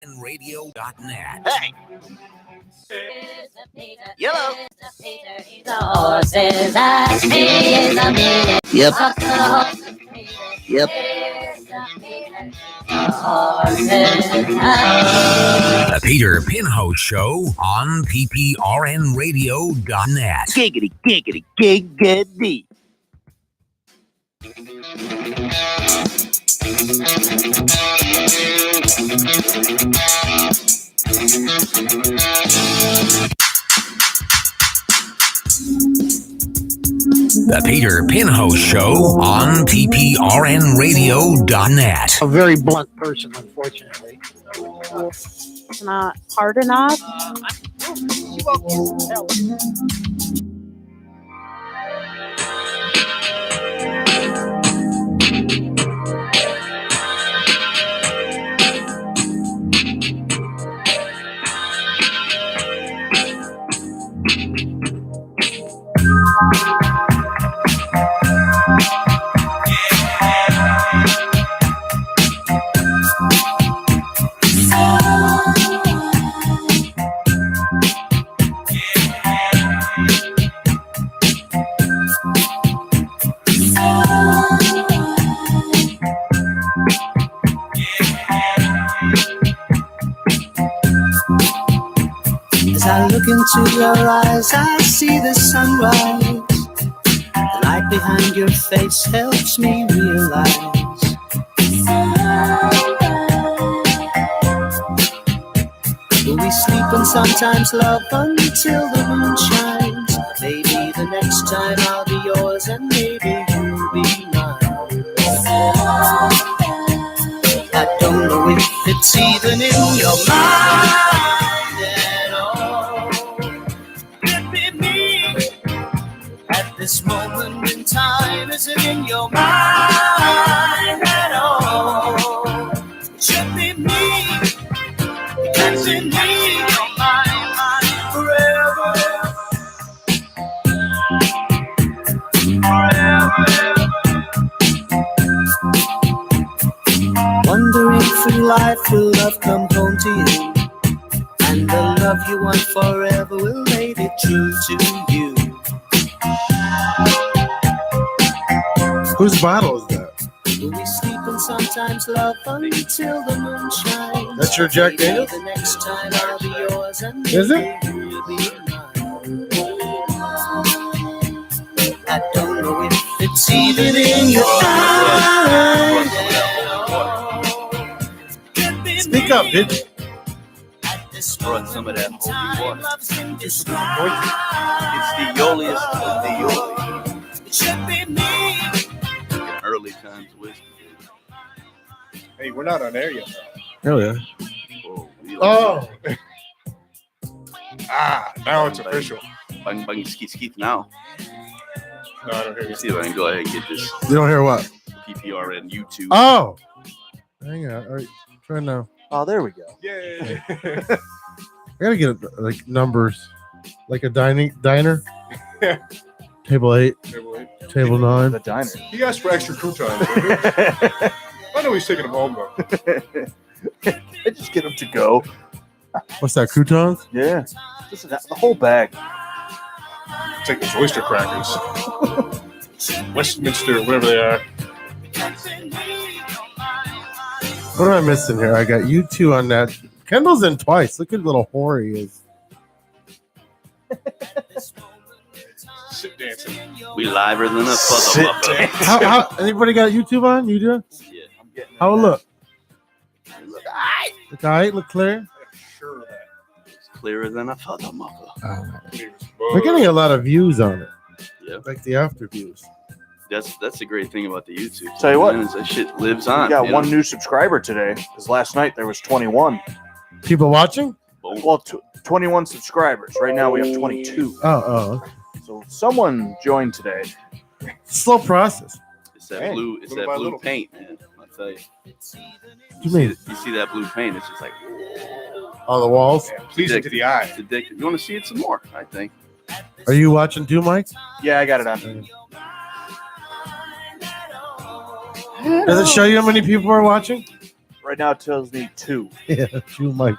Radio.net. Hey! Yellow! Yep. Yep. The Peter Pinho Show on PPRNradio.net. Giggity, giggity, giggity. The Peter Pinho Show on PPRNradio.net. A very blunt person, unfortunately. Not hard enough. As I look into your eyes, I see the sunrise. The light behind your face helps me realize we sleep and sometimes love until the moon shines. Maybe the next time I'll be yours and maybe you'll be mine. I don't know if it's even in your mind at all. Could be me at this moment in time. Is it in your mind at all? It should be me. That's in me, your mind, forever. Wandering through life, will love come home to you? And the love you want forever will make it true to you. Whose bottle is that? Will we sleep and sometimes love until the moon shines? That's your Jack Daniels? The next time I'll be yours and Is it? you'll be mine. I don't know if it's even in your eyes. Speak up, bitch. Brought some of that holy water. It's the yoliest of the yoli. It should be me. Early times whiskey. Hey, we're not on air yet. Hell yeah. Oh. Now it's official. Bang, bang, skeet, skeet now. No, I don't hear you. See if I can go ahead and get this You don't hear what? PPRN YouTube. Oh. Hang on. All right. Try now. Oh, there we go. Yay. I gotta get like numbers, like a diner. Table 8, table 9. The diner. He asked for extra croutons. I know he's taking them home, though. I just get them to go. What's that? Croutons? Yeah. Just the whole bag. Take those oyster crackers. Westminster, whatever they are. What am I missing here? I got you two on that. Kendall's in twice. Look at little whore he is. Sit dancing. We liver than a fucker. How anybody got YouTube on? You do? Yeah. How it look? Look, aight. Look all right? Look clear? Sure of that. It's clearer than a fucker mucker. We're getting a lot of views on it. Yeah. Like the after views. That's the great thing about the YouTube. Tell you what. Man, is that shit lives on. We got you one know? new subscriber today because last night there was 21. People watching? Boom. Well, 21 subscribers. Right now we have 22. Oh. So someone joined today. Slow process. It's that Hey, blue. It's little that by blue little. paint, man. I tell you. What do you mean? You see that blue paint? It's just like On the walls? Yeah, pleasing to the eye. it's addictive. You want to see it some more? I think. Are you watching too, Mike? Yeah, I got it on. Does it show you how many people are watching? Right now it tells me 2. Yeah, you might.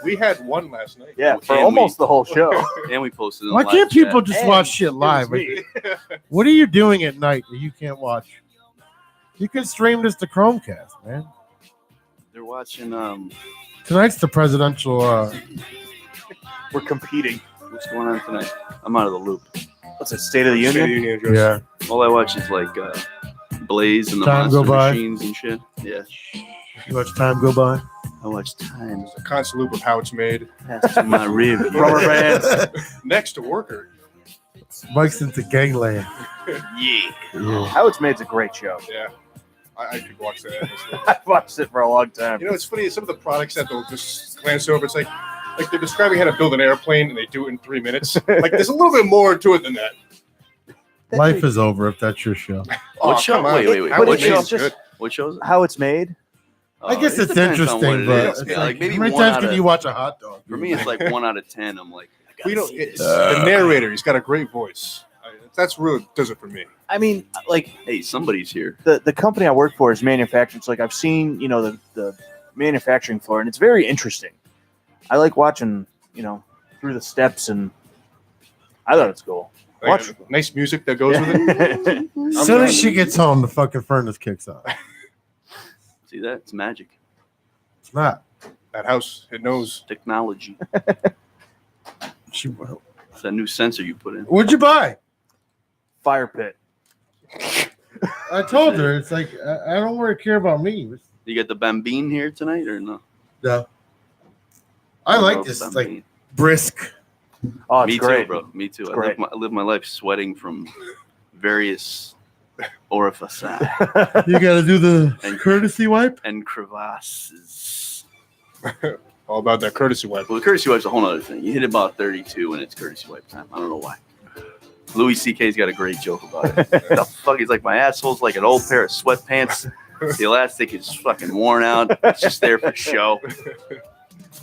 We had one last night. Yeah, for And almost the whole show. And we posted. Why can't people just And watch shit it was live? me. What are you doing at night that you can't watch? You can stream this to Chromecast, man. They're watching. Tonight's the presidential. We're competing. What's going on tonight? I'm out of the loop. What's it, State of the State of Union? the Union address. Yeah. All I watch is like Blaze and the Time go Monster by. Machines and shit. Yeah, You watch time go by. I watch Time A constant loop of how it's made. pass to my rear view. Rubber bands. Next to Worker. Mike's into gangland. Yeah. Yeah. How It's Made's a great show. Yeah. I could watch that. honestly. I've watched it for a long time. You know, it's funny. Some of the products that they'll just glance over, it's like they're describing how to build an airplane and they do it in 3 minutes. Like there's a little bit more to it than that. Life is over if that's your show. What show? come on. Wait. How But What it's show? just- good. What show is it? How It's Made. I guess It it's depends on what interesting, it but is. it's Yeah, like, like maybe how many one times out can of- you watch a hot dog? For me, it's like 1 out of 10. I'm like, I gotta We don't. see It's this. the narrator. He's got a great voice. That's really does it for me. I mean, like Hey, somebody's here. the company I work for is manufacturing. So like I've seen, the manufacturing floor, and it's very interesting. I like watching, through the steps, and I thought it's cool. Like, Watch. nice music that goes with it. As soon as she gets home, the fucking furnace kicks on. See that? It's magic. It's not. That house, it knows. Technology. She, It's that new sensor you put in. what'd you buy? Fire pit. I told her it's like I don't really care about me. You got the Bambine here tonight or no? No. I like love this Bambine. like brisk. Oh, it's Me great. too, bro. Me too. It's I great. live my life sweating from various orifices You got to do the And- courtesy wipe. and crevasses. All about that courtesy wipe. Well, the courtesy wipe's a whole other thing. You hit about 32 and it's courtesy wipe time. I don't know why. Louis C.K.'s got a great joke about it. The fuck? He's like, my asshole's like an old pair of sweatpants. The elastic is fucking worn out. It's just there for show.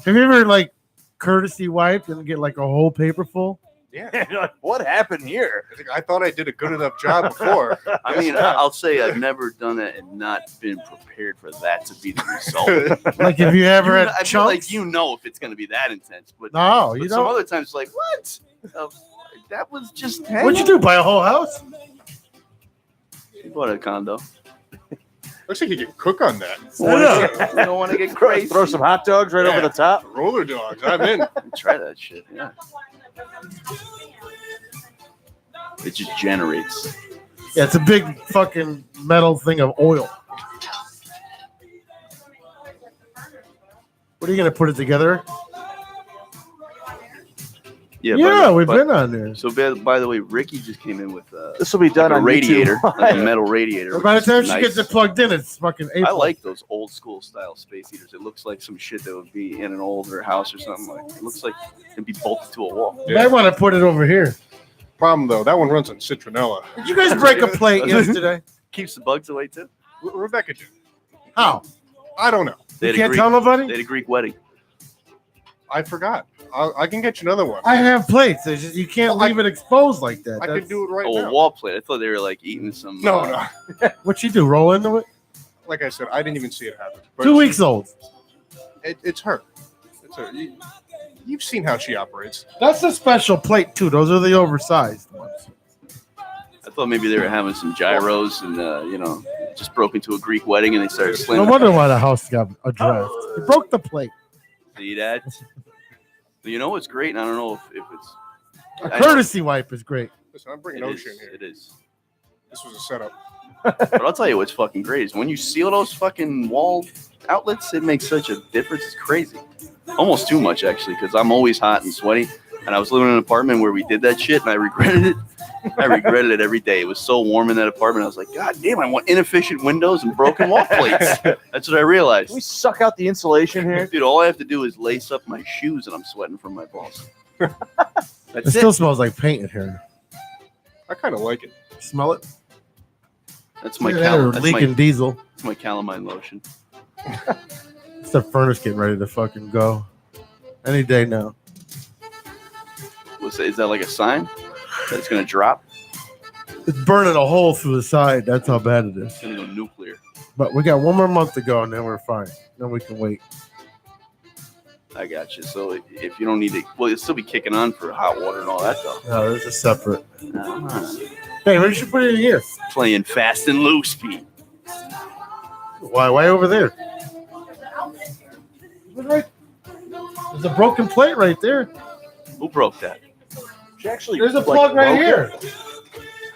Have you ever like courtesy wiped and get like a whole paper full? Yeah. You're like, what happened here? I thought I did a good enough job before. I mean, I'll say I've never done that and not been prepared for that to be the result. Like have you ever had I feel like chunks? if it's going to be that intense. But, No, but you some don't. other times, like, what? That was just What'd you do? Buy a whole house? You bought a condo. Looks like you can cook on that. You don't want to get crazy. Throw some hot dogs right Yeah. over the top. Roller dogs. I'm in. Try that shit. Yeah. It just generates. Yeah, it's a big fucking metal thing of oil. What are you gonna put it together? Yeah. Yeah, we've but- been on there. So by the way, Ricky just came in with This will be done a on radiator, YouTube. like a metal radiator. By the which time is she nice. gets it plugged in, it's fucking April. I like those old school style space heaters. It looks like some shit that would be in an older house or something. Like it looks like it'd be bolted to a wall. You might want to put it over here. Problem though, that one runs on citronella. Did you guys break a plate yesterday? Keeps the bugs away too. Rebecca did. How? I don't know. They You had, a can't Greek, tell nobody? they had a Greek wedding. I forgot. I can get you another one. I have plates. It's just, you can't Well, leave it exposed like that. I could do it right Oh, a now. wall plate. I thought they were like eating some. No, no. What you do? Roll into it? Like I said, I didn't even see it happen. But 2 weeks old. It's her. It's her. You've seen how she operates. That's a special plate too. Those are the oversized ones. I thought maybe they were having some gyros and just broke into a Greek wedding and they started No slamming. wonder why the house got addressed. You broke the plate. See that? You know what's great? And I don't know if it's. A courtesy wipe is great. Listen, I'm bringing It Ocean is. here. It is. This was a setup. But I'll tell you what's fucking great is when you seal those fucking wall outlets, it makes such a difference. It's crazy. Almost too much, actually, because I'm always hot and sweaty. And I was living in an apartment where we did that shit, and I regretted it. I regretted it every day. It was so warm in that apartment. I was like, God damn, I want inefficient windows and broken wall plates. That's what I realized. Can we suck out the insulation here? Dude, all I have to do is lace up my shoes, and I'm sweating from my balls. It That's still it. smells like paint in here. I kind of like it. Smell it? That's my They're leaking diesel. that's my calamine lotion. It's the furnace getting ready to fucking go. Any day now. Is that like a sign that it's gonna drop? It's burning a hole through the side. That's how bad it is. It's gonna go nuclear. But we got one more month to go, and then we're fine. Then we can wait. I got you. So if you don't need it, well, it'll still be kicking on for hot water and all that though. No, there's a separate. Uh-huh. Hey, maybe you should put it in here. Playing fast and loose, Pete. Why over there? Right. There's a broken plate right there. Who broke that? She actually, There's a plug right here.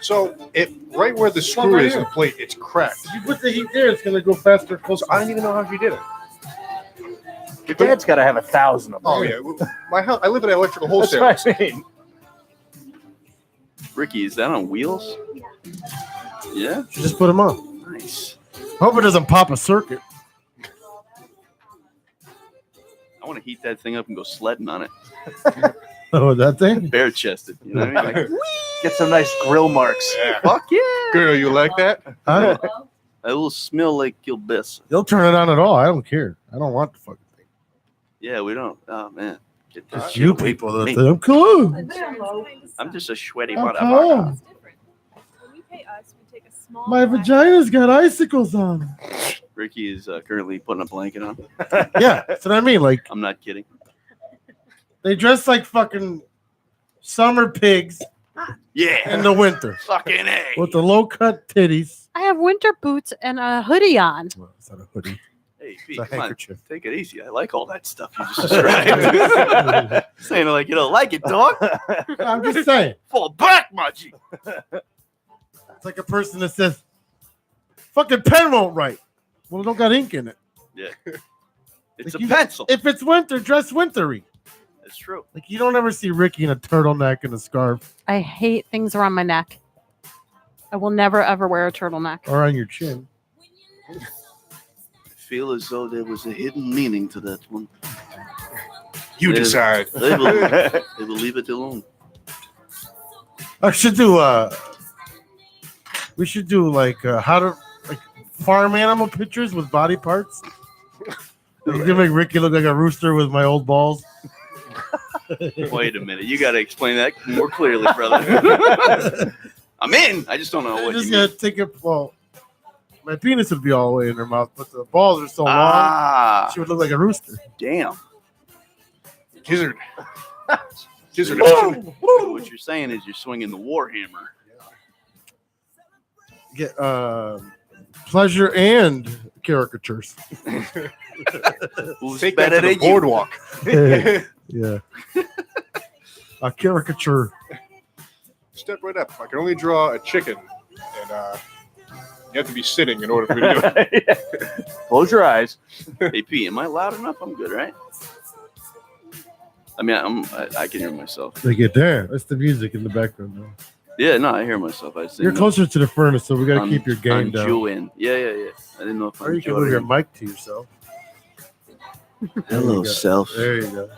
So right where the screw right is in here. the plate, it's cracked. If you put the heat there, it's gonna go faster. Closer. So I don't even know how she did it. your dad's got to have 1,000 of them. Oh yeah, my house. I live in an electrical That's wholesale. what I mean. Ricky, is that on wheels? Yeah. You just put them on. Nice. Hope it doesn't pop a circuit. I want to heat that thing up and go sledding on it. Oh, that thing? Bare chested. You know what I mean? Like, Get some nice grill marks. Yeah. fuck yeah. Girl, you like that? Huh? It will smell like Gilbis. They'll turn it on at all. I don't care. I don't want the fucking thing. Yeah, we don't. Oh man. Get this It's shit you away people from that me. think I'm cool. I'm just a sweaty I'm motherfucker. cold. It's different. When we pay us, we take a small. My fraction. vagina's got icicles on. Ricky is currently putting a blanket on. Yeah, that's what I mean. Like, I'm not kidding. they dress like fucking summer pigs Yeah. in the winter Fucking A. with the low cut titties. I have winter boots and a hoodie on. Well, it's not a hoodie. Hey, Pete, It's a come on. handkerchief. Take it easy. I like all that stuff you just described. Saying it like you don't like it, dog. I'm just saying. Fall back, Maji. It's like a person that says, fucking pen won't write. Well, it don't got ink in it. Yeah. It's Like a you- pencil. If it's winter, dress wintry. It's true. Like, you don't ever see Ricky in a turtleneck and a scarf I hate things around my neck. I will never ever wear a turtleneck. or on your chin. I feel as though there was a hidden meaning to that one. You Yeah. decide. They will leave it alone. I should do we should do like how to like farm animal pictures with body parts. You can make Ricky look like a rooster with my old balls. Wait a minute. You got to explain that more clearly, brother. I'm in. I just don't know I what just you mean. gotta take it. Well, my penis would be all the way in her mouth, but the balls are so long. Ah, She would look like a rooster. damn. Gizzard. Gizzard. So what you're saying is you're swinging the warhammer. Get pleasure and caricatures. Who's Take that better to the than you? boardwalk. Yeah. A caricature. Step right up. I can only draw a chicken, and you have to be sitting in order for me to do it. Close your eyes. Hey, P, am I loud enough? I'm good, right? I mean, I can hear myself. They get there. That's the music in the background. Though. Yeah, no, I hear myself. I You're closer to the furnace, so we gotta keep your game I'm down. chewing. Yeah. I didn't know if Or I'm you can move your chewing. mic to yourself. Hello, you go. self. There you go.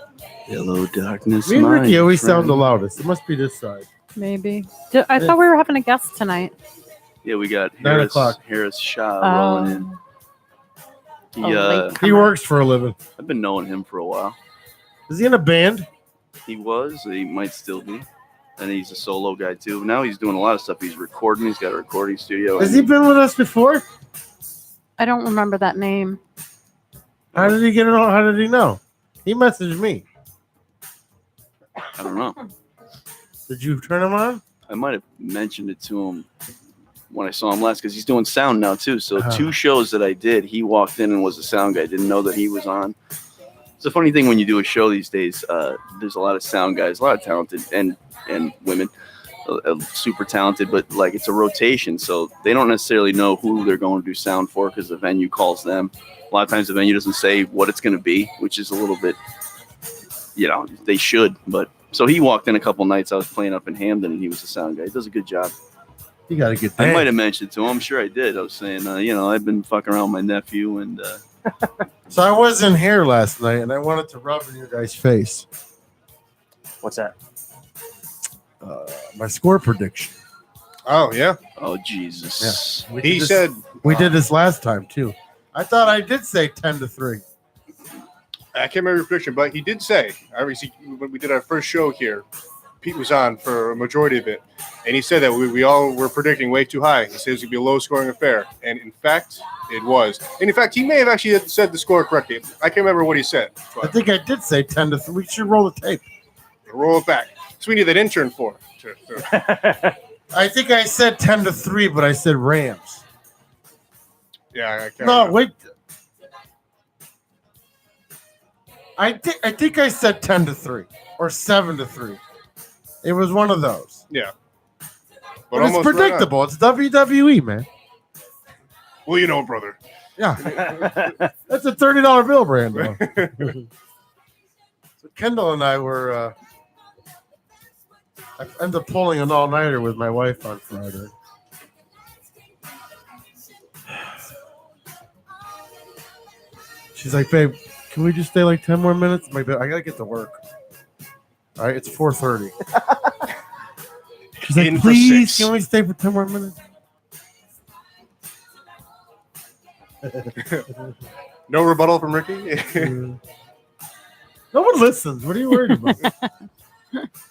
Hello, darkness. Me and Ricky my always sound the friend. loudest. It must be this side. Maybe. I thought we were having a guest tonight. Yeah, we got 9 o'clock. Harris Shaw rolling in. He, late He comer. works for a living. I've been knowing him for a while. Is he in a band? He was. He might still be. And he's a solo guy too. Now he's doing a lot of stuff. He's recording. He's got a recording studio. Has he been with us before? I don't remember that name. How did he get it on? How did he know? He messaged me. I don't know. Did you turn him on? I might have mentioned it to him when I saw him last because he's doing sound now too. So Uh-huh. 2 shows that I did, he walked in and was a sound guy. Didn't know that he was on. It's a funny thing when you do a show these days. There's a lot of sound guys, a lot of talented and women, super talented, but like it's a rotation, so they don't necessarily know who they're going to do sound for because the venue calls them. A lot of times the venue doesn't say what it's going to be, which is a little bit, they should. But so he walked in a couple nights. I was playing up in Hamden, and he was a sound guy. He does a good job. You got to get I that. might have mentioned it to him. I'm sure I did. I was saying, I've been fucking around with my nephew, and So I wasn't here last night, and I wanted to rub in your guys' face. What's that? My score prediction. Oh, yeah. oh Jesus, We He did this- said, we did this last time too. I thought I did say 10-3. I can't remember your prediction, but he did say, obviously, when we did our first show here, Pete was on for a majority of it, and he said that we all were predicting way too high. He said it was going to be a low-scoring affair, and in fact, it was. And in fact, he may have actually said the score correctly. I can't remember what he said. I think I did say 10-3. We should roll the tape. Roll it back. So we need that intern for. I think I said 10-3, but I said Rams. Yeah, I can't. No, remember. wait. I think I said 10-3 or 7-3. It was one of those. Yeah. But it's almost right predictable. It's WWE, man. on. Well, you know, brother. Yeah. That's a $30 bill, Brando. So Kendall and I were I ended up pulling an all-nighter with my wife on Friday. She's like, babe, can we just stay like 10 more minutes? I'm like, I gotta get to work. All right, it's 4:30. She's like, In for please, 6. can we stay for 10 more minutes? No rebuttal from Ricky. No one listens. What are you worried about?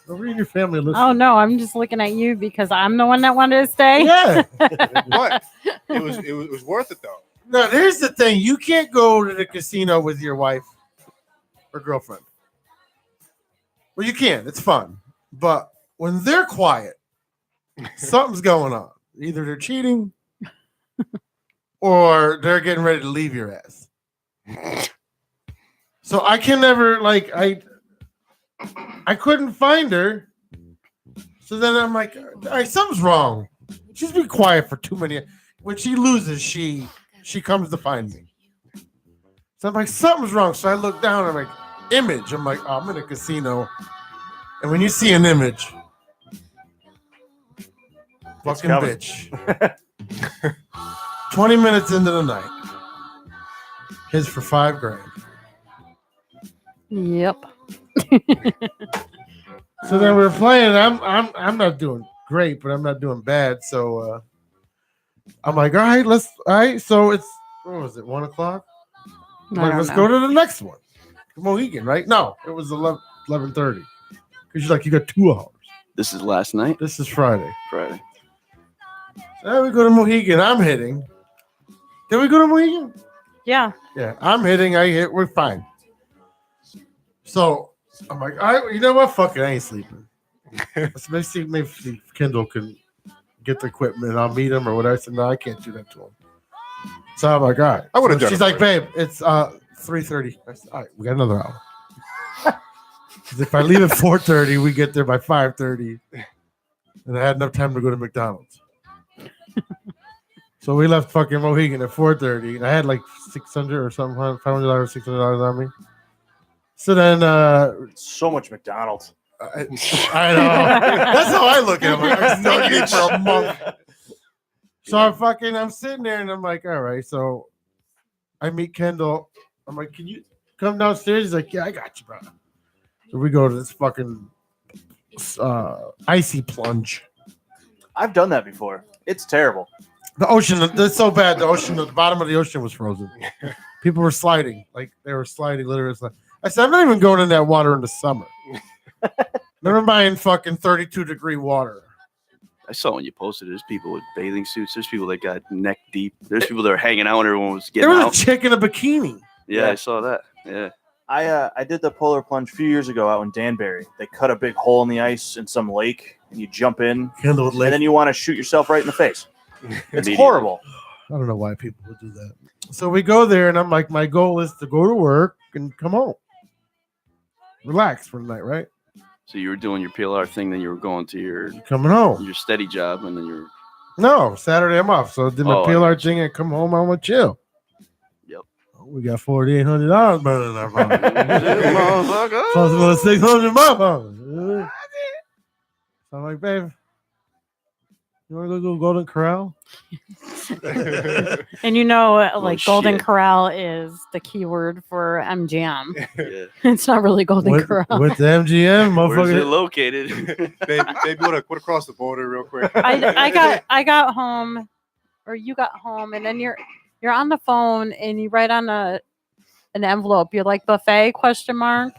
Nobody in your family listens. Oh no, I'm just looking at you because I'm the one that wanted to stay. Yeah. What? It was worth it though. No, here's the thing. You can't go to the casino with your wife or girlfriend. Well, you can. It's fun. But when they're quiet, something's going on. Either they're cheating or they're getting ready to leave your ass. So I can never, like, I couldn't find her. So then I'm like, all right, something's wrong. She's been quiet for too many. When she loses, she comes to find me. So I'm like, something's wrong. So I look down, I'm like, image. I'm like, oh, I'm in a casino. And when you see an image, fucking coming. bitch. 20 minutes into the night. His for $5,000. Yep. So then we're playing. I'm not doing great, but I'm not doing bad. So I'm like, all right. So it's, what was it, 1 o'clock? I'm like, let's go to the next one. Mohegan, right? No, it was 11:30. Because you're like, you got 2 hours. This is last night. This is Friday. Friday. So then we go to Mohegan. I'm hitting. Did we go to Mohegan? Yeah. Yeah, I'm hitting. I hit. We're fine. So I'm like, all right, you know what? Fuck it. I ain't sleeping. Let's maybe Kendall can get the equipment. I'll meet him or whatever. I said, no, I can't do that to him. So I'm like, all right. I would've done She's it like, for you. babe, it's 3:30. I said, all right, we got another hour. Because if I leave at 4:30, we get there by 5:30. And I had enough time to go to McDonald's. So we left fucking Mohegan at 4:30. And I had like $600 or something, $500, $600 on me. So then, So much McDonald's. I know. That's how I look at it. I'm like, I'm stuck here for a month. So I'm sitting there and I'm like, all right. So I meet Kendall. I'm like, can you come downstairs? He's like, yeah, I got you, bro. So we go to this fucking icy plunge. I've done that before. It's terrible. The ocean, it's so bad. The bottom of the ocean was frozen. People were sliding. Like they were sliding literally. I said, I'm not even going in that water in the summer. Never mind fucking 32-degree water. I saw when you posted. There's people with bathing suits. There's people that got neck deep. There's people that were hanging out when everyone was getting There was out. a chick in a bikini. Yeah, I saw that. Yeah. I did the polar plunge a few years ago out in Danbury. They cut a big hole in the ice in some lake, and you jump in, Kendall with and legs. then you want to shoot yourself right in the face. It's Immediately. horrible. I don't know why people would do that. So we go there, and I'm like, my goal is to go to work and come home. Relax for the night, right? So you were doing your PLR thing, then you were going to your Coming home. steady job, and then you're. No, Saturday I'm off. So I did my Oh, PLR thing and come home. I'm gonna chill. Yep. Oh, we got $4,800 burning in our pocket. Motherfucker. Plus another 600 in my pocket. So I'm like, babe, you want to go Golden Corral? And you know, like Golden shit. Corral is the keyword for MGM. Yeah. It's not really Golden With Corral. the MGM, Where's it motherfucker. located? Maybe want to put across the border real quick. I got home, or you got home, and then you're on the phone and you write on an envelope. You're like buffet ?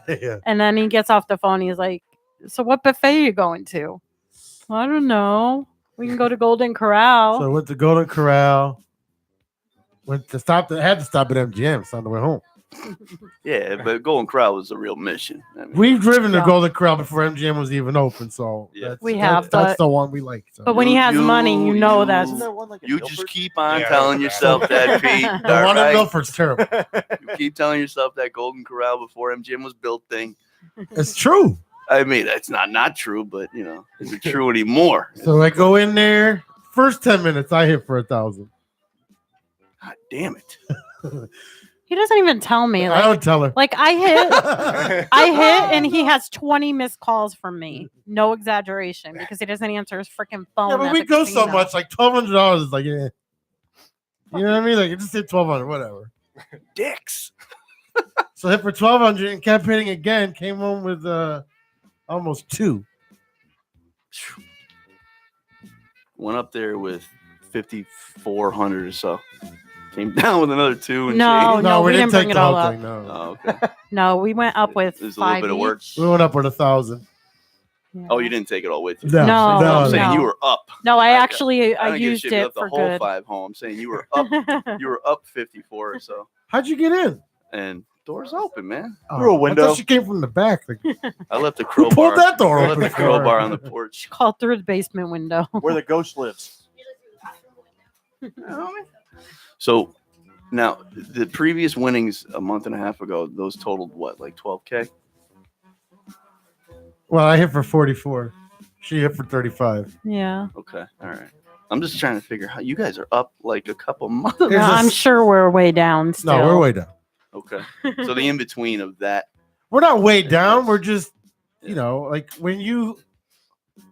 Yeah. And then he gets off the phone. He's like, So what buffet are you going to? I don't know. We can go to Golden Corral. So I went to Golden Corral. Had to stop at MGM. It's on the way home. Yeah, but Golden Corral was a real mission. I mean, We've driven to Yeah. Golden Corral before MGM was even open, so Yeah. We have, that's but- the one we like. So. but when he has money, you know that's Isn't there one like in you Milford? just keep on Yeah, telling that's yourself bad. that, Pete. the all one in right? Milford's terrible. You keep telling yourself that Golden Corral before MGM was built thing. It's true. I mean, that's not true, but is it true anymore? So I go in there. First 10 minutes, I hit for 1,000. God damn it! he doesn't even tell me. I don't tell her. Like I hit, and he has 20 missed calls from me. No exaggeration, because he doesn't answer his freaking phone. Yeah, but at we the go so casino. much, like $1,200 is like, yeah. You know what I mean? Like, it just hit 1,200, whatever. Dicks. So I hit for 1,200 and kept hitting again. Came home with almost 2. Went up there with 5,400 or so. Came down with another 2 and No, change. no, we didn't take bring it the all whole up. thing. No. Oh, okay. No, we went up with There's a little 5 bit of work. each. We went up with 1,000. Yeah. Oh, you didn't take it all with you. No, No, I'm saying no. you were up. No, I I actually I don't give a used shit if you it left the for whole good. 5 home. I'm saying you were up. You were up 54 or so, How'd you get in? and doors open, man. Through a I window. thought she came from the back. Like, I left the who crowbar. pulled that door I left open? the crowbar on the porch. Called through the basement window. Where the ghost lives. So now the previous winnings a month and a half ago, those totaled what, like 12K? Well, I hit for 44. She hit for 35. Yeah. Okay, all right. I'm just trying to figure how you guys are up like a couple months. There's No, a I'm s- sure we're way down still. No, we're way down. Okay, so the in between of that. We're not way down. We're just, like when you It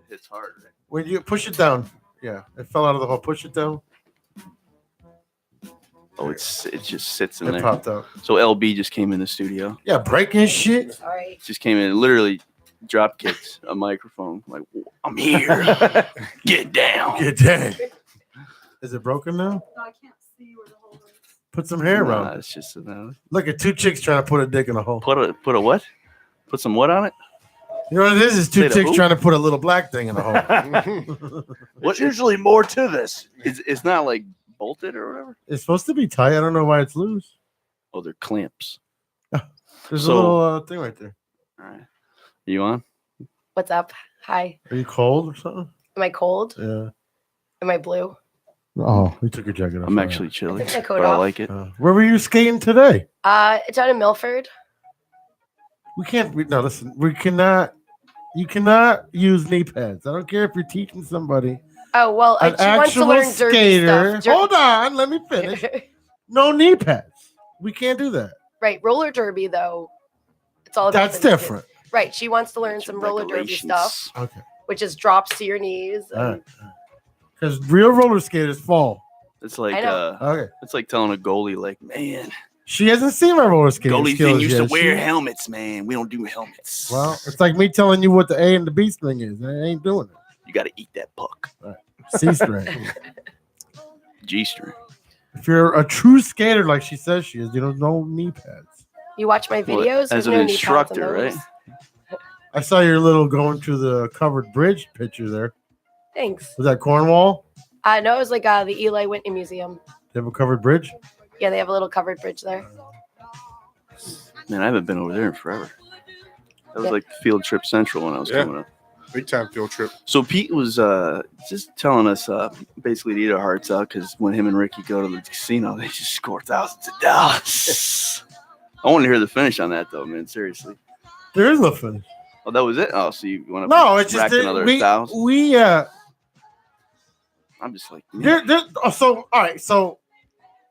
hits hard, right? push it down. Yeah, it fell out of the hole. Push it down. Oh, it just sits in It there. popped out. So LB just came in the studio. Yeah, breaking shit. Just came in, and literally drop kicked a microphone. Like, I'm here. Get down. Get dang. Is it broken now? I can't see where the hole is. Put some hair Nah, around. it's just Look at 2 chicks trying to put a dick in a hole. put a what? Put some what on it? You know what it is? It's 2 Say the chicks who? trying to put a little black thing in a hole. What? There's usually more to this. It's not like bolted or whatever. It's supposed to be tight. I don't know why it's loose. Oh, they're clamps. There's So- a little thing right there. All right. You on? What's up? Hi. Are you cold or something? Am I cold? Yeah. Am I blue? Oh, you took your jacket off. I'm All right. actually chilly, Take my coat but I off. like it. Where were you skating today? It's out in Milford. We can't. No, listen. We cannot. You cannot use knee pads. I don't care if you're teaching somebody. Oh well, An she wants to actual learn derby skater. stuff. Hold on, let me finish. No knee pads. We can't do that. Right, roller derby though. It's all about That's the- different. Right, she wants to learn It's some roller derby regulations. stuff, Okay. which is drops to your knees. All and- right. Because real roller skaters fall. It's like I know. Okay. it's like telling a goalie, like, man, She hasn't seen my roller skating goalies skills didn't used to yet. wear She- helmets, man. We don't do helmets. Well, it's like me telling you what the A and the B string is. I ain't doing you got to eat that puck. it. C string. G string. If you're a true skater like she says she is, you don't know knee pads. You watch my Well, videos. as There's an no knee pads on instructor, right? those. I saw your little going to the covered bridge picture there. Thanks. Was that Cornwall? No, it was like the Eli Whitney Museum. They have a covered bridge? Yeah, they have a little covered bridge there. Man, I haven't been over there in forever. That was Yeah. like Field Trip Central when I was Yeah. coming up. Big time field trip. So Pete was just telling us basically to eat our hearts out because when him and Ricky go to the casino, they just score thousands of dollars. I want to hear the finish on that though, man. Seriously. There is no finish. Oh, that was it. Oh, so you want to No, it's just rack that another we 1,000? I'm just like, man. so all right, so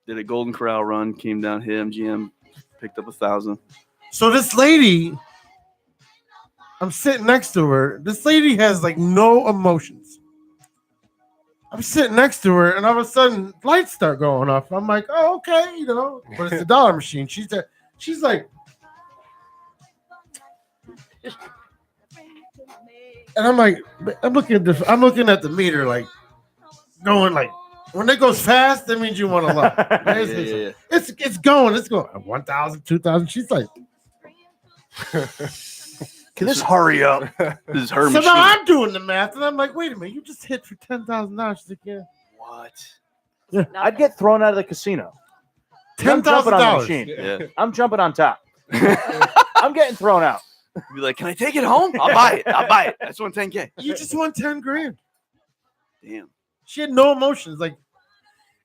Did a Golden Corral run, came down, hit MGM, picked up 1,000. so this lady, I'm sitting next to her. This lady has like no emotions. I'm sitting next to her, and all of a sudden, lights start going off. I'm like, oh, okay, but it's a dollar machine. She's like, and I'm like, I'm looking at the meter, like, going like, when it goes fast, that means you want a lot. Yeah. It's going 1,000, 2,000. She's like, Can this hurry up? This is her So machine. now I'm doing the math, and I'm like, wait a minute, you just hit for $10,000. She's like, yeah. What? Yeah, I'd get thrown out of the casino. $10,000. I'm jumping on the machine. Yeah. I'm jumping on top. I'm getting thrown out. Be like, can I take it home? I'll buy it. I'll buy it. I just want 10K. You just won 10 grand. Damn. She had no emotions. Like,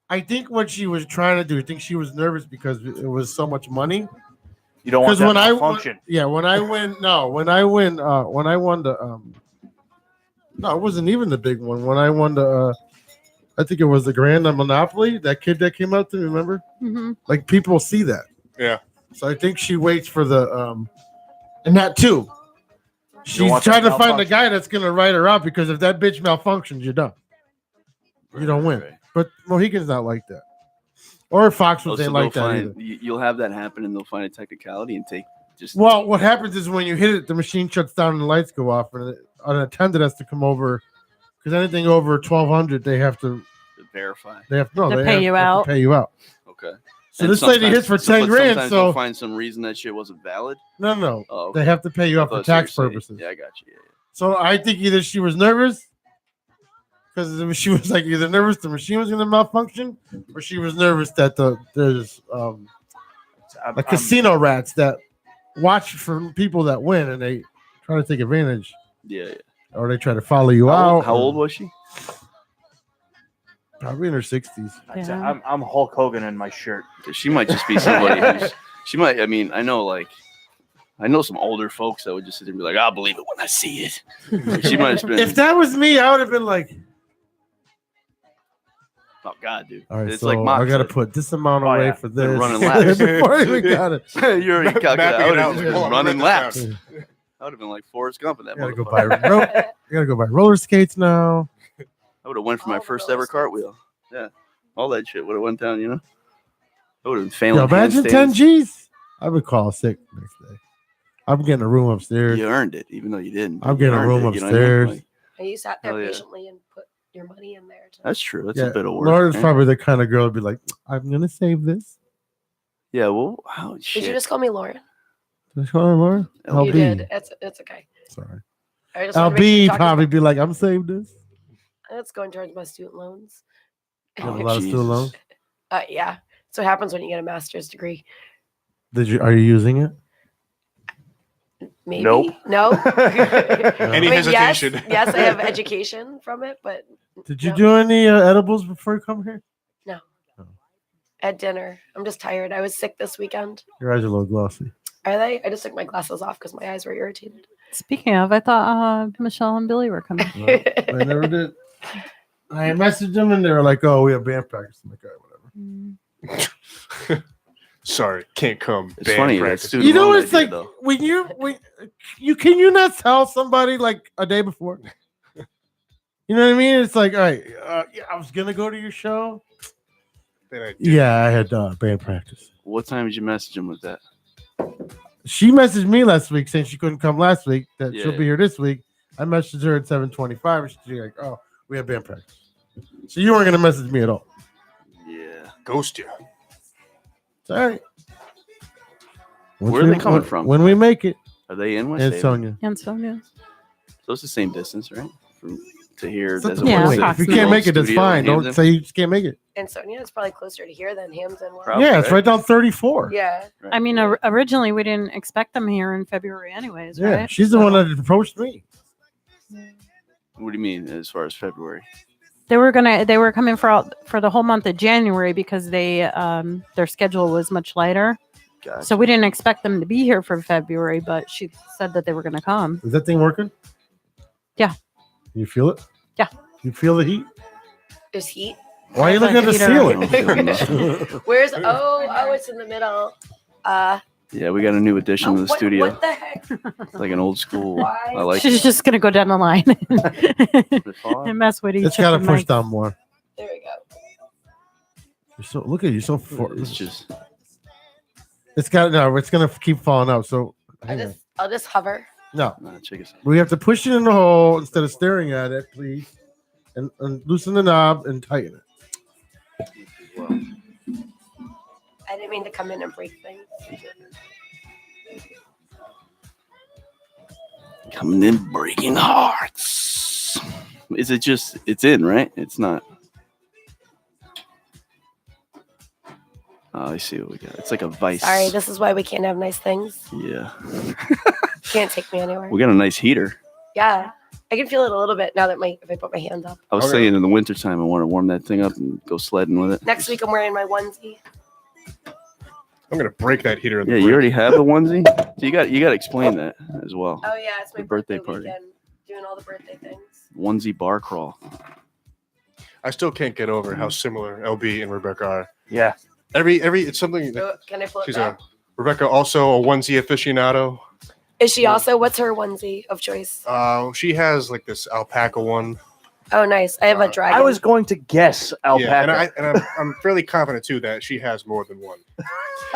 I think what she was trying to do, I think she was nervous because it was so much money. You don't want Because that when function. when I won the no, it wasn't even the big one. When I won the I think it was the Grand on Monopoly, that kid that came out to me, remember? Mm-hmm. Like, people see that. Yeah. So I think she waits for the and that too. She's want trying that to find the malfunction. guy that's gonna write her out, because if that bitch malfunctions, you're done. You don't win. Right. But Mohican's not like that. Or Foxwoods So ain't like that either. you'll have that happen, and they'll find a technicality and take just. Well, what happens is when you hit it, the machine shuts down and the lights go off, and an attendant has to come over, because anything over 1,200, they have to verify. pay you out. Pay you out. Okay. So And this lady sometimes- hits for but 10 grand. sometimes So they'll find some reason that shit wasn't valid. no, Oh, okay. they have to pay you I out for thought that's what tax you're saying. purposes. Yeah, I got you. Yeah. So I think either she was nervous, because she was like either nervous the machine was going to malfunction, or she was nervous that there's I'm- casino rats that watch for people that win and they try to take advantage, Yeah. or they try to follow you How out. old, how old was she? Probably in her 60s. Yeah. I'm Hulk Hogan in my shirt. She might just be somebody who's. She might. I mean, I know some older folks that would just sit there and be like, "I'll believe it when I see it." She might have been. If that was me, I would have been like, Oh God, dude! all right, It's so like I got to Moxley. put this amount Oh, away yeah. for Been this. running laps. Before I even got it. You already Mapping calculated. I it would out. have just been Hold on, running write this laps. I would have been like Forrest Gump in that. I gotta go motherfucker. buy I gotta go buy roller skates now. I would have went for my All the first roller ever skates. cartwheel. Yeah, all that shit would have went down. You know, I would have been failing. Yo, imagine handstands. 10 G's. I would call sick next day. I'm getting a room upstairs. You earned it, even though you didn't. I'm You getting a earned room it, you know what I mean? upstairs. Like, And you sat there Hell yeah. patiently and put your money in there. that's true. That's Yeah, a bit of work. Laura's man. probably the kind of girl to be like, I'm gonna save this. Yeah. Well, oh Did shit. you just call me Lauren? Did I call her Laura? You You LB. did. It's okay. Sorry. I just wanna make sure LB you're talking probably be like, I'm save this. about- It's going towards my student loans. You have a Oh, lot of student Jesus. loans. Yeah. So what happens when you get a master's degree? Are you using it? Maybe. Nope. No. Any hesitation? Yes, I have education from it, but Did you No. do any edibles before you come here? at dinner, I'm just tired. I was sick this weekend. Your eyes are a little glossy. Are they? I just took my glasses off because my eyes were irritated. Speaking of, I thought Michelle and Billy were coming. No, I never did. I messaged them and they were like, "Oh, we have band practice." I'm like, "All right, whatever." Sorry, can't come. It's Band funny. practice. That's student You know, loan it's idea, like though. when you not tell somebody like a day before. You know what I mean? It's like, all right, yeah, I was gonna go to your show. Then I did. Yeah, I had band practice. What time did you message him with that? She messaged me last week saying she couldn't come last week. That she'll Yeah. be here this week. I messaged her at 7:25, and she's like, "Oh, we have band practice." So you weren't gonna message me at all. Yeah. Ghost you. It's all right. Once Where are they coming from? When we make it, Are they in West and Haven? Sonia. And Sonia. So it's the same distance, right? From to here. It's not as the it Yeah, was point. to If you the can't old make it, that's studio in fine. Don't Hampton. say you just can't make it. And Sonia is probably closer to here than Hampton was. Probably. Yeah, it's right down 34. Yeah. Right. I mean, originally we didn't expect them here in February, anyways, Yeah, right? she's the one that approached me. What do you mean as far as February? They were coming for the whole month of January because their schedule was much lighter. Gotcha. So we didn't expect them to be here for February, but she said that they were going to come. Is that thing working? Yeah. You feel it? Yeah. You feel the heat? There's heat. Why are you Like looking at the heater. ceiling? Where's it's in the middle. Yeah, we got a new addition to the studio. What the heck? It's like an old school. Why? I like She's just going to go down the line it. and mess with each It's got to other. push down more. There we go. You're so look at you, so It's just it's gonna keep falling out. So hang on. I'll just hover. No, check it out. we have to push it in the hole instead of staring at it, please, and loosen the knob and tighten it. Well, I didn't mean to come in and break things. Coming in, breaking hearts. Is it just? It's in, right? It's not. Oh, I see what we got. It's like a vice. Sorry, this is why we can't have nice things. Yeah. Can't take me anywhere. We got a nice heater. Yeah, I can feel it a little bit now that if I put my hand up. I was saying in the wintertime, I want to warm that thing up and go sledding with it. Next week I'm wearing my onesie. I'm gonna break that heater. In the Yeah, you already have the onesie. So you got to explain that as well. Oh yeah, it's my The birthday birthday party. weekend. Doing all the birthday things. Onesie bar crawl. I still can't get over how similar LB and Rebecca are. Yeah. Every it's something. So, can I pull it She's back? Rebecca also a onesie aficionado. Is she also? What's her onesie of choice? She has like this alpaca one. Oh, nice. I have a dragon. I was going to guess alpaca. Yeah, I'm fairly confident too that she has more than one.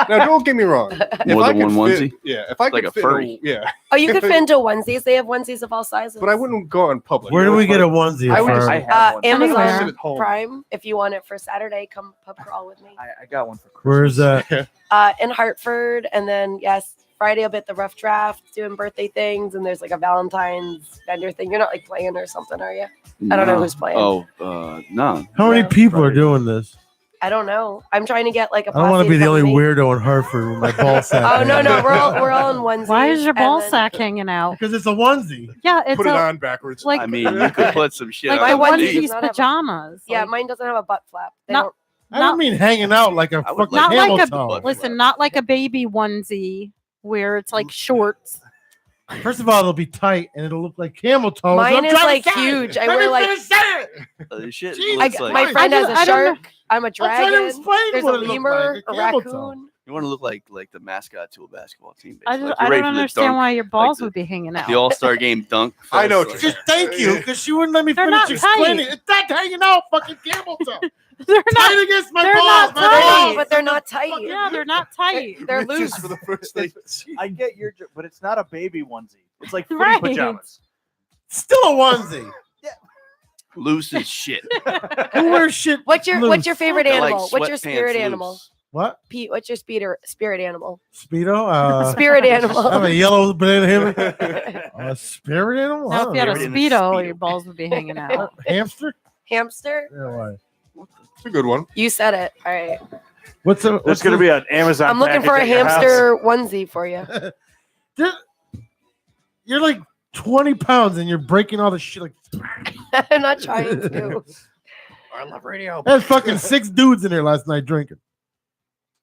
Now, don't get me wrong. More than one could onesie? fit, yeah, if I Like could a fit furry. yeah. Oh, you could fit into onesies. They have onesies of all sizes. But I wouldn't go in public. Where do we If get I- a onesie? I would for- just- I have one. Amazon Sit at home. Prime. If you want it for Saturday, come pub crawl with me. I got one for Christmas. Where's that? In Hartford, and then yes, Friday I'll be at the Rough Draft doing birthday things, and there's like a Valentine's vendor thing. You're not like playing or something, are you? I don't know who's playing. Oh, no. How many No. people are doing this? I don't know. I'm trying to get like a. I don't want to posse be the come only with me. weirdo in Hartford with my ball sack. Oh no, we're all in onesies. Why is your and ball then- sack hanging out? Because it's a onesie. Yeah, it's Put it a, on backwards. like I mean, you could put some shit like on the My the onesie knee. does onesies not have a- pajamas. Yeah, Like, mine doesn't have a butt flap. They No. don't. I don't mean hanging out like a I would fucking like- not camel like a toe. listen, not like a baby onesie where it's like shorts. First of all, it'll be tight and it'll look like camel toe. Mine is like huge. I wear like The shit Jeez, looks I- like my friend I has just- a I don't know. shark. I'm a I'm trying to dragon. explain There's what a it looked lemur, like, a camel toe. raccoon. you want to look like the mascot to a basketball team. I basically. just Like, I you're ready don't for the understand dunk, why your balls the- would be hanging out. the All-Star game dunk. I know. fest, Just thank you, because she wouldn't let me They're finish not explaining. tight. It's not hanging out, fucking camel toe. they're not. Tight against my they're balls. not my tight. balls. But they're not tight. Yeah, they're not tight. They're Just loose. for the first thing. I get your, but it's not a baby onesie. It's like footy Right. pajamas. Still a onesie. Loose as shit. Who wears shit? What's your loose? favorite They're like animal? What's your sweatpants spirit loose. animal? What? Pete, what's your spirit animal? Speedo? Spirit I have a animal. yellow banana hammock. A spirit animal? I Now, don't if you had a Spirit in the speedo, Speedo. your balls would be hanging out. Hamster? Hamster? Yeah, why? It's a good one. You said it. All right. What's a? There's What's going to the- be an Amazon. I'm looking package for a at your house. hamster onesie for you. You're like 20 pounds and you're breaking all the shit. Like, I'm not trying to. I love radio. there's fucking 6 dudes in there last night drinking,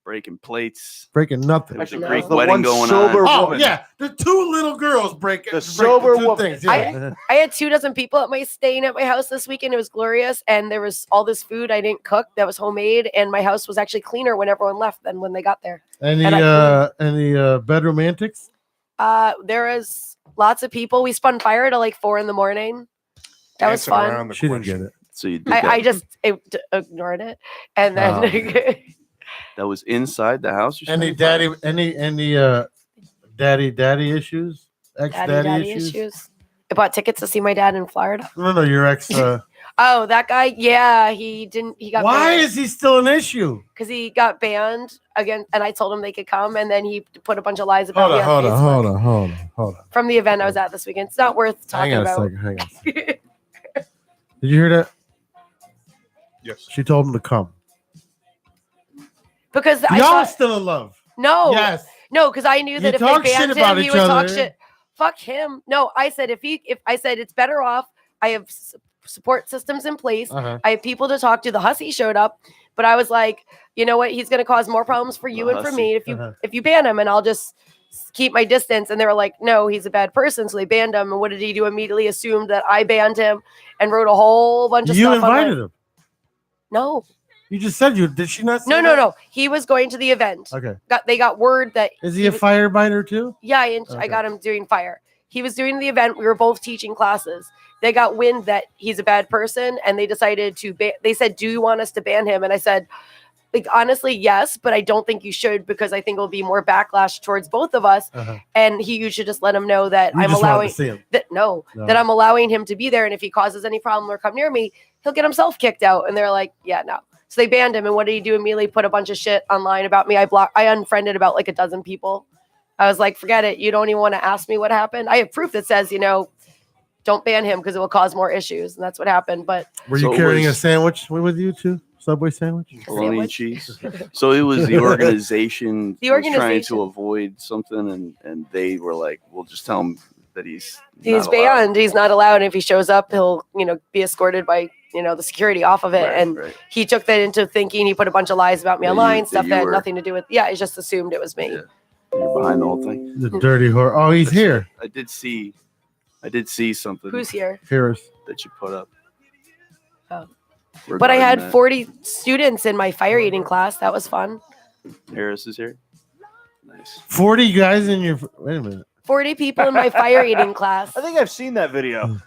Breaking plates. breaking nothing. There was a No. Greek The wedding one going sober on. Oh woman. yeah, the 2 little girls breaking The sober woman. things. Yeah. I had 24 people at my staying at my house this weekend. It was glorious, and there was all this food I didn't cook that was homemade, and my house was actually cleaner when everyone left than when they got there. Any And bedroom antics? There was lots of people. We spun fire till like 4 in the morning. That was Dancing fun. around the She didn't question. get it. So you did I that. just ignored it, and then That was inside the house. Or Any daddy issues? Ex daddy issues? I bought tickets to see my dad in Florida. No, your ex. Oh, that guy. Yeah, he didn't. He got. Why is he still an issue? Because he got banned again, and I told him they could come, and then he put a bunch of lies about me on Facebook Hold on. from the event I was at this weekend. It's not worth talking Hang on a about. second. Hang on. Did you hear that? Yes. She told him to come. Because I Y'all thought, still in love? no, Yes. no, because I knew that You if talk they shit banned about him, he each would talk other. shit. Fuck him. No, I said if I said it's better off. I have support systems in place. Uh-huh. I have people to talk to. The hussy showed up, but I was like, you know what? He's going to cause more problems for you The and for hussy. me Uh-huh. if you ban him, and I'll just keep my distance. And they were like, no, he's a bad person, so they banned him. And what did he do? Immediately assumed that I banned him and wrote a whole bunch of You stuff. invited online. him. No, You just said you did. She not? say no, that? no. He was going to the event. Okay. They got word that Is he a firebiter too? yeah, I Okay. got him doing fire. He was doing the event. We were both teaching classes. They got wind that he's a bad person, and they decided to ban. They said, "Do you want us to ban him?" And I said, "Like honestly, yes, but I don't think you should because I think it'll be more backlash towards both of us." Uh-huh. And you should just let him know that You I'm just wanted allowing to see him. that No. that I'm allowing him to be there, and if he causes any problem or come near me, he'll get himself kicked out. And they're like, "Yeah, no." So they banned him. And what did he do? Immediately put a bunch of shit online about me. I unfriended about like a dozen people. I was like, forget it. You don't even want to ask me what happened. I have proof that says, don't ban him because it will cause more issues. And that's what happened. But Were So you it carrying a was- sandwich with you too? Subway sandwich? bologna and Sandwich. cheese. So it was the organization. The was trying organization. to avoid something, and they were like, "We'll just tell him that he's he's not allowed." banned. He's not allowed. And if he shows up, he'll, be escorted by, the security off of it. Right, and right. he took that into thinking. He put a bunch of lies about me That you- online, that stuff you that had were- nothing to do with. Yeah, he just assumed it was me. Yeah. You're behind the whole thing. The dirty whore. Oh, he's here. I did see something Who's here? Harris. that you put up. Oh. But I regarding had that. 40 students in my fire eating class. That was fun. Harris is here. Nice. 40 guys in your. Wait a minute. 40 people in my fire eating class. I think I've seen that video.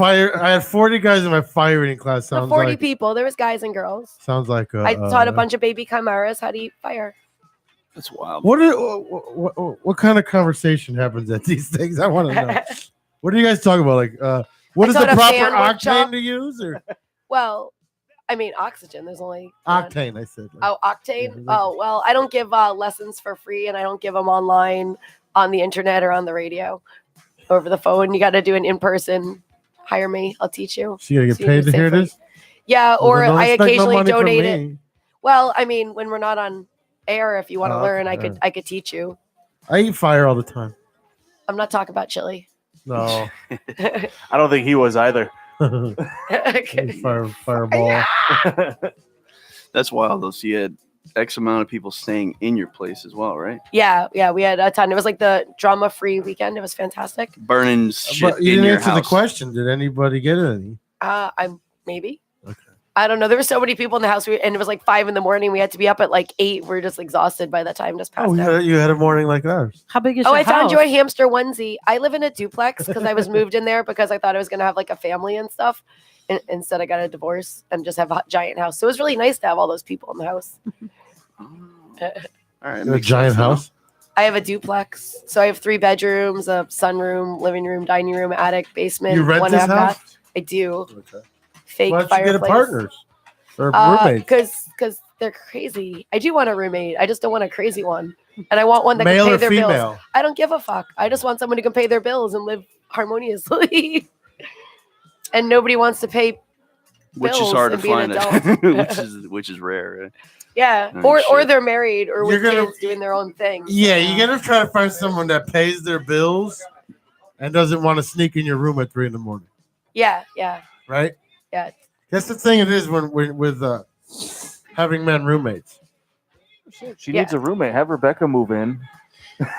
I had 40 guys in my fire eating class. So Sounds 40 like. people. There was guys and girls. Sounds like. I taught a bunch of baby chimeras how to eat fire. That's wild. What kind of conversation happens at these things? I want to know. What do you guys talk about? Like, what I is the taught a proper fan octane workshop. to use, or Well, I mean, oxygen. There's only one. octane? I said. Oh, octane. Yeah, Oh, well, I don't give lessons for free, and I don't give them online, on the internet, or on the radio, over the phone. You got to do an in-person. Hire me. I'll teach you. So you gotta get So you paid can to hear safely- this. Yeah, Well, or then don't I expect no occasionally money from donate it. me. Well, I mean, when we're not on air, if you want to Oh, learn, okay, I could teach you. I eat fire all the time. I'm not talking about chili. No. I don't think he was either. Fireball. That's wild though. So you had X amount of people staying in your place as well, right? Yeah, we had a ton. It was like the drama-free weekend. It was fantastic. Burning shit But you in didn't your answer house. the question. Did anybody get any? I'm maybe. Okay. I don't know. There were so many people in the house, and it was like 5 a.m. We had to be up at like 8. We're just exhausted by the time just passed Oh, out. you had a morning like ours. How big is Oh, your I found you a house? hamster onesie. I live in a duplex because I was moved in there because I thought I was going to have like a family and stuff. And instead, I got a divorce and just have a giant house. So it was really nice to have all those people in the house. Oh. All right. A makes giant sense now. house. I have a duplex. So I have 3 bedrooms, a sunroom, living room, dining room, attic, basement, You rent 1.5 this house? bath. I do. Okay. Fake Why don't you get a fireplace. partners or roommates? Because they're crazy. I do want a roommate. I just don't want a crazy one. And I want one that Male can pay or their bills. female? I don't give a fuck. I just want someone who can pay their bills and live harmoniously. And nobody wants to pay. Which is bills hard to and be an find. adult. which is rare. Right? Yeah. Oh, or shit. they're married or with You're gonna- kids doing their own thing. Yeah, you gotta try to find someone that pays their bills and doesn't want to sneak in your room at 3 a.m, Yeah. right? Yeah. That's the thing. It is when with having men roommates. She Yeah. needs a roommate. Have Rebecca move in.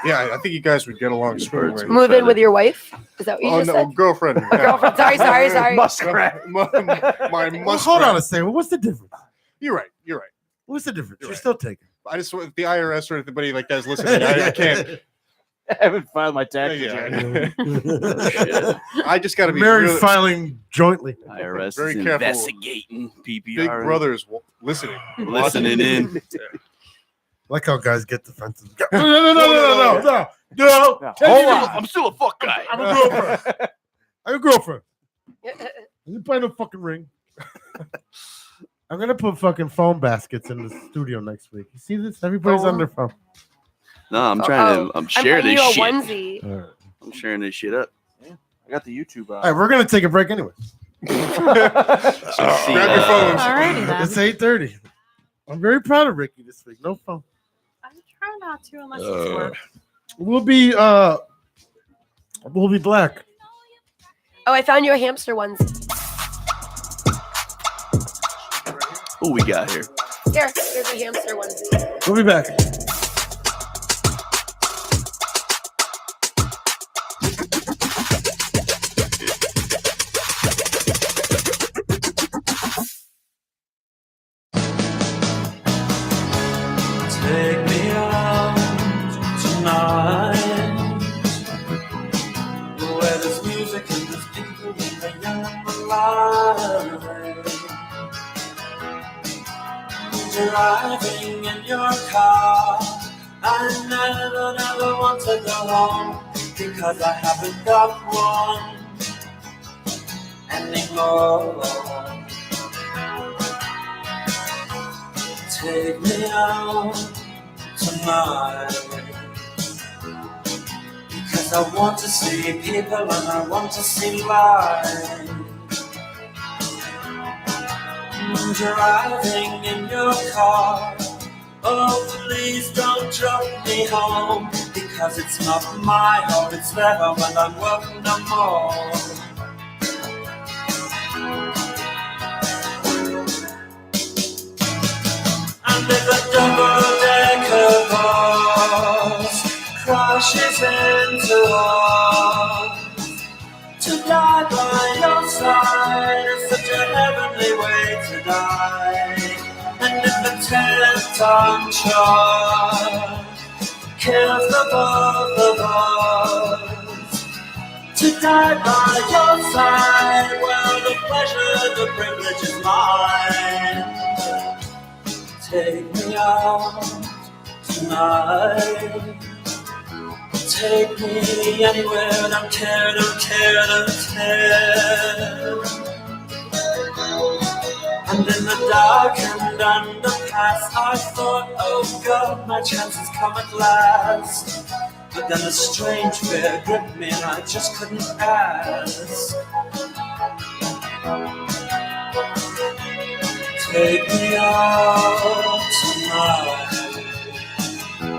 Yeah, I think you guys would get along swimmingly. Move in with your wife? Is that what you Oh just no, said? girlfriend. A girlfriend. Sorry. Muskrat. My Well, muskrat. hold on a second. What's the difference? You're right. What's the difference? You're You're right. still taking. I just want the IRS or anybody like that's listening. I can't. I haven't filed my taxes Yeah. yet. Oh, shit. I just got to be Married really, filing jointly. IRS Very is careful. investigating PPR. Big brothers listening. listening in. Like how guys get defensive. No. No, hold on. I'm still a fuck guy. I'm a girlfriend. I'm a girlfriend. I didn't buy no fucking ring. I'm gonna put fucking phone baskets in the studio next week. You see this? Everybody's on their phone. No, I'm trying to. I'm sharing buying this you a shit. onesie. All right. I'm sharing this shit up. I got the YouTube All right, we're gonna take a break anyway. So see, Grab your phones. Alrighty then. It's 8:30. I'm very proud of Ricky this week. No phone. I try not to unless it's work. We'll be black. Oh, I found you a hamster onesie. Who we got here? Here, there's a hamster onesie. We'll be back. Take me out tonight, where there's music and there's people and the young and the alive. Driving in your car, I never want to go home because I haven't got one anymore. Take me out tonight, Yes, I want to see people and I want to see life. Driving in your car. Oh, please don't drop me home, because it's not my home, it's their home, and I'm welcome no more. And if a double-decker bus crashes into us, to die by your side is such a heavenly way to die. And if the 10-ton truck kills the both of us, to die by your side, well, the pleasure, the privilege is mine. Take me out tonight. Take me anywhere, don't care, don't care, don't care. And in the dark and underpass, I thought, oh God, my chance has come at last. But then a strange fear gripped me and I just couldn't ask. Take me out tonight.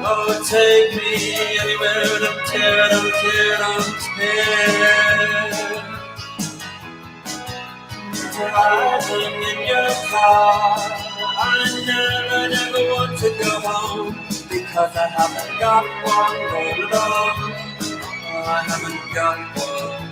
Oh, take me anywhere, don't care, don't care, don't care. Driving in your car, I never want to go home, because I haven't got one all alone. Oh, I haven't got one.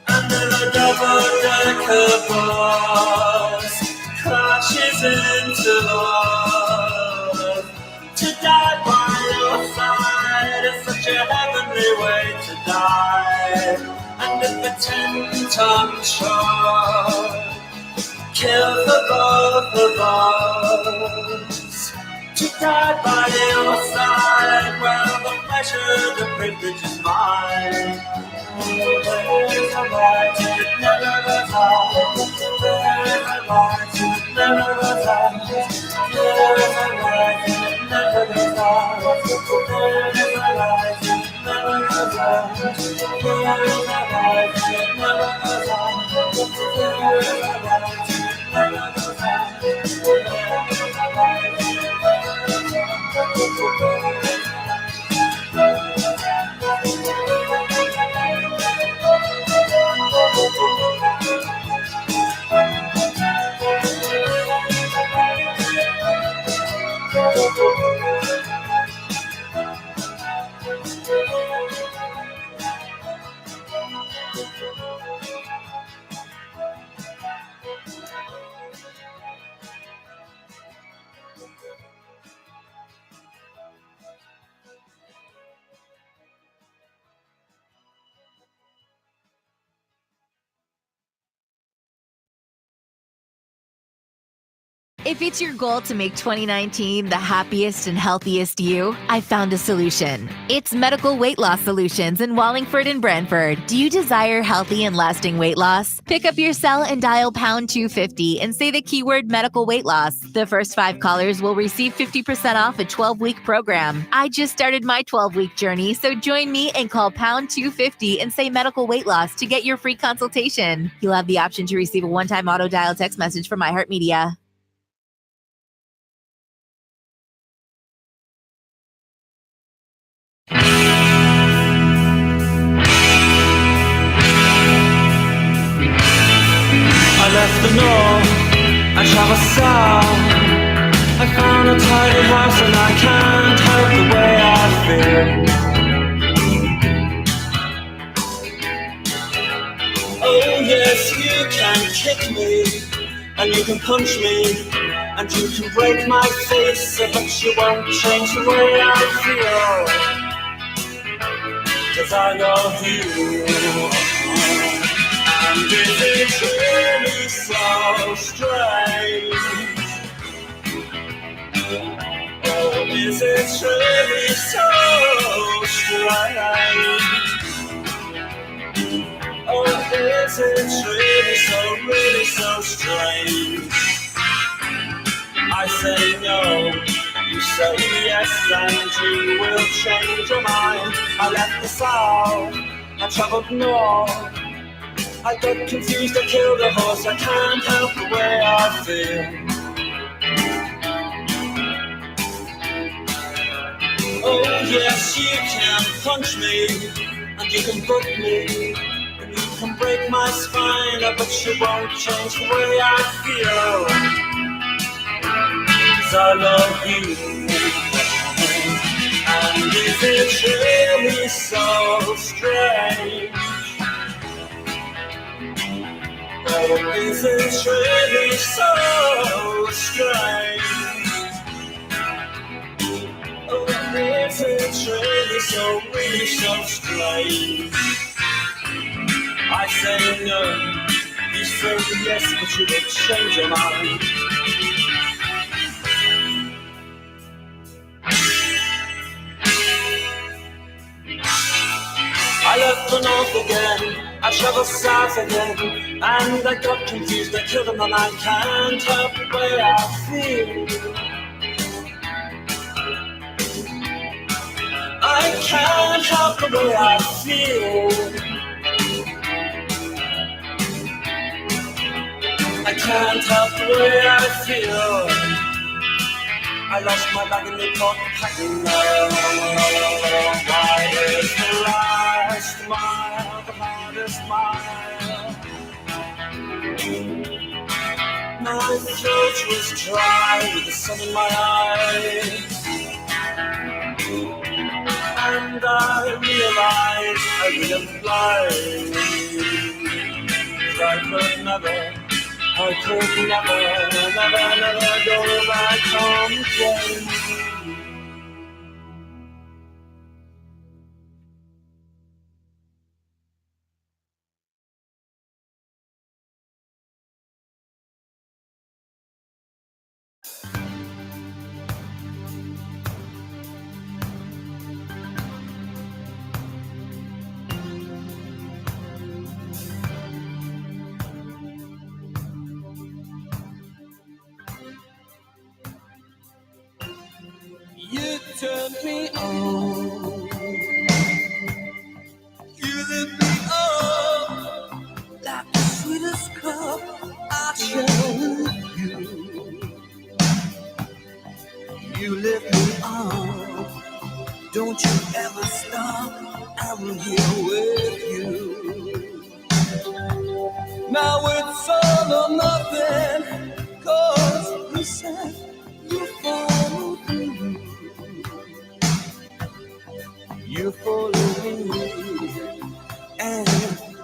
And then a double-decker bus crashes into love. To die by your side is such a heavenly way to die. And if the 10-ton truck kills the both of us, to die by your side, well, the pleasure, the privilege is mine. There is a light and it never goes out. There is a light and it never goes out. There is a light and it never goes out. There is a light and it never goes out. There is a light and it never goes out. There is a light and it never goes out. There is a light and it never goes out. If it's your goal to make 2019 the happiest and healthiest you, I found a solution. It's Medical Weight Loss Solutions in Wallingford and Brantford. Do you desire healthy and lasting weight loss? Pick up your cell and dial pound 250 and say the keyword medical weight loss. The first 5 callers will receive 50% off a 12-week program. I just started my 12-week journey, so join me and call pound 250 and say medical weight loss to get your free consultation. You'll have the option to receive a one-time auto dial text message from iHeartMedia. I left the north and traveled south. I found a tidy house and I can't help the way I feel. Oh yes, you can kick me and you can punch me and you can break my face, but you won't change the way I feel. 'Cause I love you. And is it really so strange? Oh, is it really so strange? Oh, is it really so strange? I say no, you say say yes and you will change your mind. I left the south, I traveled north. I got confused, I killed a horse. I can't help the way I feel. Oh yes, you can punch me, and you can book me, and you can break my spine, but you won't change the way I feel. 'Cause I love you, and is it really so strange? Oh, is it really so strange? Oh, is it really so strange? I say no, you say yes, but you will change your mind. I left the north again, I traveled south again, and I got confused, I killed a man. I can't help the way I feel. I can't help the way I feel. I can't help the way I feel. I lost my bag and they caught packing. Why is the last mile the hardest mile? My throat was dry with the sun in my eyes, and I realized I wouldn't fly. I could never go back home again. You turned me on. You lit me up like the sweetest cup I share with you. You lit me up. Don't you ever stop. I'm here with you. Now it's all or nothing, 'cause you said you follow through. You follow me, and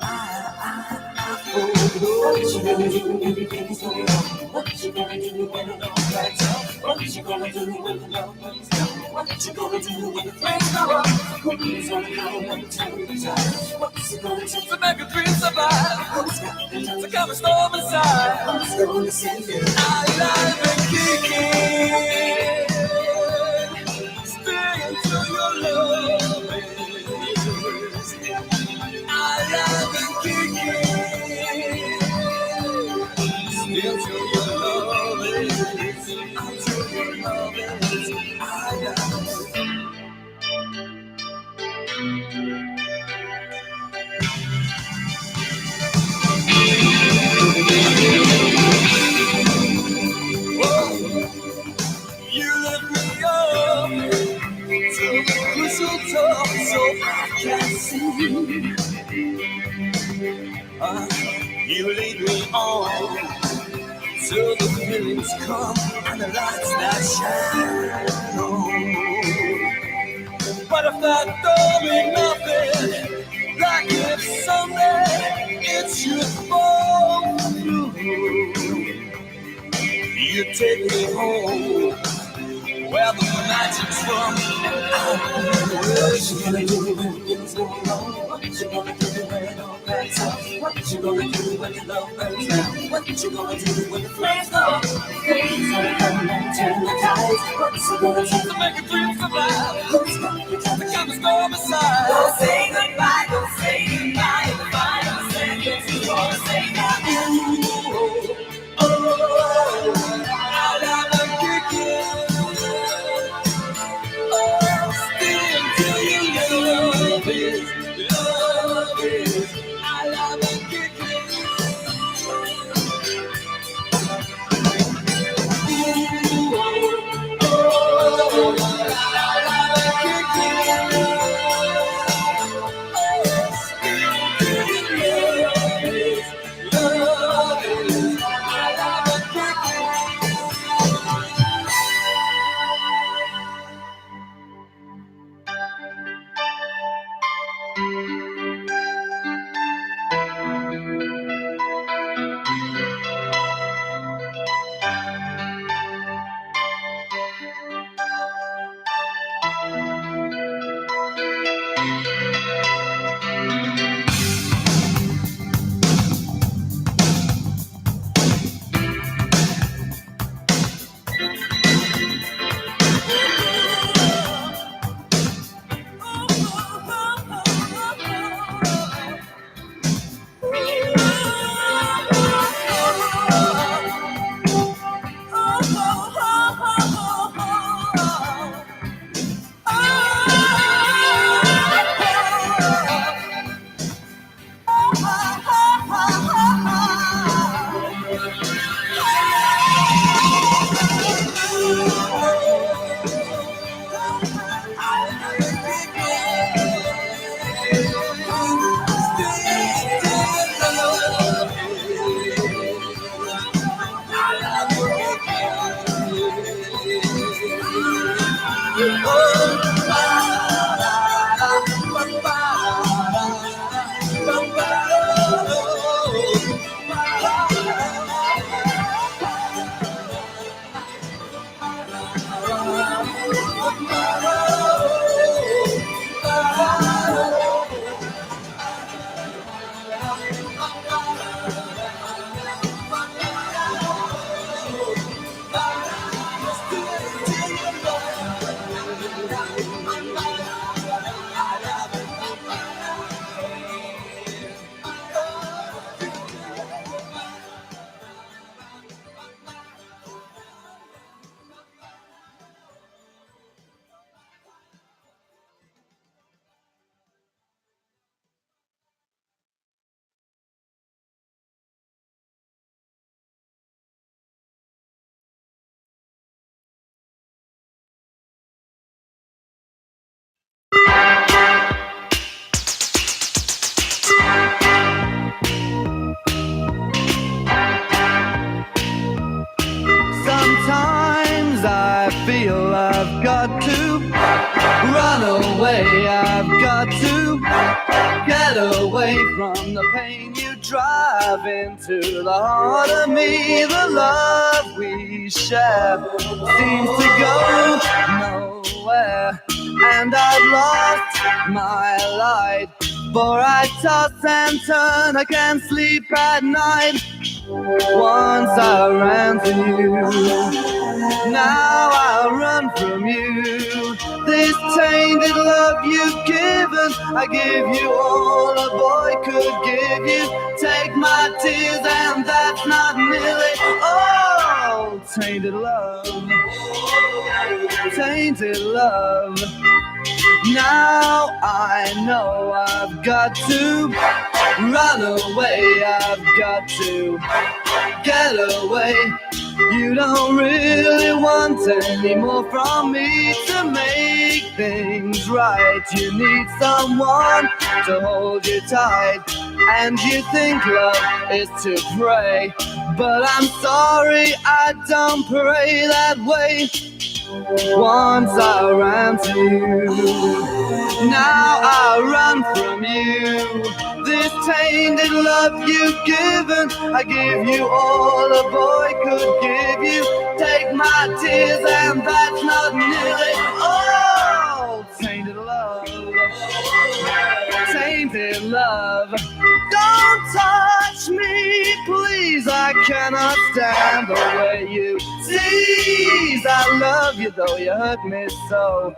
I follow What you gonna do when everything's going wrong? What you gonna do when it all lights up? What you gonna do when the love runs down? What you gonna do when the flames go up? Who's gonna come when the time is out? What's it gonna take to make a dream survive? Who's got the time to calm a storm inside? Who's gonna save you? I've been kicking, stay until your love is. I've been kicking, stay until your love is. Until your love is. I love. You lift me up to the crystal top so I can see. You lead me on till the feelings come and the lights that shine on. But if that don't mean nothing, like if someday it should fall through, you take me home where the magic's from, and I'm What you gonna do when things go wrong? What you gonna do when it all lights up? What you gonna do when your love burns down? What you gonna do when the flames go up? Who's gonna come and turn the tides? What's it gonna take to make a dream survive? Who's got the time to calm a storm inside? Don't say goodbye, don't say goodbye. In the final seconds, you wanna say goodbye. I've been kicking. Sometimes I feel I've got to run away, I've got to get away from the pain you drive into the heart of me. The love we share seems to go nowhere, and I've lost my light, for I toss and turn, I can't sleep at night. Once I ran to you, now I run from you. This tainted love you've given, I give you all a boy could give you. Take my tears and that's not nearly all. Tainted love, tainted love. Now I know I've got to run away, I've got to get away. You don't really want any more from me to make things right. You need someone to hold you tight, and you think love is to pray, but I'm sorry, I don't pray that way. Once I ran to you, now I run from you. This tainted love you've given, I give you all a boy could give you. Take my tears and that's not nearly all. Tainted love, tainted love. Don't touch me, please, I cannot stand the way you tease. I love you though you hurt me so.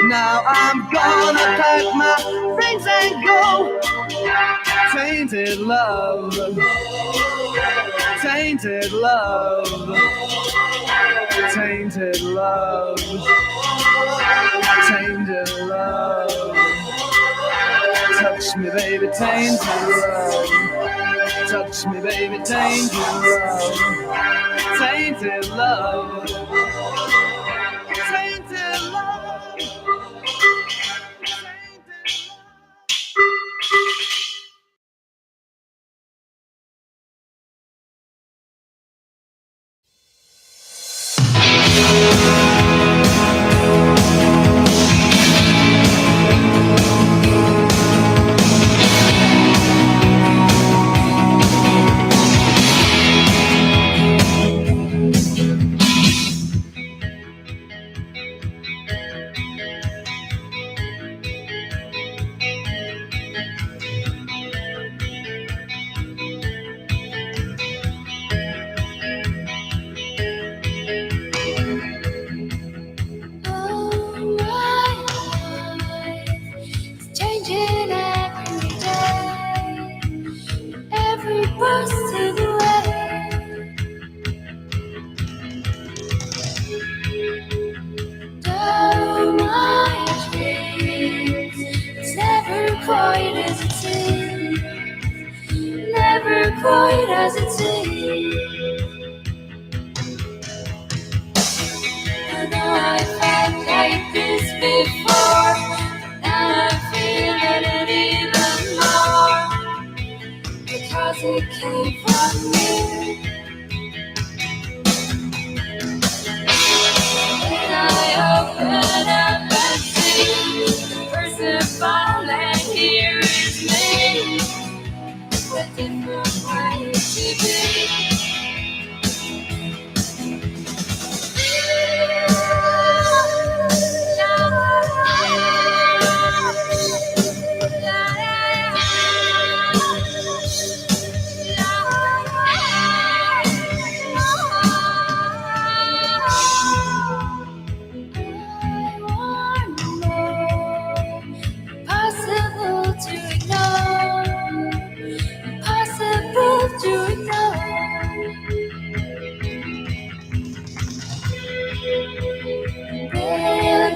Now I'm gonna pack my things and go. Tainted love, tainted love, tainted love, tainted love. Touch me, baby, tainted love. Touch me, baby, tainted love. Tainted love. Tainted love. Quite as it seems. I know I felt like this before, but now I'm feeling it even more, because it came from you. When I open up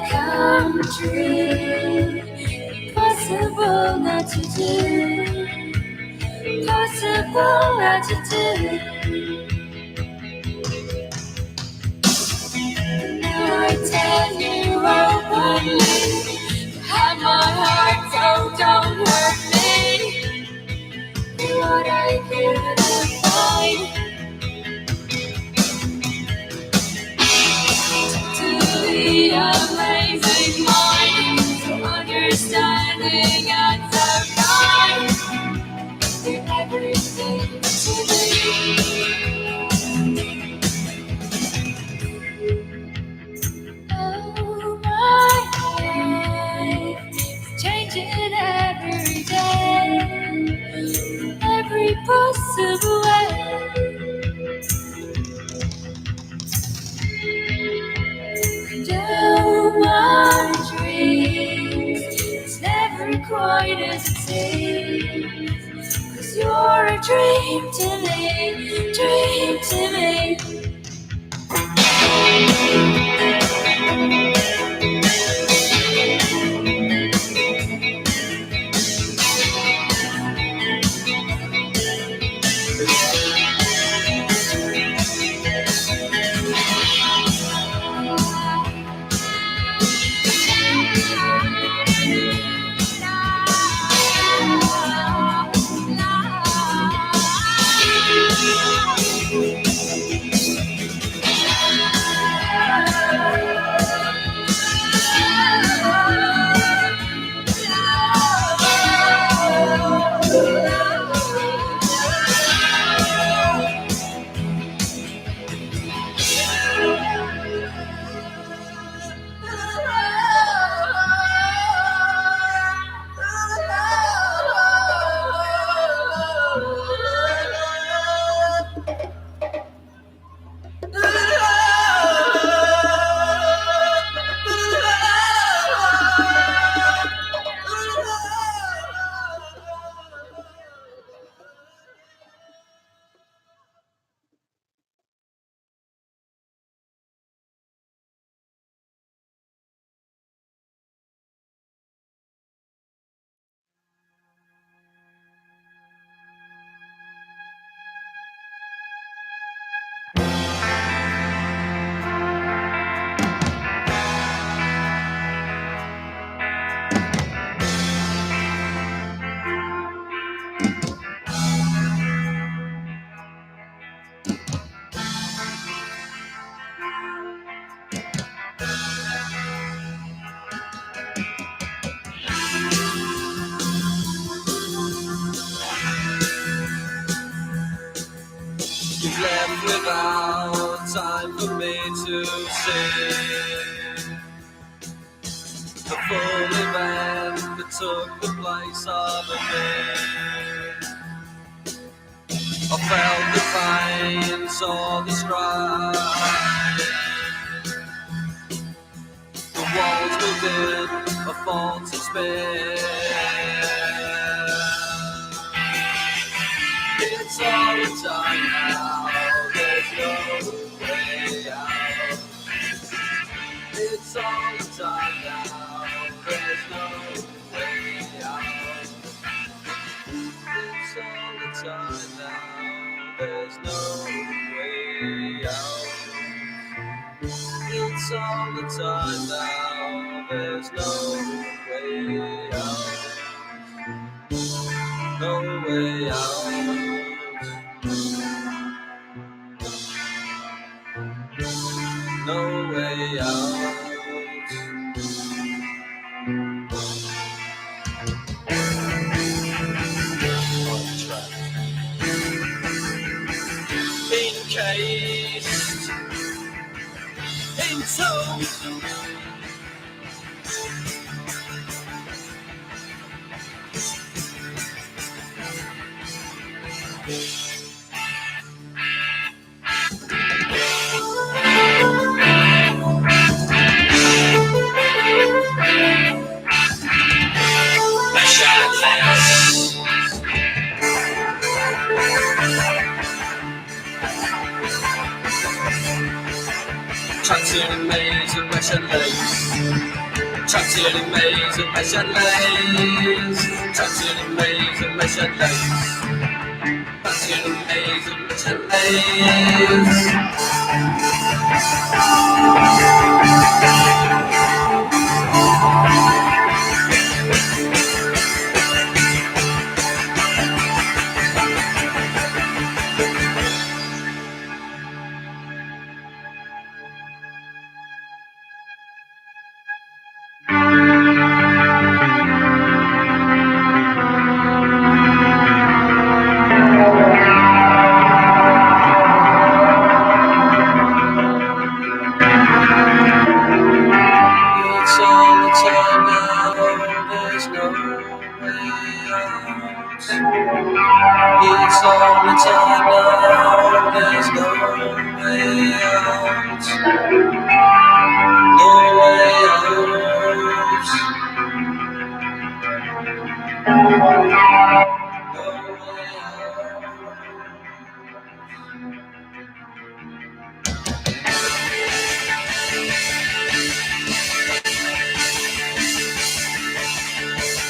come true. Possible not to do. Possible not to do. Now I tell you openly, have my heart, so don't hurt me. What I couldn't find to the amazing mind, so understanding and so kind. They're everything to me. Oh, my life is changing every day, every possible way. Do my dreams, it's never quite as it seems. 'Cause you're a dream to me, dream to me. He's left without time for me to see the full event that took the place of me. I felt the pain, saw the strife. The walls within a fall to spin. It's all the time now, there's no way out. It's all the time now, there's no way out. It's all the time now, there's no way out. It's all the time now, there's no way out. No way out. No way out. Encased into Transformation Truck to the maze and my shut lays. Truck to the maze and my shut lays. Truck to the maze and my shut lays. It's all the time now, there's no way out. It's all the time now, there's no way out. No way out.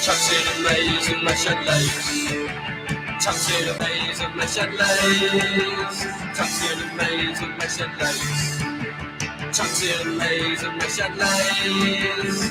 Chucks in the maze and my shed lays. Chucks in the maze and my shed lays. Chucks in the maze and my shed lays. Chucks in the maze and my shed lays.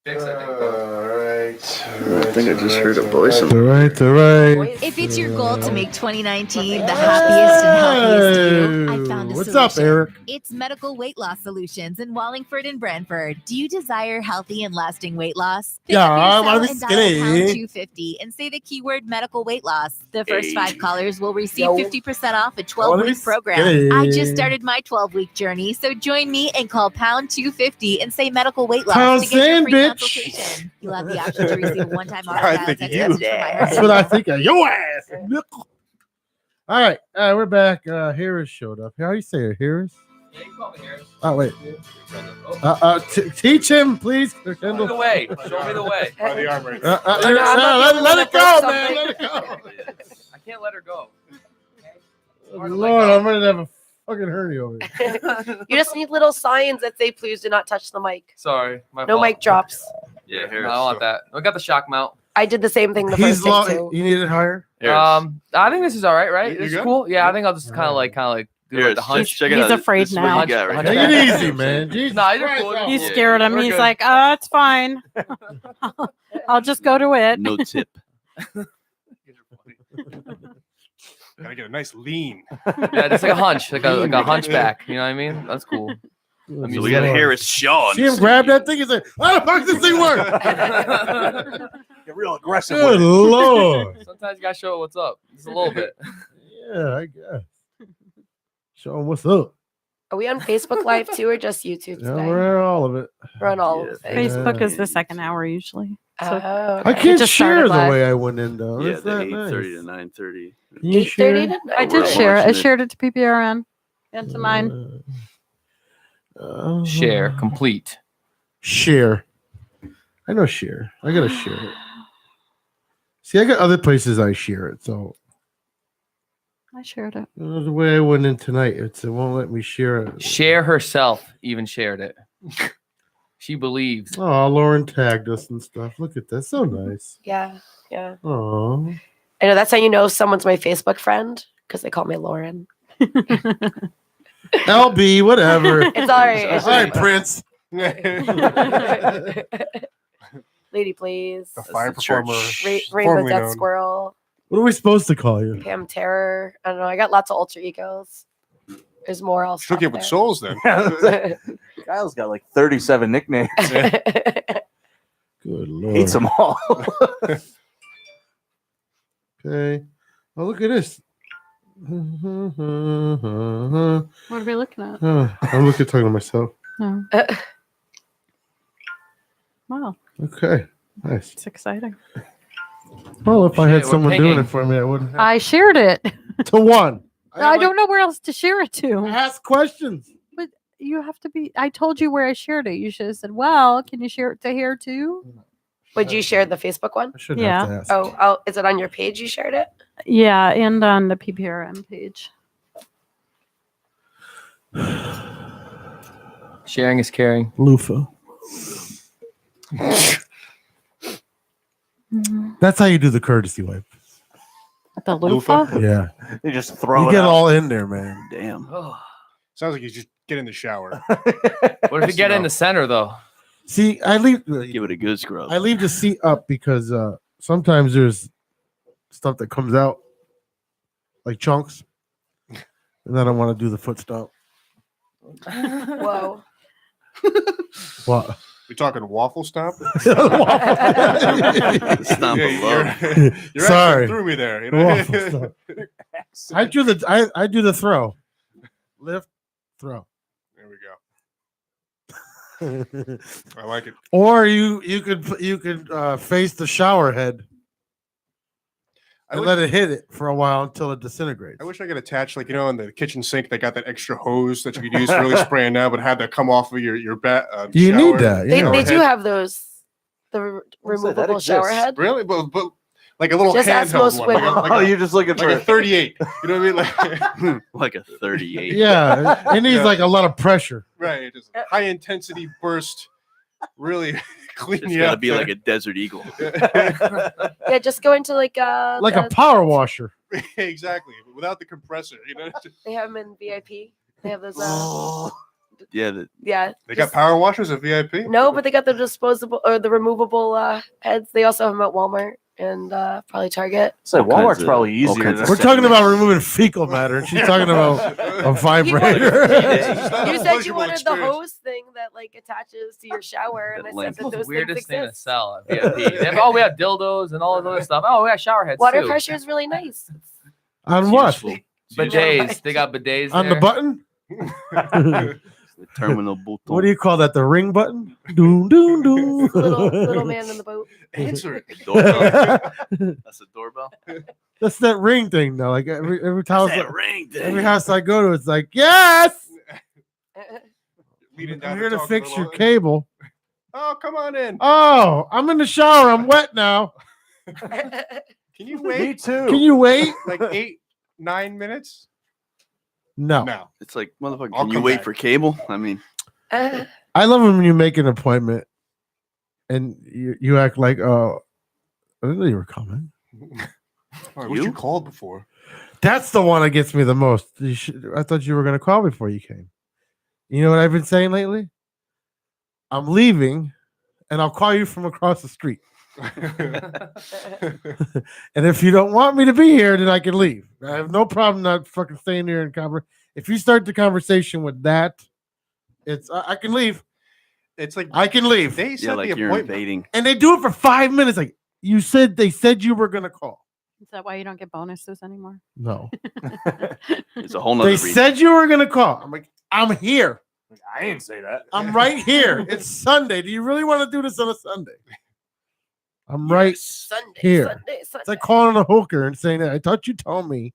I think I just heard a voice. All right. If it's your goal to make 2019 the happiest and healthiest you, I found a What's solution. up, Eric? It's Medical Weight Loss Solutions in Wallingford and Brantford. Do you desire healthy and lasting weight loss? Pick Yeah, up your I cell was and dial skinny. pound 250 and say the keyword medical weight loss. The first 5 callers will receive 50% off a I wanna be 12-week program. skinny. I just started my 12-week journey, so join me and call pound 250 and say medical weight loss Pound to get your sand, free bitch. consultation. You'll have the option to receive a one-time I automatic think text you message from my That's what I think of your ass. All right, we're back. Harris showed up. How do you say it, Harris? Yeah, you can call me Harris. Oh wait. Oh, Teach him, please. show me Kendall. the way. Show me the way. By the arm right I'm not the only Let one it that broke go, man. something. Let it go. I can't let her go. Lord, I'm ready to have a fucking hernia over here. You just need little signs that say, please do not touch the mic. Sorry. My No fault. mic drops. Yeah, Yeah, no, Harris. I don't want that. I got the shock mount. I did the same thing the He's first day long. too. You need it higher. Harris. I think this is all right, right? You This is good? cool. Yeah, I think I'll just kind of like do Harris, like the hunch. check it He's out. afraid This is what now. you got right Hunch- now. Take it hunch- easy, man. Jesus Nah, you're Christ, cool. oh. You Yeah, scared him. we're He's good. like, oh, it's fine. I'll just go to it. No tip. Gotta get a nice lean. Yeah, it's like a hunch, like a hunchback. You know what I mean? That's cool. So we got Harris Shaw. See him grab that thing. He's like, how the fuck does this thing work? Get real aggressive Good with it. Lord. Sometimes you gotta show it what's up. Just a little bit. Yeah, I guess. Show him what's up. Are we on Facebook Live too or just YouTube Yeah, today? we're at all of it. We're on all Yeah. of it. Facebook is the second hour usually. So Oh, I okay. can't just share started the live. way I went in though. Yeah, That's the not 8:30 nice. to 9:30. Can you 8:30 share? to I We're did all share it. I watching it. shared it to PPRN and to mine. Share complete. Share. I know share. I gotta share it. See, I got other places I share it. So I shared it. the way I went in tonight, it won't let me share it. Share herself even shared it. She believes. Oh, Lauren tagged us and stuff. Look at that. So nice. Yeah, yeah. Oh. I know that's how you know someone's my Facebook friend because they call me Lauren. LB, whatever. It's all right. All right, Prince. Lady, please. The fire the church. performer. Rainbow formerly Death known. Squirrel. What are we supposed to call you? Pam Terror. I don't know. I got lots of alter egos. There's more else. Shook it with souls then. Kyle's got like 37 nicknames. Good Lord. Hates them all. Okay. Oh, look at this. What are we looking at? I'm looking talking to myself. Oh. Wow, Okay. Nice. it's exciting. Well, if I had Shit, we're someone doing pinging. it for me, I wouldn't have I shared it. to one. I don't know where else to share it to. Ask questions. But you have to be. I told you where I shared it. You should have said, "Well, can you share it to here too?" Would you share the Facebook one? I shouldn't have to ask. Oh, is it on your page? You shared it. Yeah, and on the PPRM page. Sharing is caring. Loofah. That's how you do the courtesy wipe. The loofah? Yeah. They just throw You it get out. all in there, man. Damn. Sounds like you just get in the shower. What if you get in the center though? See, I leave Give it a good scrub. I leave the seat up because sometimes there's stuff that comes out like chunks, and I don't want to do the foot stomp. Whoa. What? We talking waffle stomp? Stomp Yeah, below. you're Sorry. actually threw me there. You know? Waffle stomp. I do the throw, lift, throw. There we go. I like it. Or you could face the shower head and let it hit it for a while until it disintegrates. I wish I could attach, like, in the kitchen sink, they got that extra hose that you could use for really spraying now, but have that come off of your bat. You shower. need that. They Yeah. do have those, the What's that? That removable shower exists. head. Really? But like a little Just ask handheld most one. women. Like Oh, a, you're just looking like for a 38. You know what I mean? Like, Like a 38. Yeah, it needs like a lot of pressure. right. Just high intensity burst. Really clean It's you got to up. be like a desert eagle. Yeah, just go into like a Power washer. Exactly. Without the compressor. They have them in VIP. They have those. Yeah. Yeah. They got power washers at VIP? No, but they got the disposable or the removable heads. They also have them at Walmart and probably Target. So All kinds Walmart's of- probably all easier. kinds to of We're set talking up. about removing fecal matter, and she's talking about a vibrator. You said you wanted the hose thing that like attaches to your shower, and I said that That's the those things weirdest thing to exist. sell at VIP. They have, we have dildos and all of other stuff. Oh, we got shower heads Water too. pressure is really nice. On what? Useful. Bidets. They got bidets On the there. button? The terminal button. What do you call that? The ring button? Doom, doom, doom. Little man in the boat. Answer it. Doorbell. That's a doorbell. That's that ring thing, though. Like every house, That ring thing. every house I go to, it's like, yes, Leaning down I'm to here to talk a fix little- your cable. Oh, come on in. Oh, I'm in the shower. I'm wet now. Can you Me wait too. Can you wait? like 8-9 minutes? No. No. It's like, motherfucker, I'll can you come wait back. for cable? I mean, I love when you make an appointment and you act like, oh, I didn't know you were coming. I wish you called before. That's the one that gets me the most. I thought you were going to call before you came. You know what I've been saying lately? I'm leaving, and I'll call you from across the street. And if you don't want me to be here, then I can leave. I have no problem not fucking staying here and conversation. If you start the conversation with that, it's I can leave. It's like I can leave. they yeah, set like the you're appointment. invading. And they do it for 5 minutes. Like you said, they said you were gonna call. Is that why you don't get bonuses anymore? No, It's a whole nother they reason. said you were gonna call. I'm like, I'm here. I didn't say that. I'm right here. It's Sunday. Do you really want to do this on a Sunday? I'm right Sunday, here. Sunday, Sunday. It's like calling a hooker and saying, I thought you told me.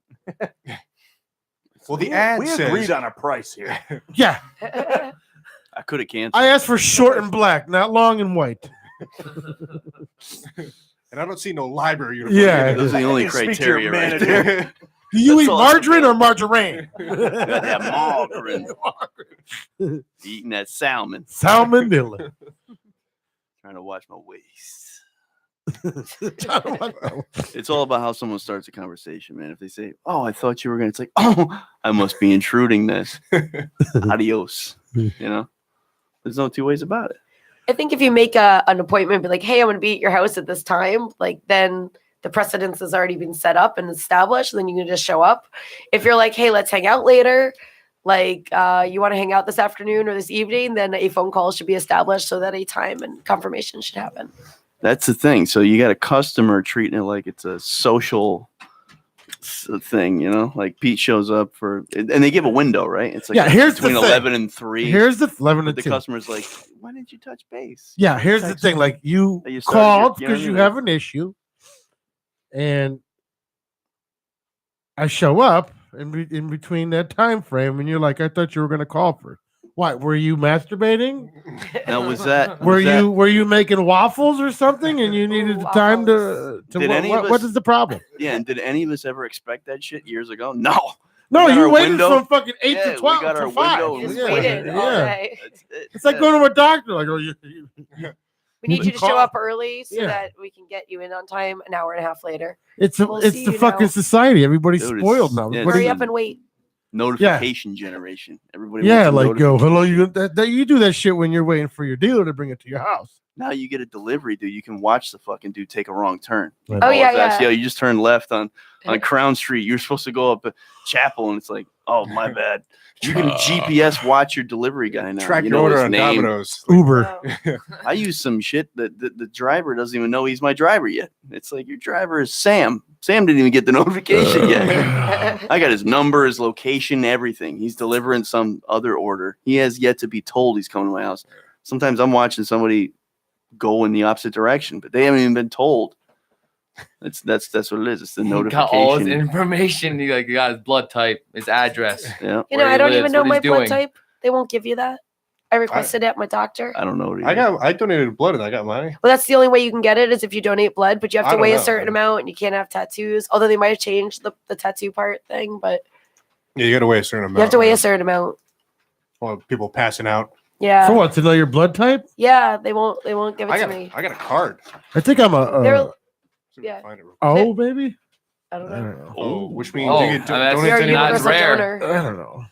Well, the ad we says agreed on a price here. Yeah, I could have canceled. I asked for short and black, not long and white. and I don't see no library uniform. Yeah. Those are the only You speak to your criteria right manager. there. Do you That's eat all. margarine or margarine? Gotta have margarine. Eating that salmon. Salmonella. Trying to watch my waist. It's all about how someone starts a conversation, man. If they say, "Oh, I thought you were gonna," it's like, "Oh, I must be intruding this." Adios. You know, there's no two ways about it. I think if you make an appointment, be like, hey, I'm going to be at your house at this time, like then the precedence has already been set up and established. Then you can just show up. If you're like, hey, let's hang out later, like you want to hang out this afternoon or this evening, then a phone call should be established so that a time and confirmation should happen. That's the thing. So you got a customer treating it like it's a social thing, you know? Like Pete shows up for, and they give a window, right? It's like Yeah, here's the between thing. 11 and 3. Here's the 11 But and the 2. customer's like, why didn't you touch base? Yeah, here's the thing. Like you You started called your- you know because what I you mean? have an issue, and I show up, in between that time frame, and you're like, I thought you were going to call for. What were you masturbating? Now was that? Were you making waffles or something, and you needed the time to? Did any of us- what is the problem? Yeah, and did any of us ever expect that shit years ago? No. No, We got you our waited window. from fucking 8 Yeah, to we 12 got to our 5. window. You just Yeah. waited all day. It's like going to a doctor. Like, oh, We need you to show up early so Yeah. that we can get you in on time an hour and a half later. it's We'll it's see the you fucking now. society. Everybody's Dude, spoiled it's- now. yeah, What do Hurry you- up and wait. Notification generation. Everybody. Yeah, wants a like go. notification. Hello, you that you do that shit when you're waiting for your dealer to bring it to your house. Now you get a delivery, dude. You can watch the fucking dude take a wrong turn. Right. Oh, yeah, That's, yeah. Yo, you just turned left on Crown Street. You're supposed to go up Chapel, and it's like, oh my bad. You can GPS watch your delivery guy now. Track you your know order his on name. Domino's. Uber. I use some shit that the driver doesn't even know he's my driver yet. It's like your driver is Sam. Sam didn't even get the notification yet. I got his number, his location, everything. He's delivering some other order. He has yet to be told he's coming to my house. Sometimes I'm watching somebody go in the opposite direction, but they haven't even been told. That's what it is. It's the He got all his notification. information. He got his blood type, his address. Yeah, You know, where I he don't lives, even know what my he's blood doing. type. They won't give you that. I requested it at my doctor. I don't know. What I donated blood and I got mine. Well, that's the only way you can get it is if you donate blood, but you have I to don't weigh a know. certain amount and you can't have tattoos. Although they might have changed the tattoo part thing, but Yeah, you got to weigh a certain amount. you have to weigh a right? certain amount. Well, people passing out. Yeah. For what? To know your blood type? Yeah, they won't give it I to got me. I got a card. I think I'm a. They're See if I can yeah. find it real Oh, baby. I don't I know. don't know. Oh, which means Oh, you could that's- donate You're to a anyone. That's universal rare. donor. I don't know.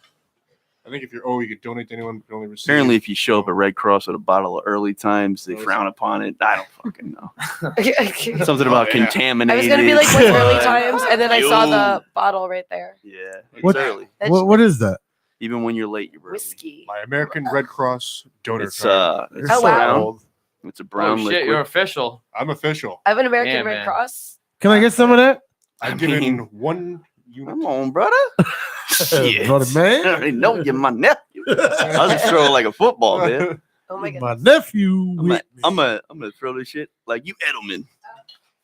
I think if you're you could donate to anyone, but only receive. Apparently, if you show up at Red Cross with a bottle of Early Times, they frown upon it. I don't fucking know. Something about yeah. contaminated. I was gonna be like, what's early blood. times? And then I saw the Yo. bottle right there. Yeah, it's What- early. That's What is that? Even when you're late, you're early. whiskey. My American Red Cross donor It's card. it's Oh, wow. brown. It's a Oh brown shit, liquid. you're official. I'm official. I have an American Damn, Red man. Cross. Can I get some of that? I've I given mean- one unit. Come on, brother. Shit. Brother, I man. already know you're my nephew. I'll just throw it like a football, man. Oh my My goodness. nephew. I'm gonna throw this shit like you Edelman.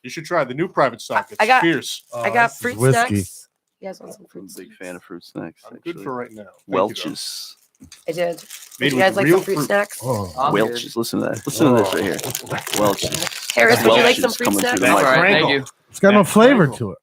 You should try the new private stock. It's I got- fierce. I got this is fruit whiskey. snacks. You guys want some I'm fruit a big snacks? fan of fruit snacks. I'm Actually. good for right now. Thank you, Welch's. I did. Made you guys with like real some fruit fruit. snacks? Oh. I'm Welch's. Listen to that. Listen to this right here. Welch's. Harris, would you like Welch's some fruit coming through snacks? the That's mic. all right. Thank Frankel. you. It's got no That's flavor Frankel. to it.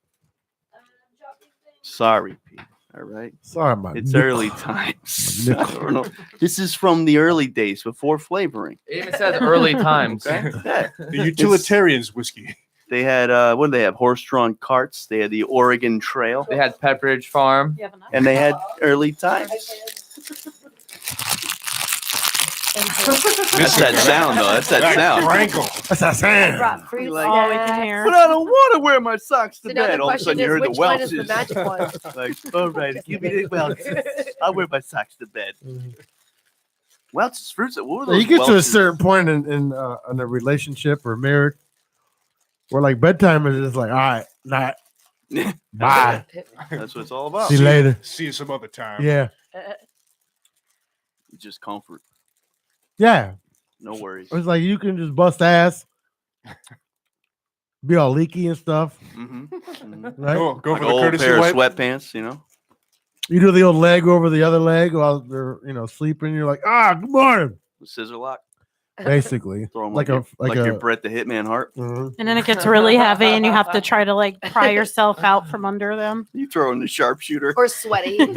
Sorry, Pete. All right. Sorry, my. It's nickel. early times. Nickel. I don't know. This is from the early days before flavoring. It even says early times. Okay. Yeah. The utilitarians whiskey. They had what did they have? Horse-drawn carts. They had the Oregon Trail, They had Pepperidge Farm. You have enough? and they had early times. That's that sound, though. That's that sound. Frankel. That's a sound. Brought fruit Like- Oh, we can snacks. hear. But I don't want to wear my socks to So now bed. the All of a question sudden, you is, heard the which one is the Welch's. magic one? Like, all right, give me the Welch's. I wear my socks to bed. Welch's fruits. What were those You get to a Welch's? certain point in a relationship or marriage where like bedtime is just like, all right, not bye. That's what it's all about. See you later. See you some other time. Yeah. Just comfort. Yeah. No worries. It's like you can just bust ass, be all leaky and stuff. Mm-hmm. Right? Go Like for an the old courtesy pair of wipe. sweatpants, you know. You do the old leg over the other leg while they're sleeping. You're like, good morning. The scissor lock. Basically, Throw 'em like like, a your Brett the Hitman Hart. Mhm. And then it gets really heavy, and you have to try to like pry yourself out from under them. You throw in the sharpshooter. Or sweaty. When's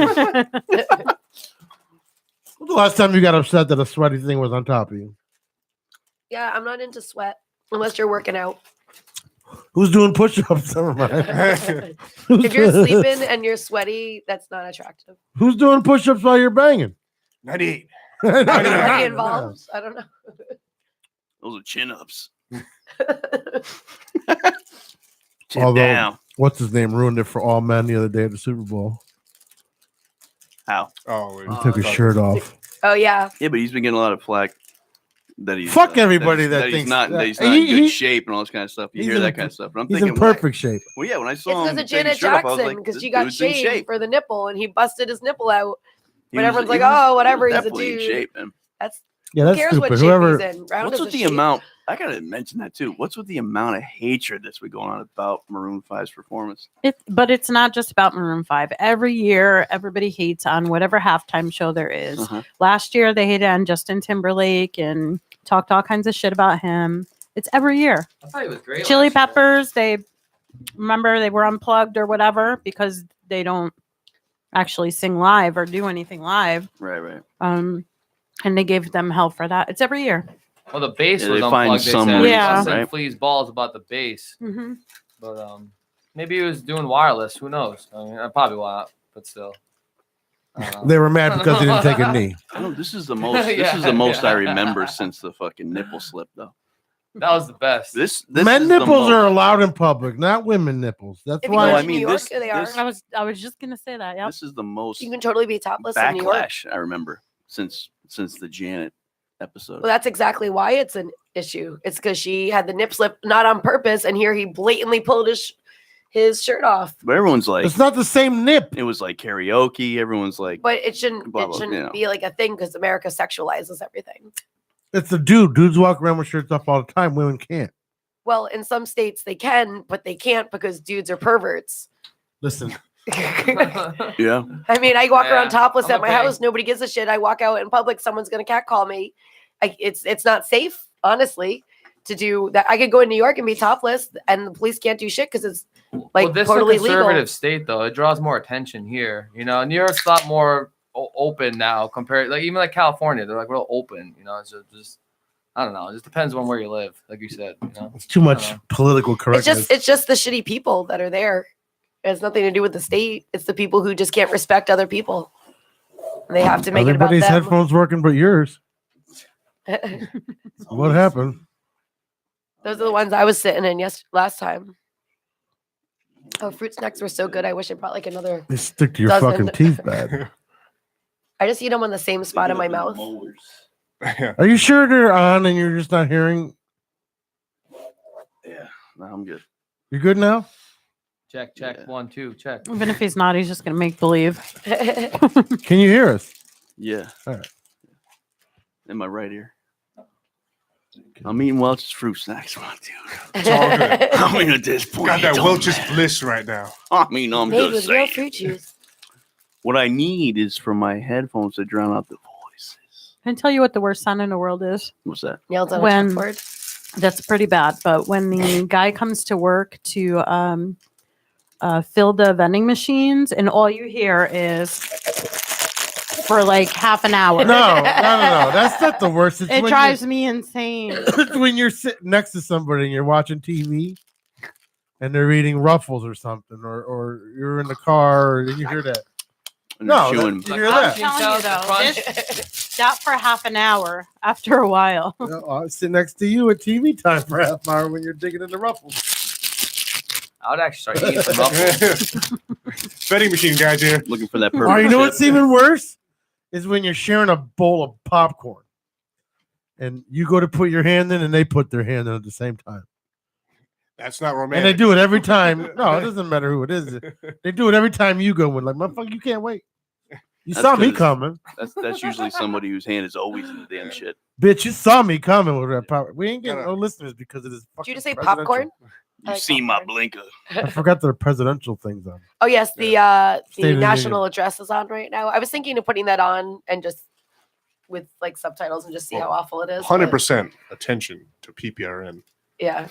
the last time you got upset that a sweaty thing was on top of you? Yeah, I'm not into sweat unless you're working out. Who's doing push-ups? Never mind. If you're sleeping and you're sweaty, that's not attractive. Who's doing push-ups while you're banging? 98. Are Yeah. you involved? I don't know. Those are chin ups. Although, down. what's his name ruined it for all men the other day at the Super Bowl. How? Oh, He took his shirt off. Oh yeah. Yeah, but he's been getting a lot of flack that he's Fuck everybody that he's thinks not that- that he's not in he- good shape and all this kind of stuff. You he's hear in that per- kind of stuff. But I'm He's thinking, in perfect shape. well, yeah, when I It's saw because him of take Janet his shirt off, I was Jackson, like, because this she got dude's in shaved shape. for the nipple and he busted his nipple out. He But was- everyone's he like, was- oh, he was whatever, he's a definitely in dude. shape, man. That's Yeah, Who that's cares what stupid. shape Whoever. he's in? Round What's as a with the shape. amount? I gotta mention that too. What's with the amount of hatred that's been going on about Maroon 5's performance? But it's not just about Maroon 5. Every year, everybody hates on whatever halftime show there is. Uh-huh. Last year, they hated on Justin Timberlake and talked all kinds of shit about him. It's every year. I thought he was great. Chili last year. Peppers, they were unplugged or whatever because they don't actually sing live or do anything live. Right. And they gave them hell for that. It's every year. Well, the bass Yeah, was they find unplugged. They some said. reason, Yeah. right? Flea's balls about the bass, Mm-hmm. but maybe he was doing wireless. Who knows? I mean, probably why, but still. They were mad because they didn't take a knee. I know this is the most. This is the most I remember since the fucking nipple slip, though. That was the best. This Men is the nipples most- are allowed in public, not women nipples. That's If you why. go I to mean, New York, this- they are. this- I was just gonna say that. Yeah. This is the most You can totally be topless in New York. backlash I remember since the Janet episode. Well, that's exactly why it's an issue. It's because she had the nip slip not on purpose, and here he blatantly pulled his shirt off. But everyone's like, It's not the same nip. it was like karaoke. Everyone's like, But it shouldn't. Blah, It blah, shouldn't you know. be like a thing because America sexualizes everything. It's the dude. Dudes walk around with shirts off all the time. Women can't. Well, in some states they can, but they can't because dudes are perverts. Listen, yeah. I mean, I walk Yeah, around topless I'm at my okay. house. Nobody gives a shit. I walk out in public. Someone's gonna catcall me. It's not safe, honestly, to do that. I could go in New York and be topless, and the police can't do shit because it's like well, this totally is a conservative legal. state, though. It draws more attention here. You know, New York's a lot more open now compared, like even like California. They're like real open. You know, it's just I don't know. It just depends on where you live, like you said. You know, it's too much political correctness. It's just the shitty people that are there. It has nothing to do with the state. It's the people who just can't respect other people. And they have to make Everybody's it about them. headphones working, but yours. What happened? Those are the ones I was sitting in last time. Oh, fruit snacks were so good. I wish I brought like another. They stick to your dozen. fucking teeth bad. I just eat them on the same spot in my mouth. Are you sure they're on and you're just not hearing? Yeah, no, I'm good. You're good now? check, Yeah. 1, 2, check. Even if he's not, he's just gonna make believe. Can you hear us? Yeah. All right. In my right ear. I'm eating Welch's fruit snacks. One, two. It's all good. I mean, at this point, Got that it don't Welch's matter. bliss right now. I mean, I'm Made just with real saying. fruit juice. What I need is for my headphones to drown out the voices. Can I tell you what the worst sound in the world is? What's that? Nails on a When- chalkboard. That's pretty bad. But when the guy comes to work to fill the vending machines, and all you hear is for like half an hour. No. That's not the worst. It's It when drives me insane. it's when you're sitting next to somebody and you're watching TV and they're eating Ruffles or something, or you're in the car and you hear that. And No, they're chewing. that- you hear I'm that? telling you though, Crunch. that for half an hour. After a while, I'll sit next to you at TV time for half an hour when you're digging into Ruffles. I would actually start eating some Ruffles. Vending machine guys here. Looking for that perfect. Oh, you know chip. what's even worse is when you're sharing a bowl of popcorn and you go to put your hand in and they put their hand in at the same time. That's not And romantic. they do it every time. No, it doesn't matter who it is. They do it every time you go in. Like, motherfucker, you can't wait. You That's saw me 'cause- coming. That's usually somebody whose hand is always in the damn shit. Bitch, you saw me coming with that power. We ain't getting Gotta- no listeners because it is Did fucking you just say presidential. popcorn? You like see my popcorn. blinker. I forgot there are presidential things on. Oh yes, the State of the national address is on right now. I was thinking of putting that on and just with like subtitles and just see how awful it is. but 100% attention to PPRN. Yeah.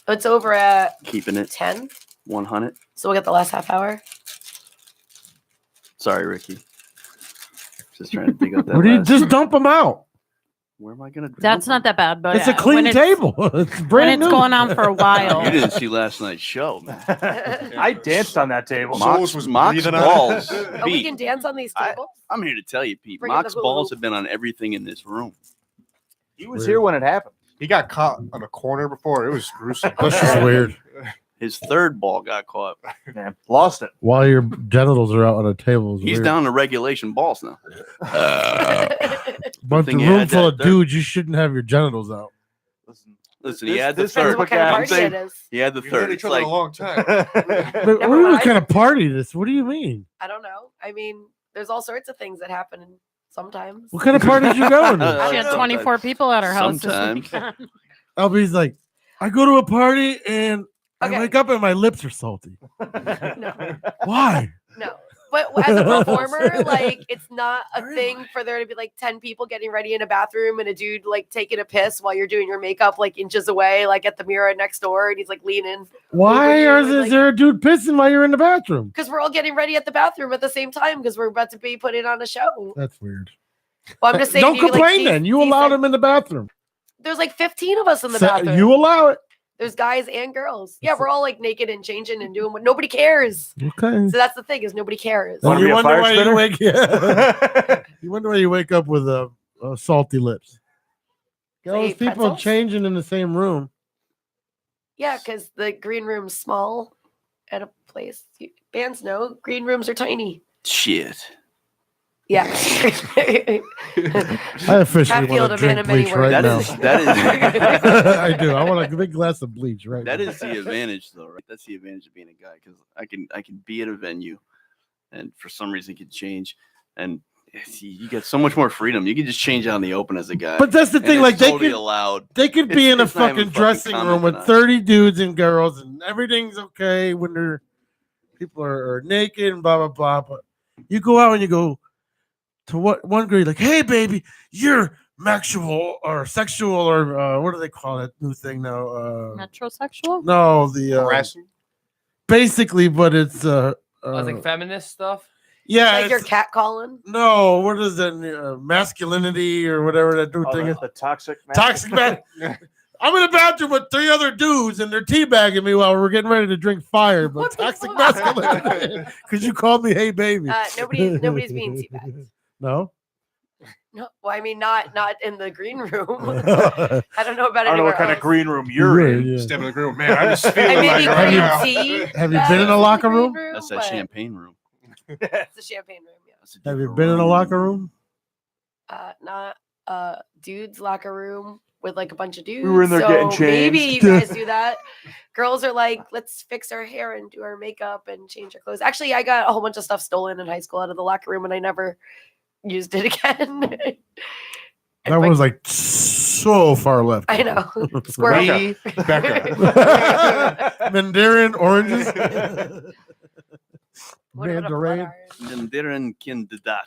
It's over at Keeping it 10, 100. so we'll get the last half hour. Sorry, Ricky. Just trying to dig up that. What do you last- just dump them out? Where am I gonna? that's not that bad. But It's a when clean it's- table. It's When brand it's new. going on for a while. You didn't see last night's show, man. I danced on that table. Souls was Mox breathing on balls. Oh, we Pete, can dance on these tables. I'm here to tell you, Pete. Bring in the Mox hula balls hoop. have been on everything in this room. He was here when it happened. He got caught on a corner before. It was gruesome. That's just weird. His third ball got caught. Yeah, lost it. While your genitals are out on a table. Is He's weird. down to regulation balls now. But the thing you room had full that of dirt. dudes, you shouldn't have your genitals out. Listen, he had the this Depends third. what kind of I'm party saying- it is. He had the We've known third. each It's other like a long time. But Never what mind. kind of party this? What do you mean? I don't know. I mean, there's all sorts of things that happen in Sometimes. What kind of party did you go to? She had 24 people at her house this Sometimes. weekend. LB's like, I go to a party and Okay. I wake up and my lips are salty. No. Why? No. But as a performer, like it's not a thing for there to be like 10 people getting ready in a bathroom and a dude like taking a piss while you're doing your makeup like inches away, like at the mirror next door, and he's like leaning. Why is like- there a dude pissing while you're in the bathroom? Because we're all getting ready at the bathroom at the same time because we're about to be putting on a show. That's weird. Well, I'm just saying. Don't you, like, complain then. You allowed decent- him in the bathroom. There's like 15 of us in the So bathroom. you allow it. There's guys and girls. Yeah, we're all like naked and changing and doing what nobody cares. Okay. So that's the thing is nobody cares. Wanna You be a wonder fire why spitter? you wake. Yeah. You wonder why you wake up with salty lips. All those eat people pretzels? changing in the same room. Yeah, because the green room's small at a place. Bands know green rooms are tiny. Shit. Yeah. I officially Hatfield, want a to man drink of many bleach right words. now. That is I do. I want a big glass of bleach right that now. is the advantage, though, right? That's the advantage of being a guy because I can be at a venue, and for some reason it can change, and you get so much more freedom. You can just change out in the open as a guy. But that's the and thing. it's Like totally they could, allowed. they could be in a It's not even fucking dressing room commenting with on it. 30 dudes and girls, and everything's okay when they're people are naked and blah blah blah. But you go out and you go to what one girl, you're like, hey baby, you're sexual or what do they call that new thing now? Metrosexual? No, the Harassing? basically, but it's It's like feminist stuff. yeah, Like you're it's- catcalling. no, what is that? Masculinity or whatever that new thing is. The toxic. Toxic man. I'm in the bathroom with 3 other dudes and they're teabagging me while we're getting ready to drink fire. But What the toxic fuck? masculinity. Because you called me, hey baby. Nobody's being teabagged. No. No, well, I mean, not in the green room. I I don't know about I don't know anywhere what kind of else. green room you're in. Yeah. Step in the grill, man. I'm just I feeling maybe like right green now. tea. Have you been in a locker room? That's that but champagne room. It's a champagne room. Yeah. That's Have you different been in a locker room? Not dudes locker room with like a bunch of dudes. were in there so getting maybe you changed. guys do that. Girls are like, let's fix our hair and do our makeup and change our clothes. Actually, I got a whole bunch of stuff stolen in high school out of the locker room and I never used it again. That was like so far left. I know. Squirrel. Becca. Mandarin oranges. What about a blood Mandarin. orange? Mandarin candidat.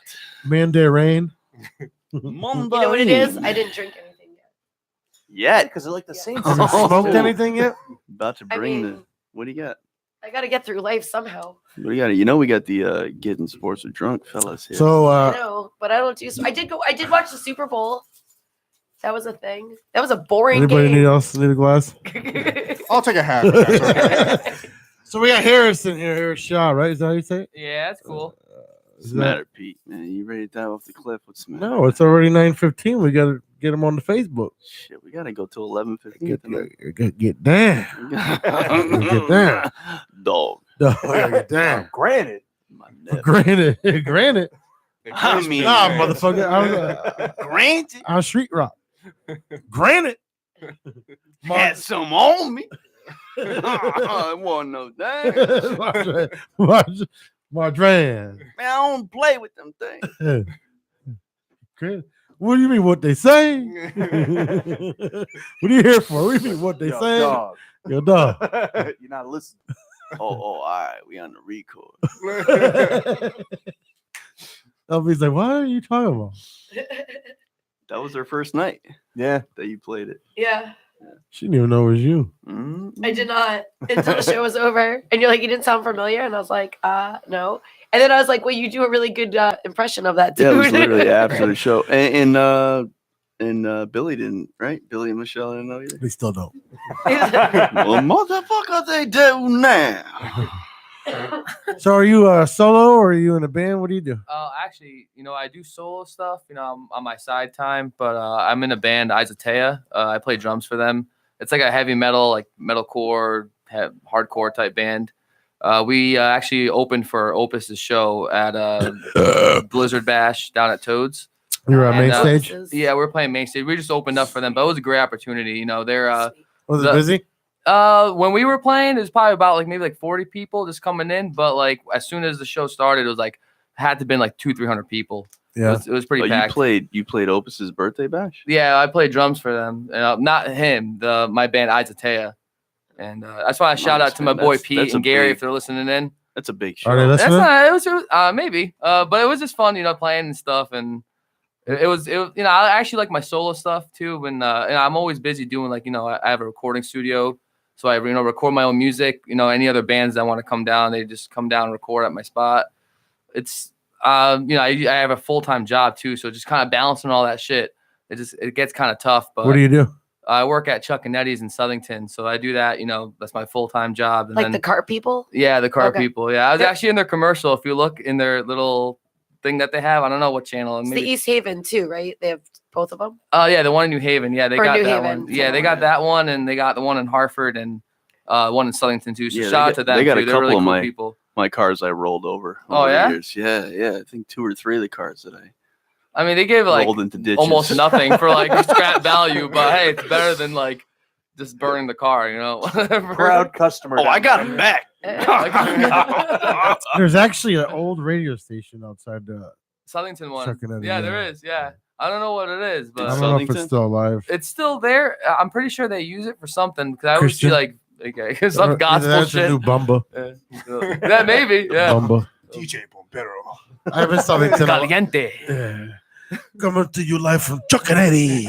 Mandarin. You know what it is? I didn't drink anything yet. Yeah. Because they're like the same. Have you smoked anything yet? About to I bring mean- the. What do you got? I got to get through life somehow. What do you got? You know we got the getting sports with drunk fellas here. So I know, but I don't do. I did watch the Super Bowl. That was a thing. That was a boring anybody game. need a glass? I'll take a half. if that's okay. So we got Harrison here, Harris Shaw, right? Is that how you say it? Yeah, that's cool. What's the matter, Pete? Man, you ready to dive off the cliff? What's the matter? No, it's already 9:15. We gotta get him on the Facebook. Shit, we gotta go till 11:15 Get, tonight. get down. Get down. Dog. No, I gotta get down. Granted. My neck. Granted. I mean, Nah, motherfucker. I was, granted. I was street rock. Granted. Had some on me. It wasn't no damn. Madran. Man, I don't play with them things. What do you mean what they say? What are you here for? What do you mean what they Yo, say? dog. Yo, dog. You're not listening. Oh, all right. We on the record. LB's like, what are you talking about? That was our first night Yeah. that you played it. Yeah, She didn't even know it was you. I did not until the show was over. And you're like, you didn't sound familiar, and I was like, no. And then I was like, well, you do a really good impression of that dude. Yeah, it was literally after the show. And Billy didn't, right? Billy and Michelle didn't know either. They still don't. Well, motherfucker, they do now. So are you solo or are you in a band? What do you do? Actually, I do solo stuff, on my side time, but I'm in a band, Isotea. I play drums for them. It's like a heavy metal, like metalcore, hardcore type band. We actually opened for Opus's show at Blizzard Bash down at Toads. You're on And, main stage? Yeah, we're playing main stage. We just opened up for them, but it was a great opportunity. They're Was it busy? when we were playing, it was probably about maybe 40 people just coming in. But as soon as the show started, it was had to been 200-300 people. Yeah. It was pretty Oh, packed. you played Opus's birthday bash? Yeah, I played drums for them. Not him, my band Izatea. And that's why I shout Nice, out to my man. boy That's Pete and Gary big- if they're listening in. That's a big show. Are they That's listening? not. It was maybe. But it was just fun, playing and stuff. And it was. I actually like my solo stuff too. And I'm always busy doing I have a recording studio, so I record my own music. Any other bands that want to come down, they just come down and record at my spot. It's I have a full-time job too, so just kind of balancing all that shit. It gets kind of tough. But What do you do? I work at Chuck and Eddie's in Southington, so I do that. That's my full-time job. And Like then, the car people? yeah, the car Okay. people. Yeah, I was actually in their commercial. If you look in their little thing that they have, I don't know what channel. It's the East Haven too, right? They have both of them. Oh yeah, the one in New Haven. Yeah, they Or got New that Haven, one. Yeah, they got that one, and they got the one in Hartford and one in Southington too. So Yeah, shout out to them They got too. a They're couple really of cool people. my cars I rolled over. Oh, the yeah? years. Yeah. I think 2 or 3 of the cars that I I mean, they gave rolled into ditches. almost nothing for scrap value, but hey, it's better than just burning the car, Whatever. Proud customer. Oh, I got him back. There's actually an old radio station outside the. Southington one. Chuck and Eddie, Yeah, yeah. there is. Yeah, I don't know what it is, I but don't know if it's Southington? still alive. it's still there. I'm pretty sure they use it for something because I always see Christian? okay, some Either gospel that's a shit. new Bumba. Yeah, maybe. Yeah. Bumba. DJ Bombero. I haven't something to Caliente. Yeah. Coming to you live from Chuck and Eddie.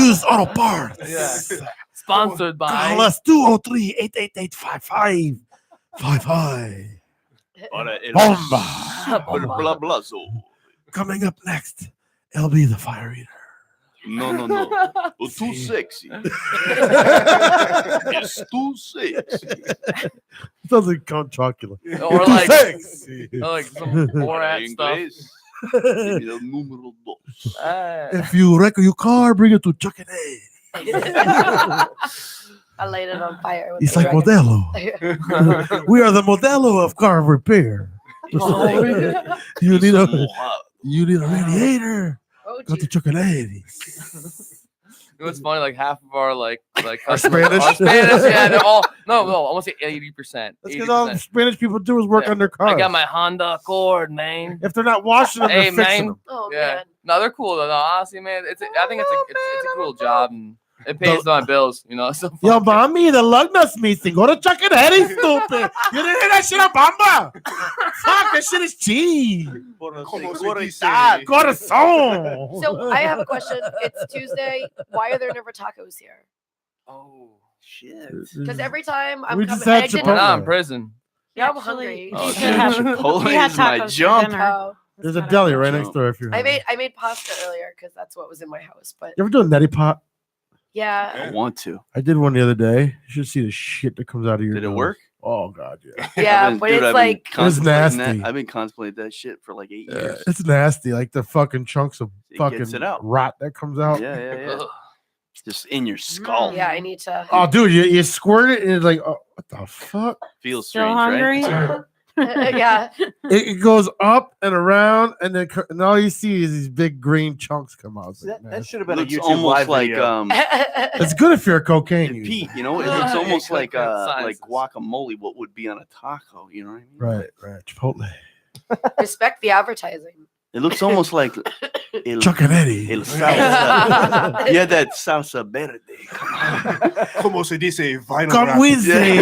Used auto parts. Yeah. Sponsored by. Call us 203-888-5555. Ahora el Bomba. bla blazo. Coming up next, LB the Fire Eater. No. Too sexy. It's too sexy. Sounds like Count Chocula. Or Too like, sexy. or some Borat stuff. Inglés. Give me the número dos. If you wreck your car, bring it to Chuck and Eddie. I light it on fire. with It's the like dragon. Modelo. We are the Modelo of car repair. Oh, you need a Mojado. radiator. Oh, Go to geez. Chuck and Eddie. It was funny, half of our Our customers Spanish? are Spanish. Yeah, they're all I want to say 80%. That's because all the Spanish people do is work Yeah. on their cars. I got my Honda Accord, man. If they're not washing them, Hey, they're fixing man. them. Oh, Yeah. man. No, they're cool though. No, honestly, man, I think it's a cool job and it pays my bills, So Yo, mommy, the lug nut's missing. Go to Chuck and Eddie, stupid. You didn't hear that shit on Bamba. Fuck, that shit is cheap. Como se dice? Corazon. So I have a question. It's Tuesday. Why are there never tacos here? Oh shit. Because every time I'm We coming, just had I didn't- We're Chipotle. not in prison. Yeah, I'm Actually, hungry. Oh, we should have- Chipotle we had is my tacos for jump. dinner. Oh, There's a deli right next door if you're. I made pasta earlier because that's what was in my house. But You ever do a neti pot? yeah, I want to. I did one the other day. You should see the shit that comes out of your. Did it nose. work? Oh god, yeah. yeah, I've been- but dude, it's I've been like contemplating It's that. nasty. I've been contemplating that shit for 8 years. It's nasty, like the fucking chunks of It fucking gets it out. rot that comes out. Yeah. Ugh. Just in your skull. yeah, I need to. Oh, dude, you squirt it and it's like, oh, what the fuck? Feels Still strange, hungry? right? Yeah, It goes up and around, and then and all you see is these big green chunks come out. It's like, man, That should have been a Looks YouTube almost live like video. it's good if you're a cocaine user. Pete, it looks almost Yeah, like sciences. guacamole. What would be on a taco? You know what I mean? Right. Chipotle. respect the advertising. It looks almost like el, Chuck and Eddie. el salsa. Yeah, that salsa verde. Como se dice vinyl Come wrap. Wednesday.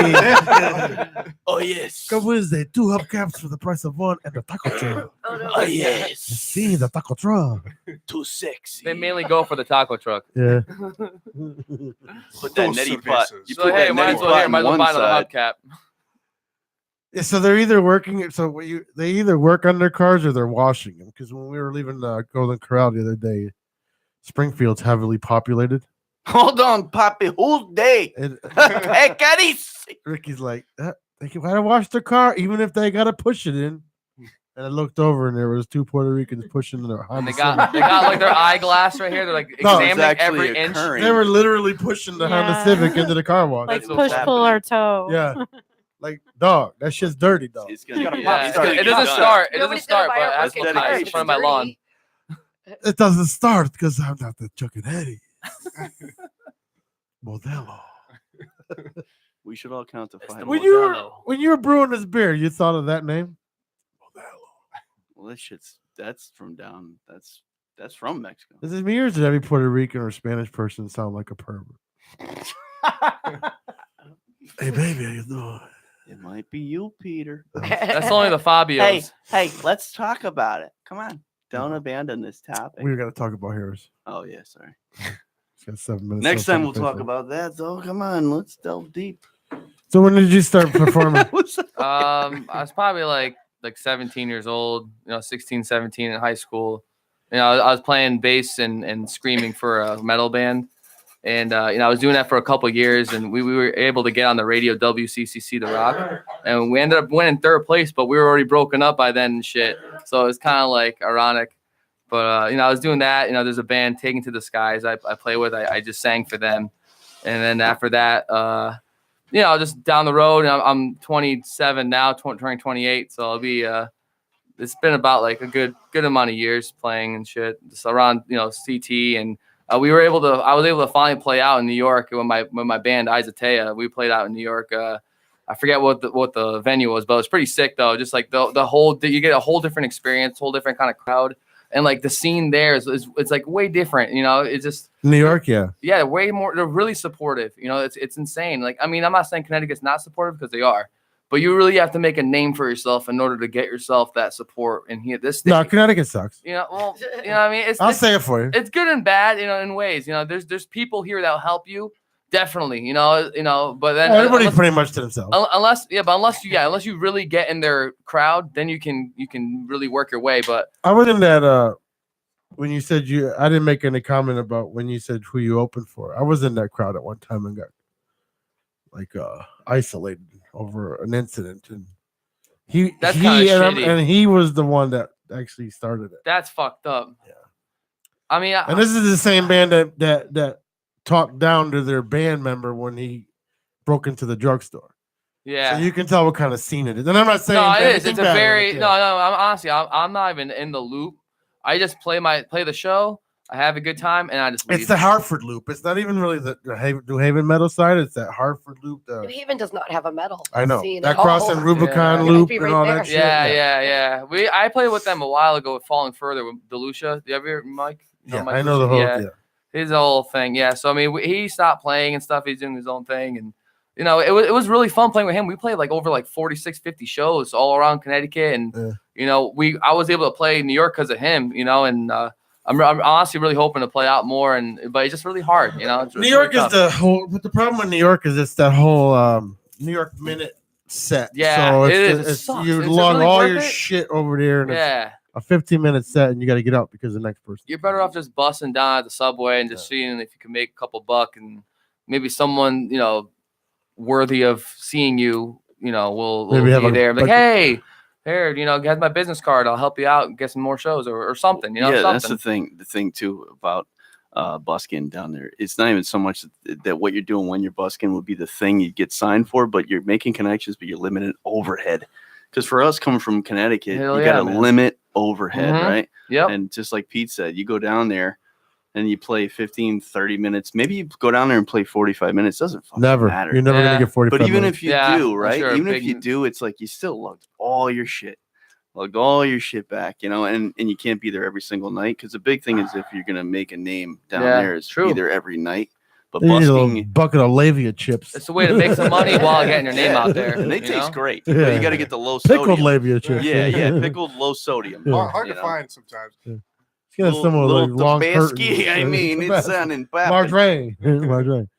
Oh yes. Come Wednesday. 2 hubcaps for the price of 1 and the taco truck. Oh no! Oh yes. See the taco truck. Too sexy. They mainly go for the taco truck. Yeah. Put that Those neti pot. cervezas. You So put hey, that might neti as well pot here, might on as well one buy another side. hubcap. Yeah, so they're either working. So they either work on their cars or they're washing them. Because when we were leaving Golden Corral the other day, Springfield's heavily populated. Hold on, Poppy. Whole day. And Hey, Caris. Ricky's like, they can gotta wash their car even if they gotta push it in. And I looked over and there was 2 Puerto Ricans pushing their And Honda they got Civic. their eyeglass right here. They're No, it's examining actually every inch. occurring. They were literally pushing the Honda Yeah. Civic into the car wash. Like That's what's push, pull, or toe. Yeah. Like, dog, that shit's dirty, dog. It's gonna gotta be- pop Yeah, it's gonna it get doesn't done. start. It doesn't Nobody's gonna start, buy but our it has fucking to cars. in It's front of my lawn. dirty. It doesn't start because I'm not the Chuck and Eddie. Modelo. We should all count to 5. When Modelo. you were brewing this beer, you thought of that name? Well, that shit's That's from down. That's from Mexico. Is it me or does every Puerto Rican or Spanish person sound like a pervert? Hey, baby, how you doing? It might be you, Peter. That's only the Fabios. Hey, let's talk about it. Come on. Don't abandon this topic. We got to talk about Harris. Oh, yeah, sorry. It's got 7 minutes. Next left time on we'll the talk Facebook. about that, though. Come on, let's delve deep. So when did you start performing? I was probably like 17 years old, 16, 17 in high school. I was playing bass and screaming for a metal band. And, I was doing that for a couple of years, and we were able to get on the radio, WCCC, The Rock. And we ended up winning 3rd place, but we were already broken up by then and shit. So it's kind of like ironic. But, I was doing that. There's a band, Taking to the Skies, I play with. I just sang for them. And then after that, just down the road, and I'm 27 now, turning 28. So I'll be, it's been about like a good amount of years playing and shit, just around, CT. And I was able to finally play out in New York with my band, Izatea. We played out in New York. I forget what the venue was, but it was pretty sick though. Just like the whole, you get a whole different experience, whole different kind of crowd. And like the scene there is it's like way different, it's just New York, yeah. Yeah, way more. They're really supportive. It's insane. Like, I mean, I'm not saying Connecticut's not supportive because they are, but you really have to make a name for yourself in order to get yourself that support. And here, this state, No, Connecticut sucks. What I mean, I'll say it for you. It's good and bad, in ways. There's people here that'll help you, definitely. But then Everybody's pretty much to themselves. Unless you really get in their crowd, then you can really work your way. But I was in that when you said I didn't make any comment about when you said who you opened for. I was in that crowd at one time and got like isolated over an incident, and he was the one that actually started it. That's fucked up. Yeah. I mean, and this is the same band that talked down to their band member when he broke into the drugstore. Yeah, so you can tell what kind of scene it is. And I'm not saying no, it is. It's a bad, very yeah. no. I'm not even in the loop. I just play the show. I have a good time, and I just leave. It's the Hartford loop. It's not even really the New Haven metal side. It's that Hartford loop. New Haven does not have a metal. I know scene that at crossing all. Rubicon Yeah. loop Right and all there. that shit. Yeah. I played with them a while ago with Falling Further with Delucia. Do you ever, Mike? Yeah, Mike I know the whole. yeah. Yeah. His whole thing. Yeah. So I mean, he stopped playing and stuff. He's doing his own thing, and it was really fun playing with him. We played like over like 46, 50 shows all around Connecticut, and I was able to play New York because of him. And I'm honestly really hoping to play out more, but it's just really hard. It's New York really is the whole. But the problem with New York is it's that whole New York minute set. Yeah, so it is. It's, It sucks. you Is it log really all worth your it? shit over there, and Yeah. it's a 15-minute set, and you got to get out because the next person. You're better off just busting down at the subway and just seeing if you can make a couple buck, and maybe someone worthy of seeing you will Maybe be have there. Like, hey, here, get my business card. I'll help you out and get some more shows or something. Yeah, something. that's the thing. The thing too about busking down there, it's not even so much that what you're doing when you're busking would be the thing you get signed for, but you're making connections, but you're limited overhead. Because for us coming from Connecticut, Hell you yeah, got to man. limit overhead, Mhm. right? Yep. And just like Pete said, you go down there and you play 15, 30 minutes. Maybe you go down there and play 45 minutes. Doesn't fucking Never. matter. You're never gonna get 45. But even minutes. if you do, right? sure, Even if big- you do, it's like you still lugged all your shit. Lugged all your shit back, and you can't be there every single night. Because the big thing is if you're gonna make a name down Yeah, there, is true. be there every night. But You need a busking, little bucket of Lavia chips. It's a way to make some money while getting your name out there. and they you taste know? great. Yeah. But you got to get the low Pickled sodium. Lavia chips. Yeah, pickled low sodium. Yeah. Hard you to know. find sometimes. It's got some of like long curtains. I mean, it's an impact. Margarine. Margarine.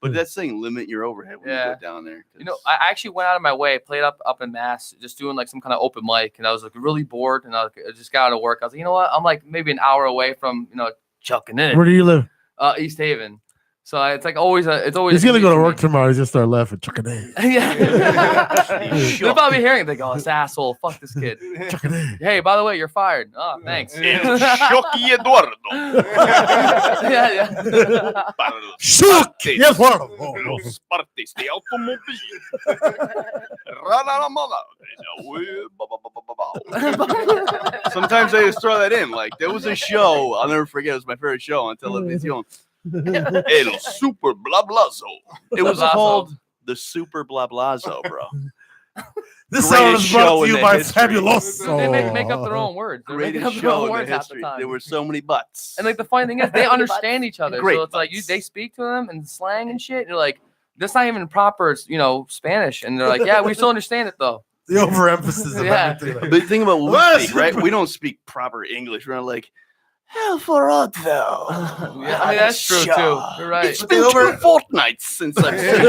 But that's saying limit your overhead when you Yeah. go down there. I actually went out of my way, played up in Mass, just doing like some kind of open mic, and I was like really bored, and I just got out of work. I was like, you know what? I'm like maybe an hour away from chucking in. Where do you live? East Haven. So it's like always He's gonna go to work tomorrow. He's gonna start laughing. Chuck it in. Yeah. They're probably hearing it. They go, this asshole, fuck this kid. Chuck it in. Hey, by the way, you're fired. Oh, thanks. Shocky Eduardo. yeah. Shocky Eduardo. Partes de automobile. Sometimes I just throw that in. Like there was a show, I'll never forget. It was my favorite show on television. El Super Blablazo. It was Blablazo. called the Super Blablazo, bro. This sound is brought show to in you the by history. Fabuloso. They make up their own words. They're making Greatest up their show own in words the half the history. time. There were so many butts. And like the funny thing is, they Butts. understand each other. Great So it's like butts. they speak to them in slang and shit. And you're like, that's not even proper, Spanish. And they're like, yeah, we still understand it though. The overemphasis of Yeah. everything. But the thing about what Well, we speak, right? We don't speak proper English. We're not like, hell for odd though. Yeah, I mean, that's true too. You're right. It's been 2 fortnights since I've seen you.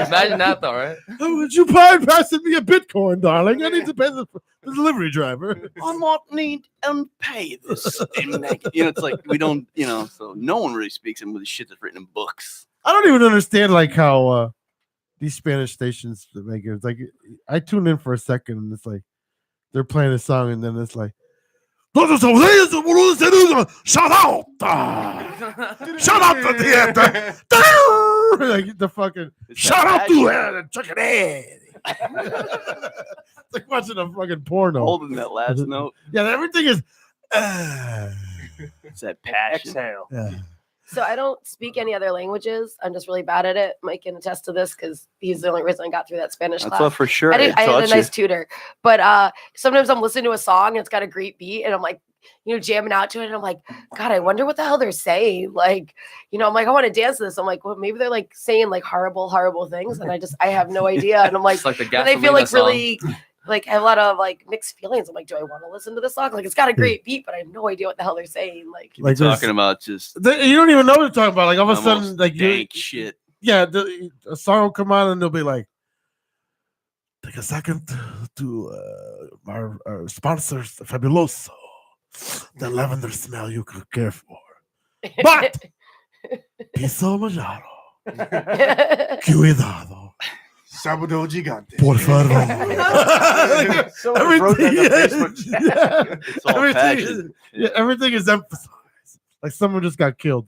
Imagine that though, right? Oh, would you mind passing me a Bitcoin, darling? I need to pay the delivery driver. I might need and pay this. It's like we don't, so no one really speaks in with the shit that's written in books. I don't even understand like how these Spanish stations make it. It's like I tune in for a second and it's like they're playing a song and then it's like shout out! Shout out to the like the fucking shout out to Chuck It's like watching a fucking porno. Holding that last note. Yeah, everything is It's that passion. Exhale. yeah. So I don't speak any other languages. I'm just really bad at it. Mike can attest to this because he's the only reason I got through that Spanish That's class. what for sure. I had a taught nice you. tutor, but sometimes I'm listening to a song and it's got a great beat, and I'm like, jamming out to it, and I'm like, God, I wonder what the hell they're saying. Like, I'm like, I want to dance to this. I'm like, well, maybe they're like saying like horrible, horrible things, and I have no idea. And I'm like, It's like the and I feel like Gasolina song. really like have a lot of like mixed feelings. I'm like, do I want to listen to this song? Like, it's got a great beat, but I have no idea what the hell they're saying. Like Like Talking about just you don't even know what they're talking about. Like all of a sudden, almost like dank shit. yeah, a song will come on and they'll be like, take a second to our sponsors, Fabuloso, the lavender smell you could care for. But piso majaro, cuidado, Sábado gigante. por favor. Someone wrote that in the Facebook chat. It's all everything passion. is, everything is emphasized. Like someone just got killed.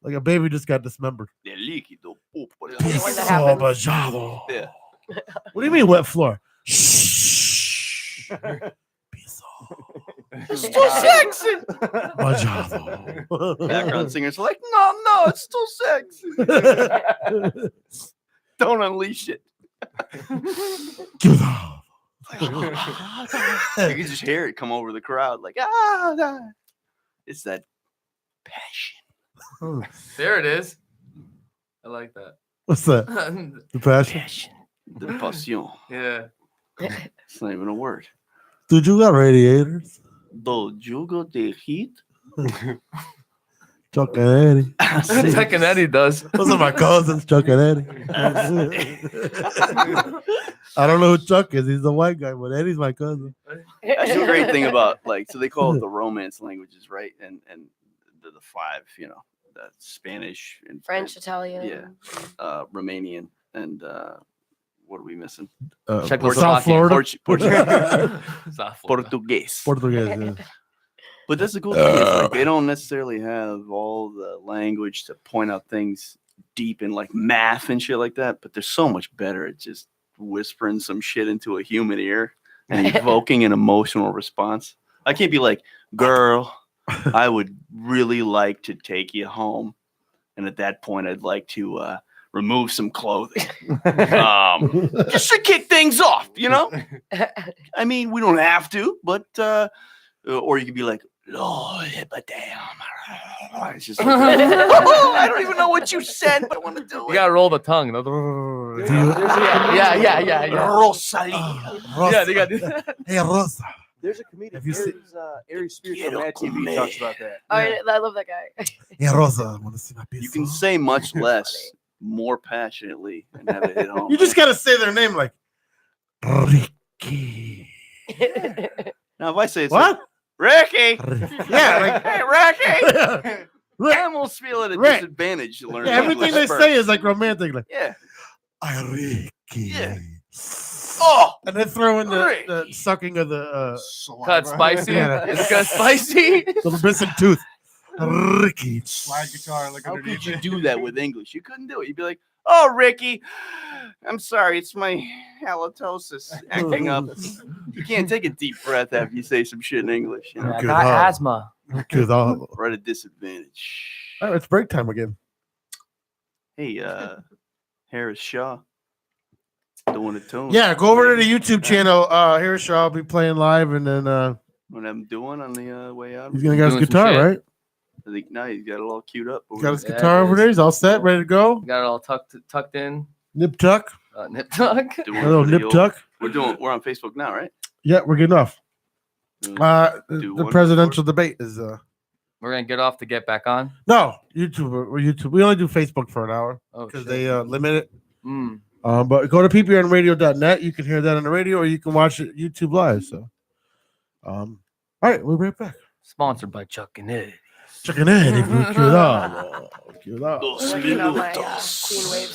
Like a baby just got dismembered. El líquido púrpura. When that Piso happens. majaro. Yeah. What do you mean wet floor? Shh. Piso It's too sexy. majaro. Background singers are like, no, it's too sexy. Don't unleash it. Cuidado. You can just hear it come over the crowd, like it's that passion. There it is. I like that. What's that? The passion? The passion. Yeah. It's not even a word. Dude, you got radiators? Do jugo de heat. Chuck and Eddie. Tech and Eddie does. Those are my cousins, Chuck and Eddie. I don't know who Chuck is. He's the white guy, but Eddie's my cousin. That's the great thing about so they call it the Romance languages, right? And the five, the Spanish and French, Italian. yeah, Romanian, and what are we missing? South Florida. South Florida. Portuguese. Portuguese, yeah. But that's the cool thing. Is like they don't necessarily have all the language to point out things deep in like math and shit like that. But they're so much better at just whispering some shit into a human ear and evoking an emotional response. I can't be like, girl, I would really like to take you home. And at that point, I'd like to remove some clothing. Just to kick things off, I mean, we don't have to, but, or you could be like, Lord, but damn. It's just like, I don't even know what you said, but I want to do You it. gotta roll the tongue. Yeah. Rosalia. Yeah, they gotta do that. Hey, Rosa. There's a comedian, Have you seen- Ari Spears from Mad TV talks about that. I love that guy. Hey, Rosa, I want to see my piece. You can say much less, more passionately, and have it hit home. You just got to say their name like Ricky. Now, if I say it's What? like, Ricky, Yeah, like hey, Ricky, I almost feel at a Rick. disadvantage to learn everything English they first. say is like romantic. Like, Yeah. I Ricky. Yeah. Oh, And then throw in the Ricky. sucking of the Cut spicy. Yeah. It's got spicy. little missing tooth. Ricky. Slide guitar like how underneath could you it. do that with English? You couldn't do it. You'd be like, oh, Ricky, I'm sorry, it's my halitosis acting up. You can't take a deep breath after you say some shit in English. I Good got heart. asthma. Cuidado. We're at a disadvantage. All right, it's break time again. Hey, Harris Shaw. doing the tune. Yeah, go over to the YouTube channel. Here, Shaw, I'll be playing live, and then What I'm doing on the way out. he's gonna get his Doing some guitar, shit. right? I think now he's got it all queued up. Got his Yeah, guitar it over is. there. He's all set, ready to go. Got it all tucked in. Nip tuck, Nip tuck. Doing a little for the nip old- tuck. We're on Facebook now, right? Yeah, we're good enough. Do The one presidential debate is We're gonna get off to get back on. no YouTube. We're YouTube. We only do Facebook for an hour Oh, because shit. they limit it. Mm. But go to ppnradio.net. You can hear that on the radio, or you can watch it YouTube live. So, all right, we'll be right back. Sponsored by Chuck and Ed. Checking in. If we cue it up. Cue it up. Dos Working on my minutos. Queen Wave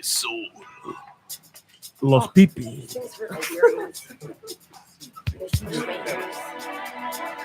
still. Los pipi. Things for Iberians. They're huge makers.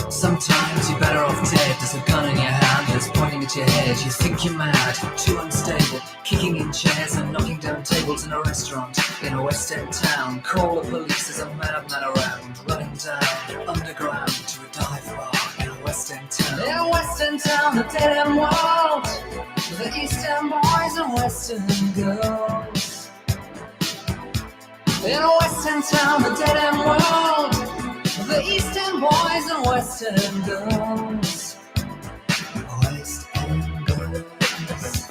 Sometimes you're better off dead. There's a gun in your hand that's pointing at your head. You think you're mad, too unstable, kicking in chairs and knocking down tables in a restaurant in a West End town. Call the police, there's a madman around, running down underground to a dive bar in a West End town. In a West End town, the dead end world, the East End boys and West End girls. In a West End town, the dead end world, the East End boys and West End girls. West End girls.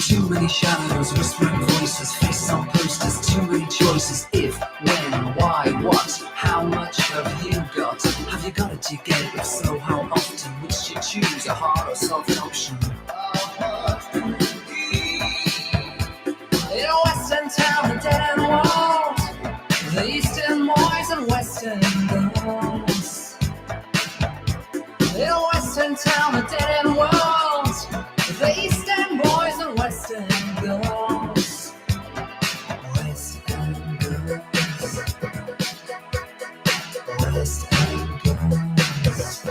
Too many shadows, whispering voices, faces on posters, too many choices. If, when, why, what, how much have you got? Have you got it, do you get it? If so, how often? Which you choose, a hard or soft option? In a West End town, the dead end world, the East End boys and West End girls. In a West End town, the dead end world, the East End boys and West End girls. West End girls. West End girls.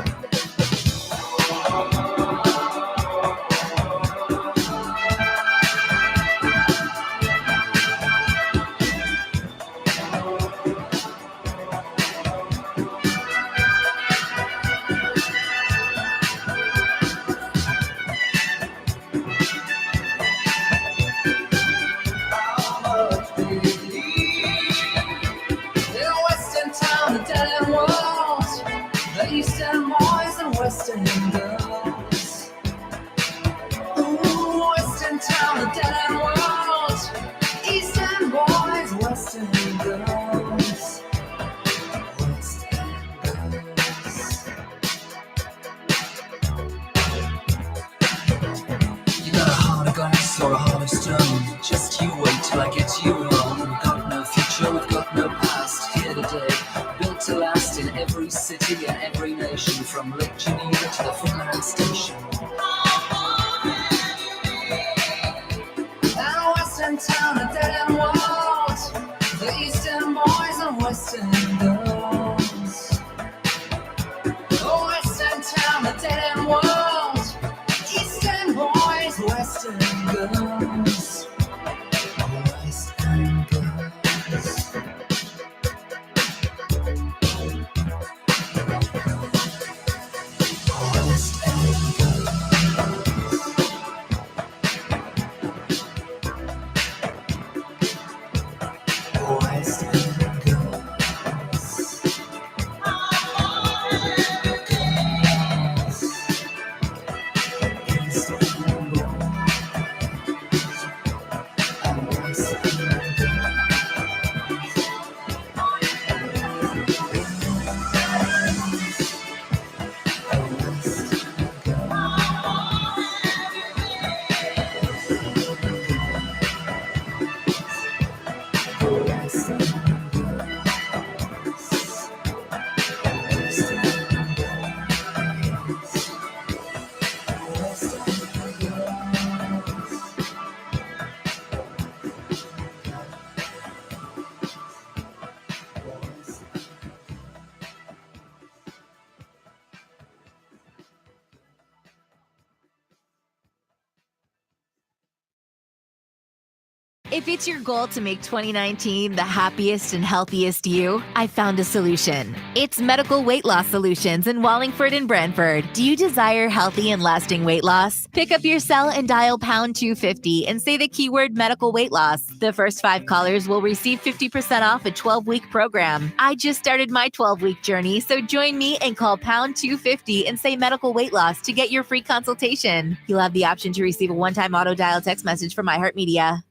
In a West End town, the dead end world, the East End boys and West End girls. Ooh, West End town, the dead end world, East End boys, West End girls. West End girls. You got a heart of glass or a heart of stone. Just you wait till I get you home. We've got no future, we've got no past. Here today, built to last in every city and every nation, from Lake Geneva to the Finland station. And a West End town, a dead end world, the East End boys and West End girls. A West End town, a dead end world, East End boys, West End girls. West End girls. West End girls. If it's your goal to make 2019 the happiest and healthiest you, I found a solution. It's Medical Weight Loss Solutions in Wallingford and Brantford. Do you desire healthy and lasting weight loss? Pick up your cell and dial pound 250 and say the keyword medical weight loss. The first 5 callers will receive 50% off a 12-week program. I just started my 12-week journey, so join me and call pound 250 and say medical weight loss to get your free consultation. You'll have the option to receive a one-time auto dial text message from iHeartMedia.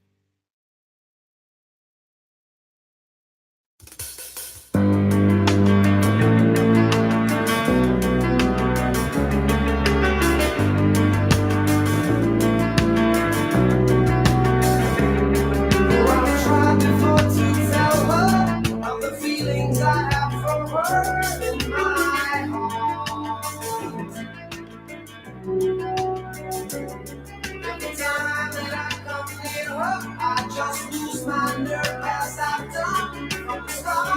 I just lose my nerve as I've done from the start.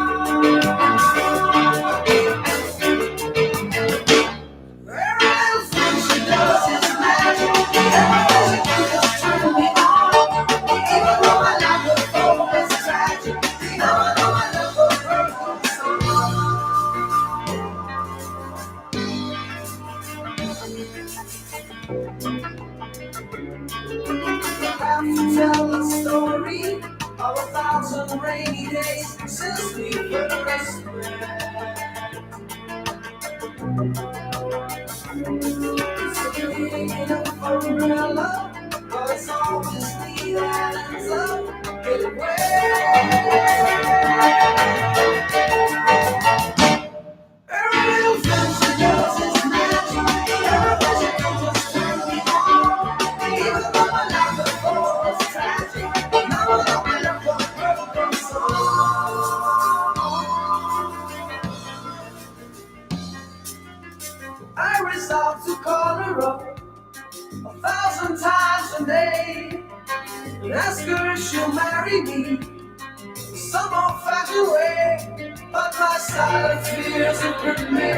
Very little thing she does is magic. Everything she can just turn me on. Even though I like her for it's tragic. Now I know I love her I have to tell a story of 1,000 rainy days since we first met. It's a beginning of umbrella, but it's always me that ends up getting wet. Every little thing she does is magic. Everything she can just turn me on. Even though I like her for it's tragic. Now I know I love her perfect song. I resolved to call her up 1,000 times a day and ask her if she'll marry me some old-fashioned way. But my silent fears have gripped me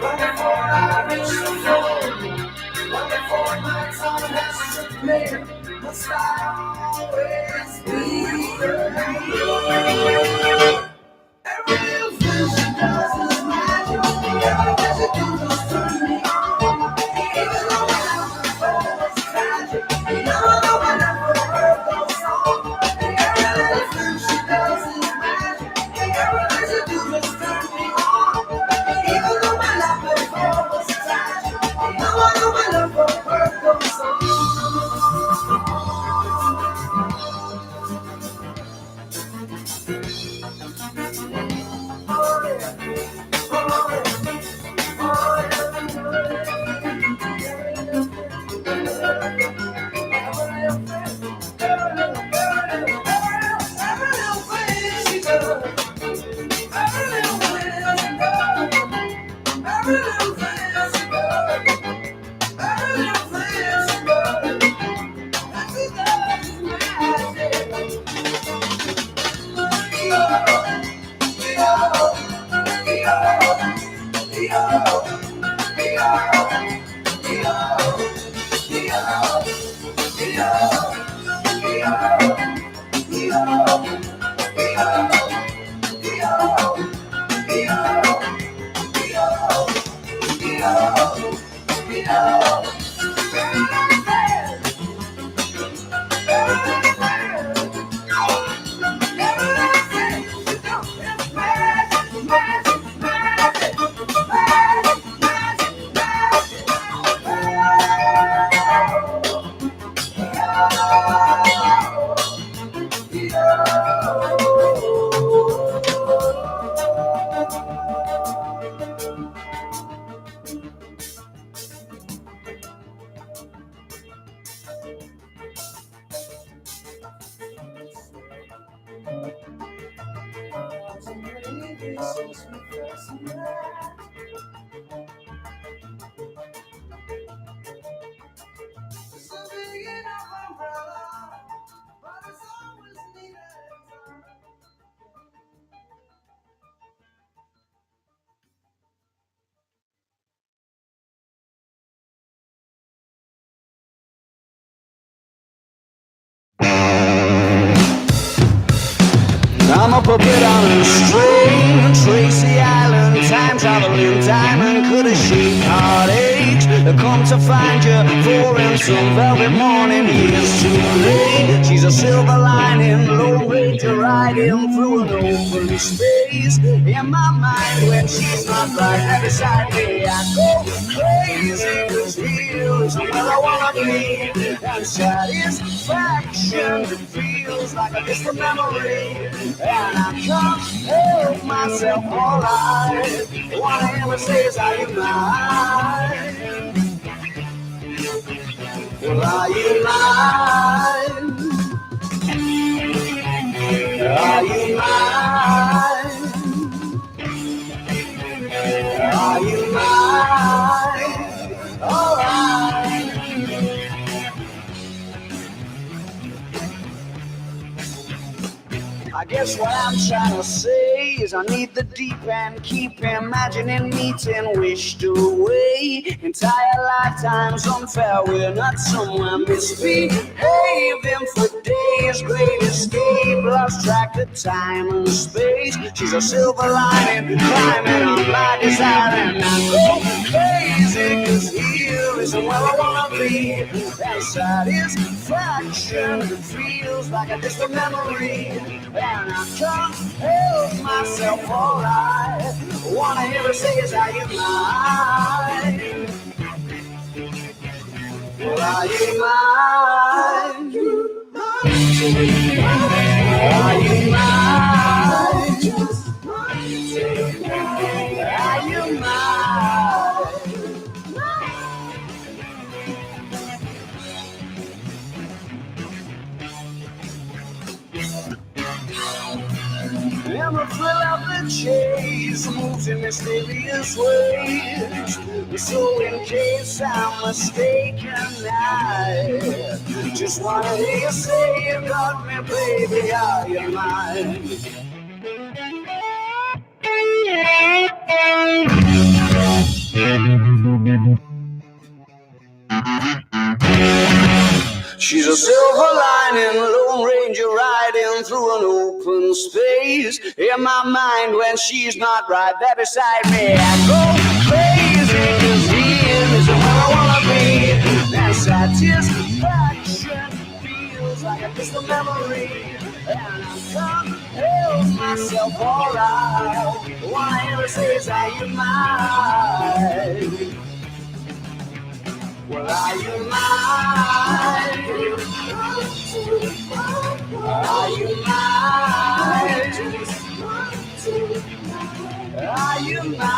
long before I reach the floor. Long before my tongue has stripped me, must I always be the man? Every little thing she does is magic. Everything she do just turn me on. Even though I love her for it's tragic. Now I know I never heard those songs. Every little thing she does is magic. Everything she do just turn me on. Even though I love her for it's tragic. Now I know I never heard those songs. up a bit on a string. Tracy Island, time traveling diamond, could have shaped heartaches. Come to find you for in some velvet morning. Years too late. She's a silver lining, Lone Ranger riding through an open space. In my mind, when she's not right there beside me, I go crazy. 'Cause here is where I wanna be, and satisfaction feels like a distant memory, and I can't help myself all I wanna hear say is, are you mine? Well, are you mine? Are you mine? Are you mine? All right. I guess what I'm trying to say is I need the deep and keep imagining meeting wished away. Entire lifetimes unfair, we're not somewhere misbehaving for days. Great escape, lost track of time and space. She's a silver lining, climbing on my desire, and I go crazy 'cause here isn't where I wanna be. That satisfaction feels like a distant memory, and I can't help myself. All I wanna hear her say is, are you mine? Well, are you mine? Are you mine? Are you mine? And the thrill of the chase moves in mysterious ways. So in case I'm mistaken, I just wanna hear you say you got me, baby, are you mine? She's a silver lining, Lone Ranger riding through an open space. In my mind, when she's not right there beside me, I go crazy 'cause here isn't where I wanna be. That satisfaction feels like a distant memory, and I can't help myself. All I wanna hear her say is, are you mine? Well, are you mine? Are you mine? Are you mine?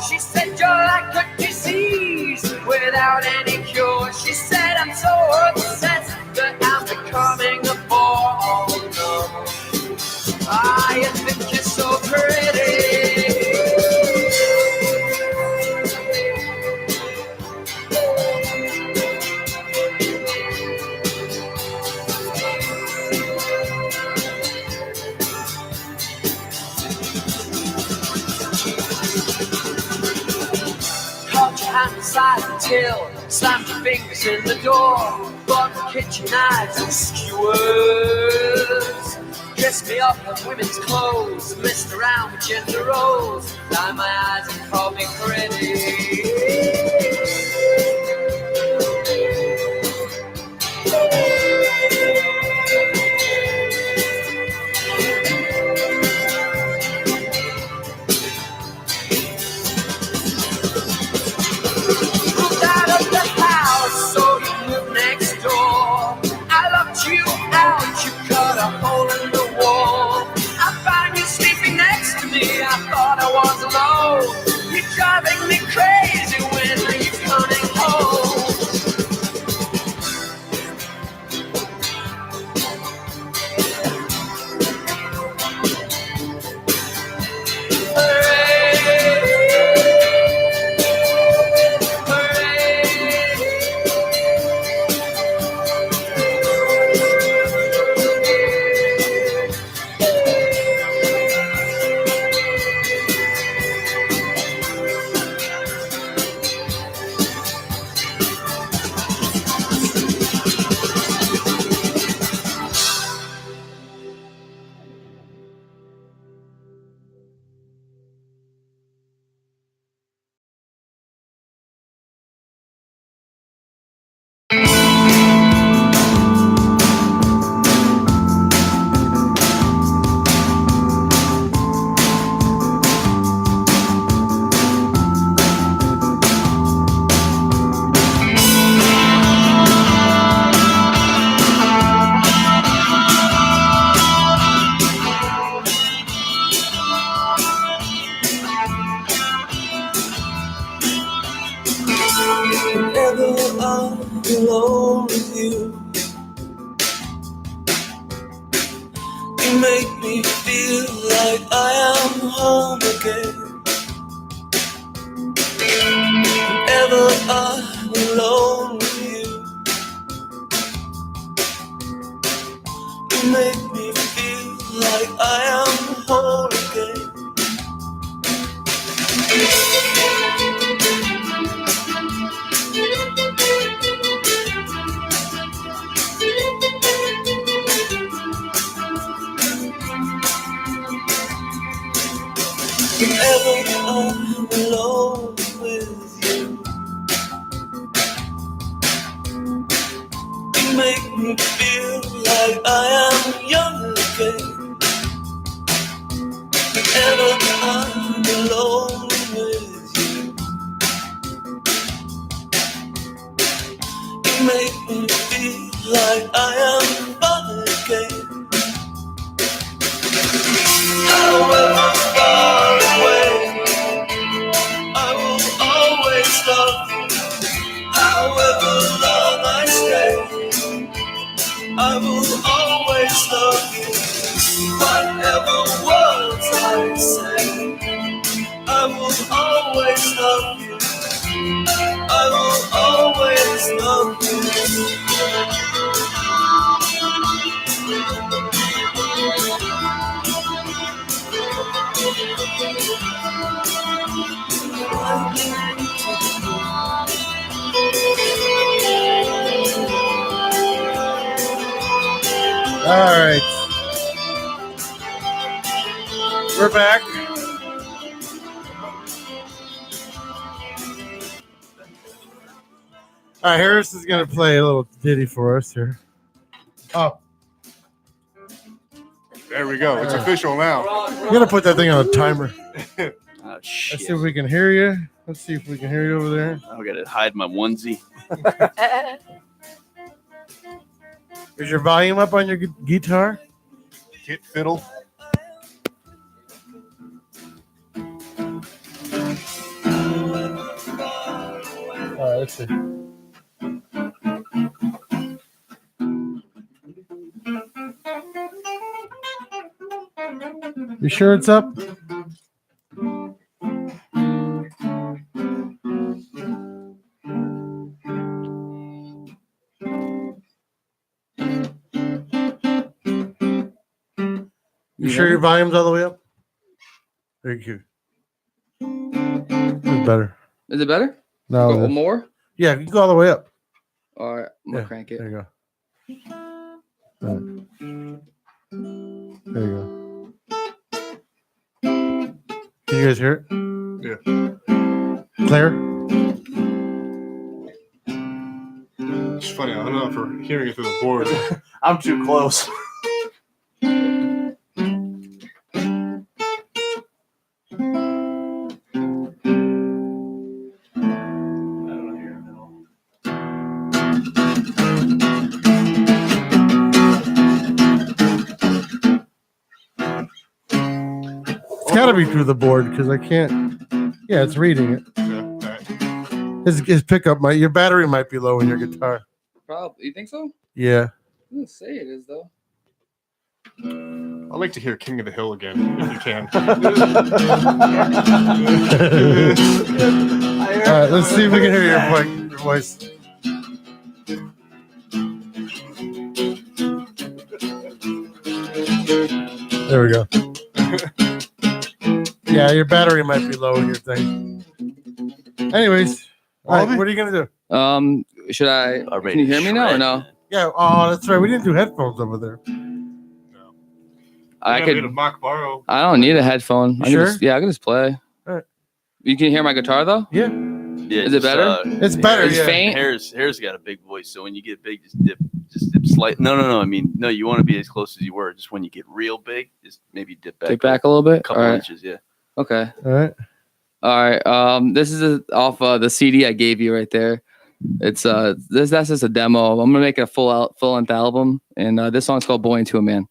She said you're like a disease without any cure. She said I'm so upset that I'm becoming a bore. Oh no, I think you're so pretty. Inside until slammed your fingers in the door, bought the kitchen knives and skewers, dressed me up in women's clothes, messed around with gender roles, lined my eyes and called me pretty. driving me crazy when he's coming home. Whenever I'm alone with you, you make me feel like I am home again. Whenever I'm alone with you, you make me feel like I am whole again. Whenever I'm alone with you, you make me feel like I am young again. Whenever I'm alone with you, you make me feel like I am fun again. However far away, I will always love you. However long I stay, I will always love you. Whatever words I say, I will always love you. I will always love you. All right. We're back. All right, Harris is going to play a little ditty for us here. Oh, There we go. It's official now. I'm going to put that thing on a timer. Oh, shit. Let's see if we can hear you. Let's see if we can hear you over there. I got to hide my onesie. Is your volume up on your guitar? Hit fiddle. All right, let's see. You sure it's up? You sure your volume's all the way up? Thank you. It's better. Is it better? No. Go more? Yeah, you can go all the way up. All right, I'm gonna Yeah, crank it. There you go. All right. There you go. Can you guys hear it? Yeah. Claire? It's funny. I don't know if we're hearing it through the board. I'm too close. It's got to be through the board because I can't. Yeah, it's reading it. His pickup your battery might be low in your guitar. Probably. You think so? Yeah. I didn't say it is though. I'd like to hear King of the Hill again, if you can. All right, let's see if we can hear your voice. There we go. Yeah, your battery might be low in your thing. Anyways, all right, what are you gonna do? Should I? Can you hear me now or no? Yeah. Oh, that's right. We didn't do headphones over there. I could. Mock borrow. I don't need a headphone. You I can sure? just, yeah, I can just play. All right. You can hear my guitar though. Yeah. Yeah, Is it better? It's better. It's Yeah. faint. Hair's got a big voice, so when you get big, just dip slight. No. I mean, no, you want to be as close as you were. Just when you get real big, just maybe dip back. Take back a little bit. a couple All right. inches. Yeah. Okay. All right. All right. This is off the CD I gave you right there. It's that's just a demo. I'm gonna make it a full length album, and this song's called "Boy Into a Man."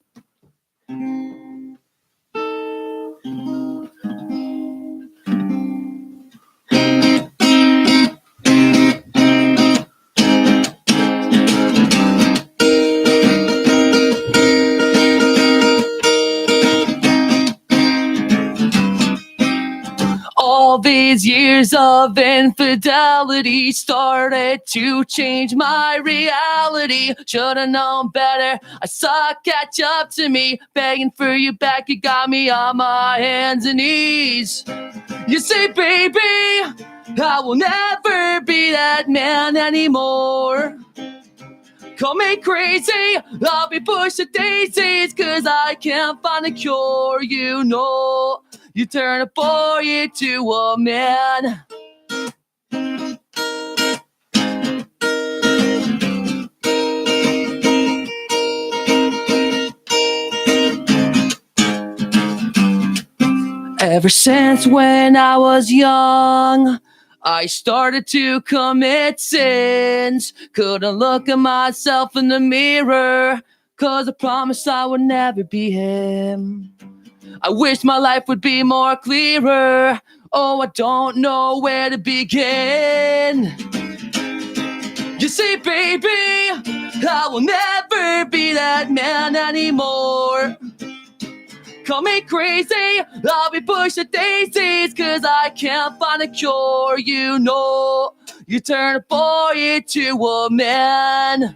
All these years of infidelity started to change my reality. Should've known better. I saw it catch up to me, begging for you back. You got me on my hands and knees. You say, baby, I will never be that man anymore. Call me crazy, I'll be pushing daisies, 'cause I can't find a cure, you know. You turn a boy into a man. Ever since when I was young, I started to commit sins. Couldn't look at myself in the mirror, 'cause I promised I would never be him. I wish my life would be more clearer. Oh, I don't know where to begin. You see, baby, I will never be that man anymore. Call me crazy, I'll be pushing daisies, 'cause I can't find a cure, you know. You turn a boy into a man.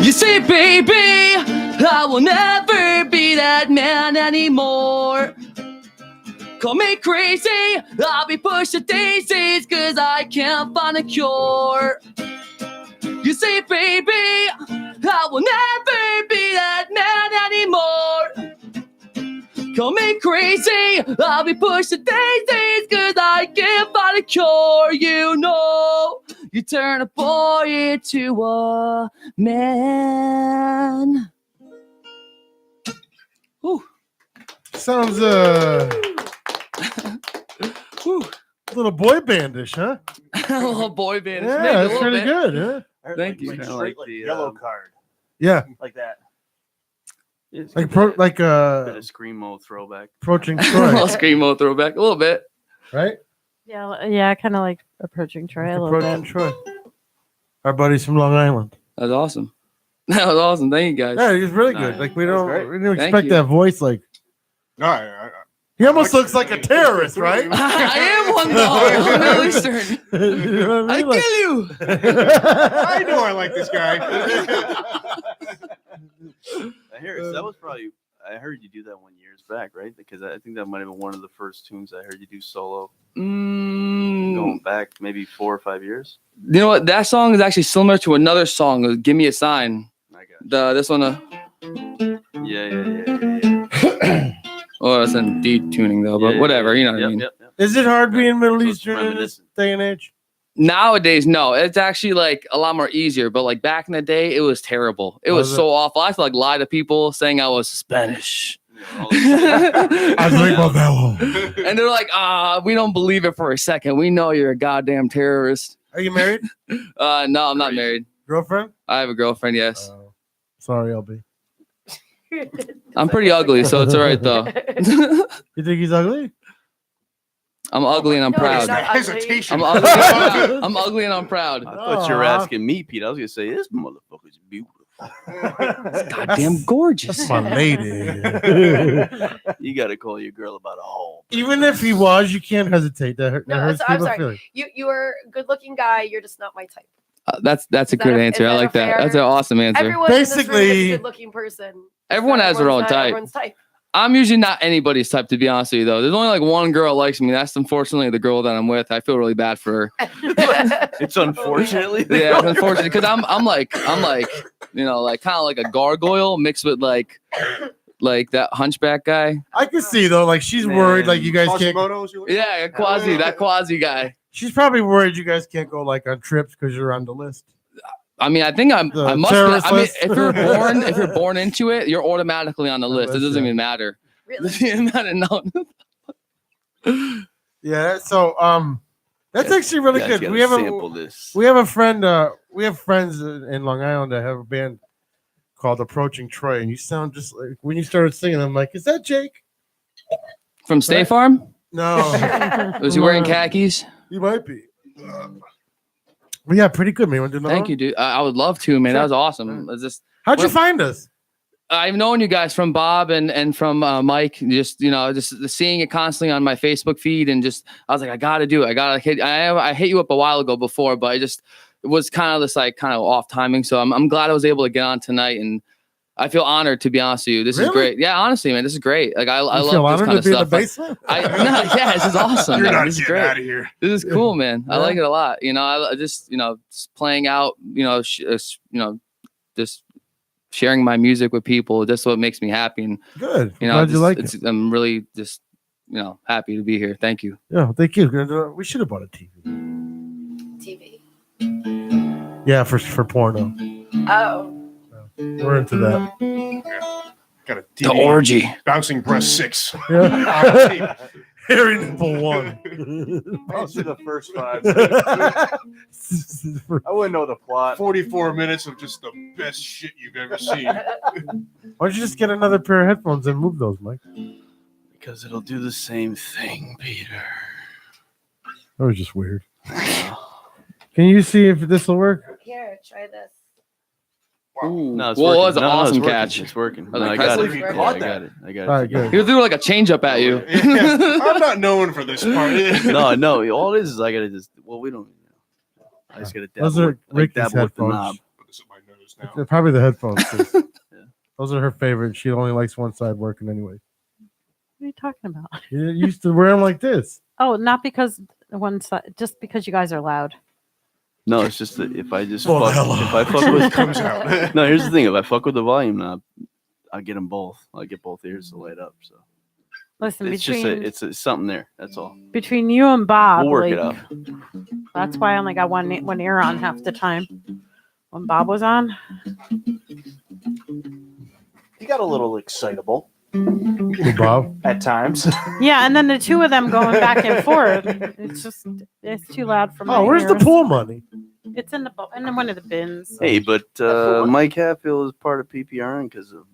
You see, baby, I will never be that man anymore. Call me crazy, I'll be pushing daisies, 'cause I can't find a cure. You see, baby, I will never be that man anymore. Call me crazy, I'll be pushing daisies, 'cause I can't find a cure, you know. You turn a boy into a man. Ooh. Sounds little boy bandish, huh? A little boy band. Yeah, Maybe a that's little pretty bit. good, huh? Thank you. Like Kinda straight, like like the, yellow card, Yeah, like that. It's like a bit of screamo throwback. approaching A little Troy, screamo throwback, a little bit. right? Yeah, kind of like approaching Troy a little Approaching bit. Troy. Our buddies from Long Island. That was awesome. That was awesome. Thank you guys. Yeah, he's really Nice. good. Like we That was don't, great. we didn't Thank expect you. that voice. Like No, he almost looks like a terrorist, right? I am one though. I'm Middle Eastern. You know what I I mean? Like- kill you. I know I like this guy. I heard you do that one years back, right? Because I think that might have been one of the first tunes I heard you do solo. Going back maybe 4 or 5 years. You know what? That song is actually similar to another song. "Give Me a Sign." I got This one. you. Yeah. Well, it's in detuning though, but whatever, you know what I mean. Is it hard being Middle So it's Eastern in this reminiscent. day and age? Nowadays, no, it's actually like a lot more easier. But like back in the day, it was terrible. It was Was it? so awful. I had to like lie to people saying I was Spanish. I drink Modelo. And they're like, we don't believe it for a second. We know you're a goddamn terrorist. Are you married? No, I'm not married. Girlfriend? I have a girlfriend, yes. Sorry, LB. I'm pretty ugly, so it's all right though. You think he's ugly? I'm ugly and I'm No, proud. he's not ugly. Hesitation. I'm ugly. And I'm proud. I'm ugly and I'm proud. I thought you were asking me, Pete. I was gonna say this motherfucker's beautiful. Goddamn gorgeous. That's my lady. You got to call your girl about a hole. Even if he was, you can't hesitate. That No, hurts I'm people's sorry. feelings. You are a good-looking guy. You're just not my type. That's a that good a- answer. is I that like a that. fair- That's an awesome answer. Everyone in this room Basically- is a good-looking person. Everyone has their own Everyone's not type. everyone's type. I'm usually not anybody's type, to be honest with you, though. There's only like one girl that likes me. That's unfortunately the girl that I'm with. I feel really bad for her. It's unfortunately. Yeah, it's unfortunate because I'm like, you know, like kind of like a gargoyle mixed with like that hunchback guy. I can see though, like she's worried, like you guys can't. Quasimodo's, you like? Yeah, that quasi guy. She's probably worried you guys can't go like on trips because you're on the list. I mean, I think I The must. terrorist I mean, list. if you're born into it, you're automatically on the list. It doesn't even matter. Really? It doesn't matter. No. Yeah. So that's actually really You guys good. gotta We have sample a this. we have a friend. We have friends in Long Island that have a band called Approaching Troy, and you sound just like when you started singing. I'm like, is that Jake? From State Farm? No. Was he wearing khakis? You might be. But yeah, pretty good, man. Want to do another Thank one? you, dude. I would love to, man. That was awesome. It's just How'd you find us? I've known you guys from Bob and from Mike. Just seeing it constantly on my Facebook feed, and just I was like, I gotta do it. I hit you up a while ago before, but it was kind of this like kind of off timing. So I'm glad I was able to get on tonight, and I feel honored to be honest with you. This is Really? great. Yeah, honestly, man, this is great. Like I You love feel this honored kind to of be in the stuff. basement? Yeah, this is awesome. You're man. not This is getting great. out of here. This is cool, man. I Yeah. like it a lot. You know, I just just playing out. Just sharing my music with people. That's what makes me happy. And Good. you know, Glad you like it. I'm really just happy to be here. Thank you. Yeah, thank you. We should have bought a TV. TV. Yeah, for porno. Oh. We're into that. Got a The TV, orgy. bouncing breast 6. Yeah. Hairy nipple 1. I'll see the first 5. I wouldn't know the plot. 44 minutes of just the best shit you've ever seen. Why don't you just get another pair of headphones and move those, Mike? Because it'll do the same thing, Peter. That was just weird. Can you see if this will work? Here, try this. No, it's Well, it working. was an No, awesome it's working. catch. It's working. I No, I think got that's it. like you Yeah, caught I got it. I got it. All right, good. He threw like a change up at you. Yeah, I'm not known for this part. No. All it is I gotta just. Well, we don't. I just gotta dabble. Those are with, Ricky's dabble with the headphones. knob. Put this in my nose now. They're probably the headphones. 'Cause Yeah. Those are her favorite. She only likes one side working anyway. What are you talking about? You used to wear them like this. Oh, not because one side, just because you guys are loud. No, it's just that if I just Well, fuck, hello. if I fuck with Comes out. No, here's the thing. If I fuck with the volume knob, I get them both. I get both ears to light up. So Listen, it's between just it's something there. That's all. between you and Bob, We'll work like, it out. that's why I only got one ear on half the time. When Bob was on, He got a little excitable Bob. at times. yeah, and then the two of them going back and forth. It's too loud for my Oh, where's the ears. pool money? It's in one of the bins. Hey, but Mike Hatfield is part of PPRN because of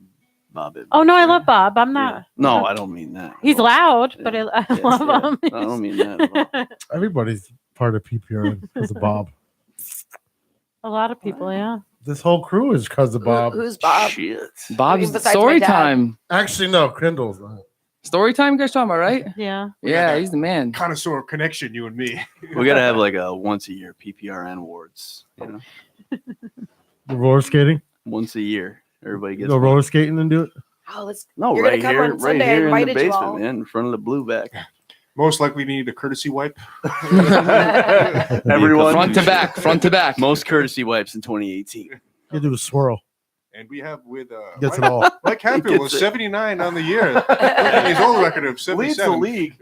Bob. Evans. Oh no, I love Bob. I'm Yeah. not. No, I don't mean that. He's loud, but Yeah. I Yeah, love yeah. him. I don't mean that at all. Everybody's part of PPR because of Bob. A lot of people, yeah. This whole crew is because of Bob. Who's Bob? Shit. Bob's Besides my story dad. time. Actually, no, Kendall's not. Story time, you guys talking about, right? Yeah. Yeah, he's the man. Connoisseur of connection, you and me. We gotta have like a once a year PPRN awards. You know, The roller skating? once a year, everybody gets. Go one. roller skating and do it? Oh, let's. No, You're right gonna come here, on right Sunday. I here in the invited you all. basement, man, in front of the blue back. Most likely need a courtesy wipe. Everyone, Front to back, front to back. most courtesy wipes in 2018. You do a swirl. And we have with Gets it all. Mike Hatfield was 79 on the year. His old record of Leads the 77. league.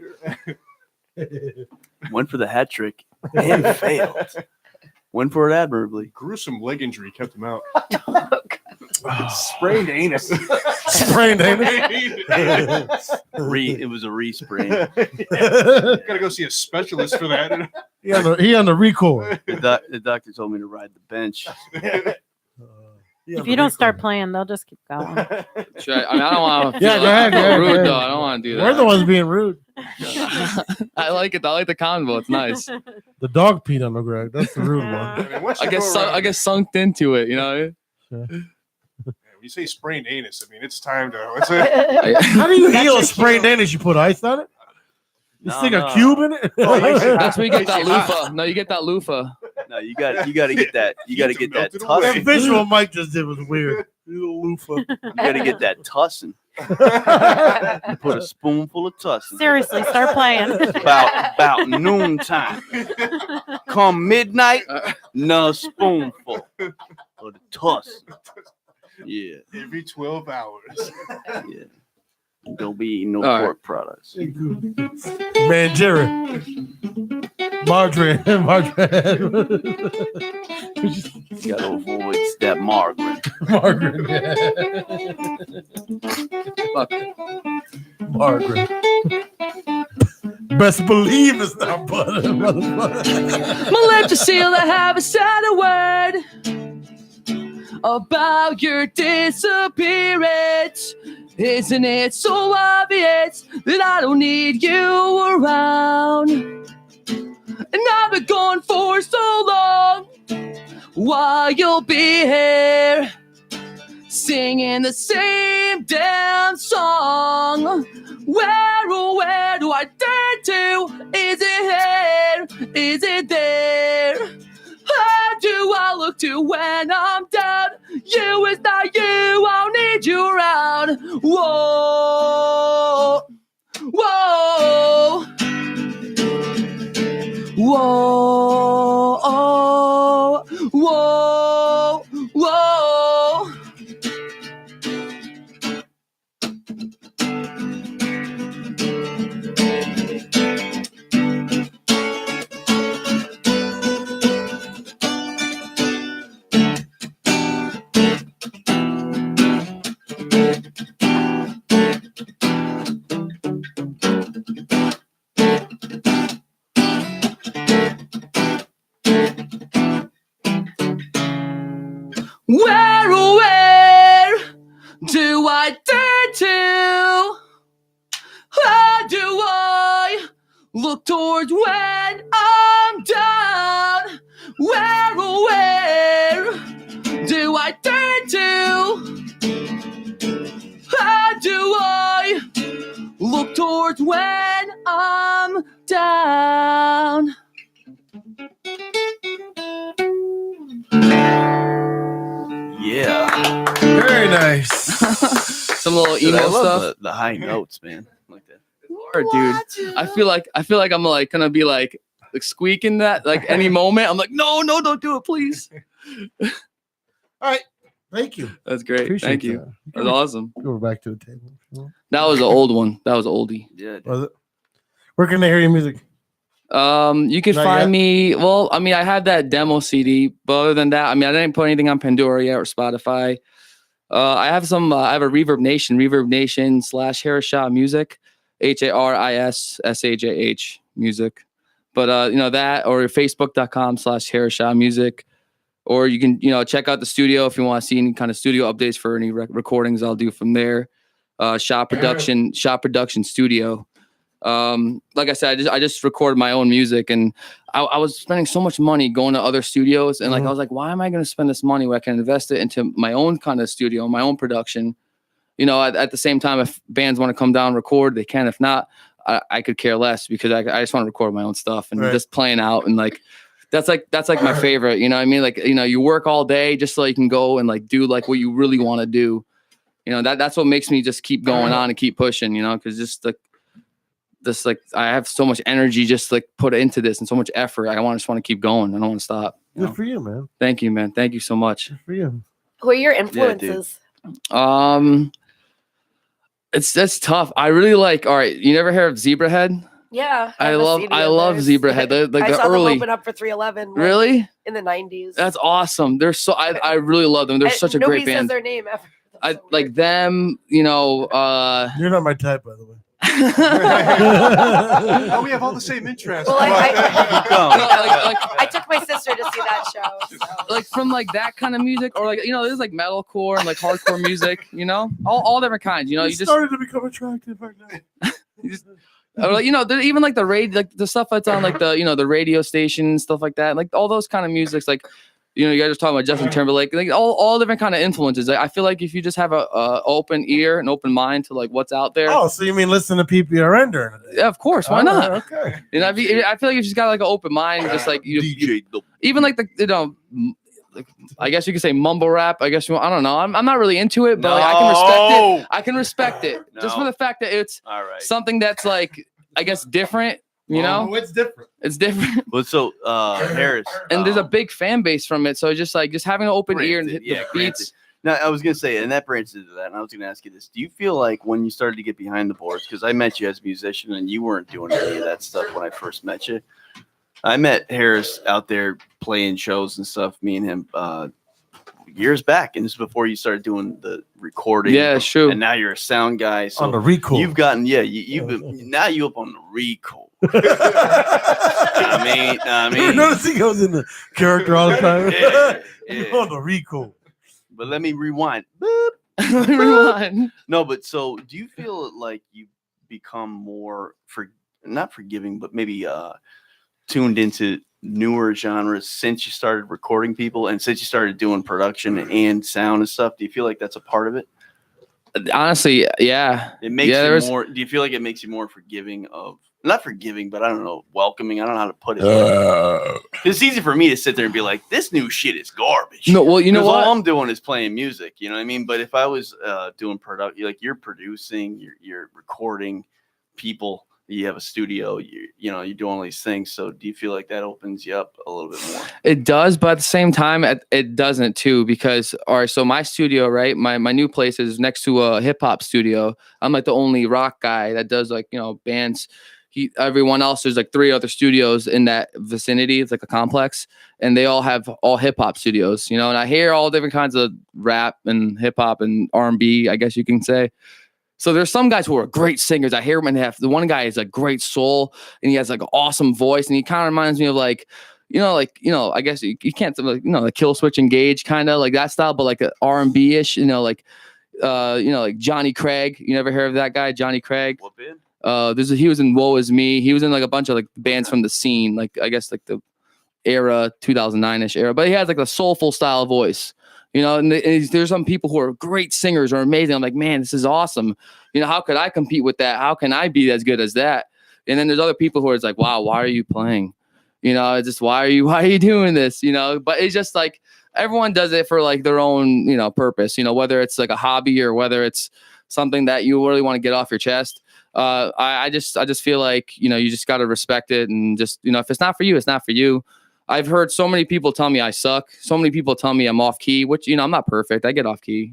Went for the hat trick and failed. Went for it admirably. Gruesome leg injury kept him out. Sprained anus. Sprained anus. It was a re-sprain. Gotta go see a specialist for that. He on the record. The doctor told me to ride the bench. If you don't start playing, they'll just keep going. Should I mean, I don't want to. Yeah, go ahead, go ahead, rude go ahead. though. I don't want to do that. We're the ones being rude. I like it. I like the convo. It's nice. The dog peed on the ground. That's the rude one. I guess sunk into it. You know. When you say sprained anus, I mean it's time to. How do you heal a sprained anus? You put ice on it? You stick a cube in it? That's where you get that loofah. No, you get that loofah. No, you got to get that. You got to get that That tussin. visual Mike just did was weird. Little loofah. You got to get that tussin. Put a spoonful of tussin. Seriously, start playing. About noontime. Come midnight, another spoonful of the tussin. Yeah. Every 12 hours. Yeah. Don't be eating no All pork products. Man, Jerry. Margarine. You gotta avoid that margarine. Margaret. Best believe it's not butter, motherfucker. My lips are sealed. I haven't said a word about your disappearance. Isn't it so obvious that I don't need you around? And I've been gone for so long. While you'll be here, singing the same damn song. Where, oh, where do I turn to? Is it here? Is it there? Where do I look to when I'm down? You is not you, I'll need you around. Whoa, whoa, whoa, whoa, whoa. Where do I turn to? How do I look towards when I'm down? Where do I turn to? How do I look towards when I'm down? Yeah. Very nice. Some little Dude, emo I love stuff. the high notes, man. Like that. Hard, dude. I feel like I'm like gonna be like squeaking that like any moment. I'm like, no, don't do it, please. All right. Thank you. That's great. Appreciate Thank you. that. That's awesome. Go back to the table. That was an old one. That was an oldie. Yeah. Was it? Where can they hear your music? You can Not find yet? me. Well, I mean, I had that demo CD, but other than that, I mean, I didn't put anything on Pandora yet or Spotify. I have some. I have a Reverb Nation /Harishah Music, HARISSAJH Music. But that or Facebook.com/Harishah Music, or you can check out the studio if you want to see any kind of studio updates for any recordings I'll do from there. Shop Production Studio. Like I said, I just recorded my own music, and I was spending so much money going to other studios, and like I was like, why am I going to spend this money where I can invest it into my own kind of studio, my own production? At the same time, if bands want to come down and record, they can. If not, I could care less, because I just want to record my own stuff and just playing out, and like that's like my favorite. You know what I mean? Like you work all day just so you can go and like do like what you really want to do. That's what makes me just keep going on and keep pushing. Because just like I have so much energy just like put into this and so much effort. I just want to keep going. I don't want to stop. Good for you, man. Thank you, man. Thank you so much. Good for you. Who are your influences? That's tough. I really like. All right, you never hear of Zebrahead? Yeah, I have a love CD I of love theirs. Zebrahead. Like I the saw early. them open up for 311. Really? In the 90s. That's awesome. They're so I really love them. They're such a nobody great says band. their name ever. I like them. You know. You're not my type, by the way. Oh, we have all the same interests. Well, Go. I took my sister to see that show. So. Like from like that kind of music, or like there's like metalcore and like hardcore music. All different kinds. You started to become attractive right now. Or like, there's even like the radio, like the stuff that's on like the the radio station stuff like that. Like all those kind of musics, like you guys were talking about Justin Timberlake, like all different kind of influences. I feel like if you just have a open ear and open mind to like what's out there. Oh, so you mean listen to PPRN during the day? Yeah, of course. Why not? Okay. I feel like if you just got like an open mind, just like you even like the like, I guess you could say mumble rap. I guess I don't know. I'm not really into it, but like, I can respect it. I can respect it just for the fact that it's all right. Something that's like I guess different. It's different. It's different. Well, so Harris, and there's a big fan base from it. So just having an open ear and hit the beats. Now, I was gonna say, and that branches into that. And I was gonna ask you this: do you feel like when you started to get behind the boards? Because I met you as a musician, and you weren't doing any of that stuff when I first met you. I met Harris out there playing shows and stuff. Me and him years back, and this is before you started doing the recording. Yeah, sure. And now you're a sound guy. So on the record, you've gotten now you up on the record. I mean, you notice he goes in the character all the time. Yeah. On the record. But let me rewind. Rewind. No, but so do you feel like you become more not forgiving, but maybe tuned into newer genres since you started recording people and since you started doing production and sound and stuff? Do you feel like that's a part of it? Honestly, yeah. It makes you more. Do you feel like it makes you more forgiving of? Not forgiving, but I don't know, welcoming. I don't know how to put it. It's easy for me to sit there and be like, this new shit is garbage. No, well, you know what? All I'm doing is playing music. You know what I mean? But if I was doing production, like you're producing, you're recording people, you have a studio, you're doing all these things. So do you feel like that opens you up a little bit more? It does, but at the same time, it doesn't too, because, all right, so my studio, right, my new place is next to a hip hop studio. I'm like the only rock guy that does like, bands. Everyone else, there's like 3 other studios in that vicinity. It's like a complex, and they all have all hip hop studios, and I hear all different kinds of rap and hip hop and R&B, I guess you can say. So there's some guys who are great singers. I hear them, and the one guy is a great soul, and he has like an awesome voice, and he kind of reminds me of like, I guess you can't, like, the Kill Switch Engage kind of like that style, but like an R&B ish, like Johnny Craig. You never heard of that guy, Johnny Craig? What band? He was in Woe Is Me. He was in like a bunch of like bands from the scene, like I guess like the era 2009-ish era. But he has like a soulful style voice, And there's some people who are great singers or amazing. I'm like, man, this is awesome. How could I compete with that? How can I be as good as that? And then there's other people who are like, wow, why are you playing? It's just why are you doing this? But it's just like everyone does it for like their own purpose. Whether it's like a hobby or whether it's something that you really want to get off your chest. I just feel like, you just got to respect it, and just, if it's not for you, it's not for you. I've heard so many people tell me I suck. So many people tell me I'm off key, which, I'm not perfect. I get off key,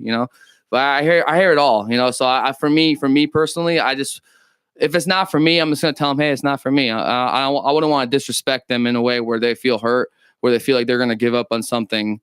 but I hear it all, so for me personally, if it's not for me, I'm just going to tell them, hey, it's not for me. I wouldn't want to disrespect them in a way where they feel hurt, where they feel like they're going to give up on something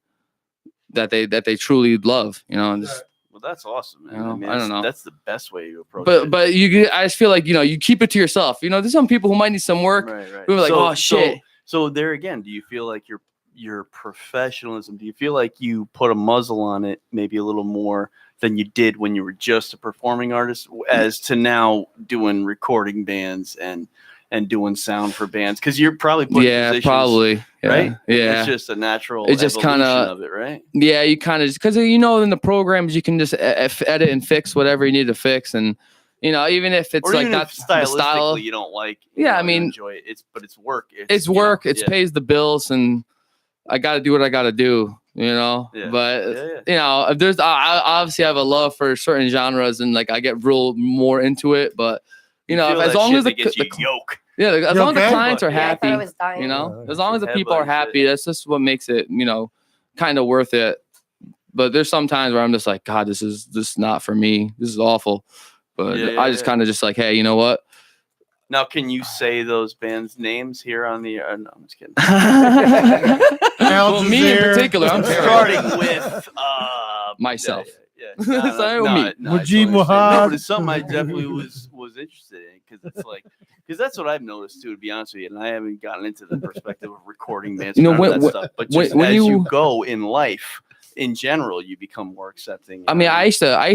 that they truly love, and just, well, that's awesome, man. I don't know. That's the best way to approach it. But I just feel like, you keep it to yourself. There's some people who might need some work. Right. Who are like, oh shit. So there again, do you feel like your professionalism? Do you feel like you put a muzzle on it, maybe a little more than you did when you were just a performing artist, as to now doing recording bands and doing sound for bands? Because you're probably putting positions, probably, right? Yeah, it's just a natural. It's just kind of it, right? Yeah, you kind of just because in the programs you can just edit and fix whatever you need to fix, and even if it's like not the style you don't like. I mean, enjoy it. It's work. It's work. It pays the bills, and I got to do what I got to do. Yeah. But if there's, I obviously have a love for certain genres, and like I get real more into it. But as long as the yoke. Yeah, as long as the clients are happy, I was dying. as long as the people are happy, that's just what makes it, kind of worth it. But there's some times where I'm just like, God, this is not for me. This is awful. But I just kind of just like, hey, you know what? Now, can you say those bands' names here on the? No, I'm just kidding. Well, me in particular, I'm starting with myself. Mujib Muhammad. but it's something I definitely was interested in because that's what I've noticed too. To be honest with you, and I haven't gotten into the perspective of recording bands, stuff. But just as you go in life, in general, you become more accepting. I mean, I used to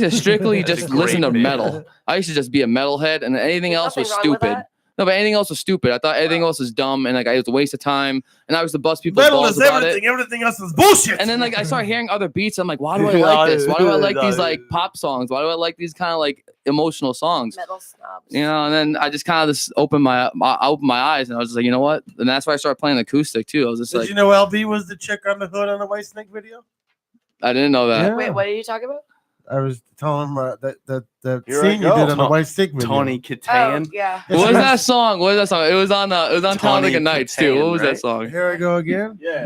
just strictly just listen to metal. I used to just be a metalhead, and anything else was stupid. No, but anything else was stupid. I thought everything else was dumb and like it was a waste of time. And I was to bust people's balls about it. Everything else is bullshit. And then like I started hearing other beats. I'm like, why do I like this? Why do I like these like pop songs? Why do I like these kind of like emotional songs? Metal snobs. You know, and then I just kind of just opened my eyes, and I was just like, you know what? And that's why I started playing acoustic too. I was just Did like, you know LB was the chick on the hood on the White Snake video? I didn't know that. Yeah. Wait, what are you talking about? I was telling him that Here scene you did on the White Snake video. Tony Katan. Oh, yeah. What was that song? What was that song? It was on Talladega Nights too. What was that song? Here I go again. Yeah.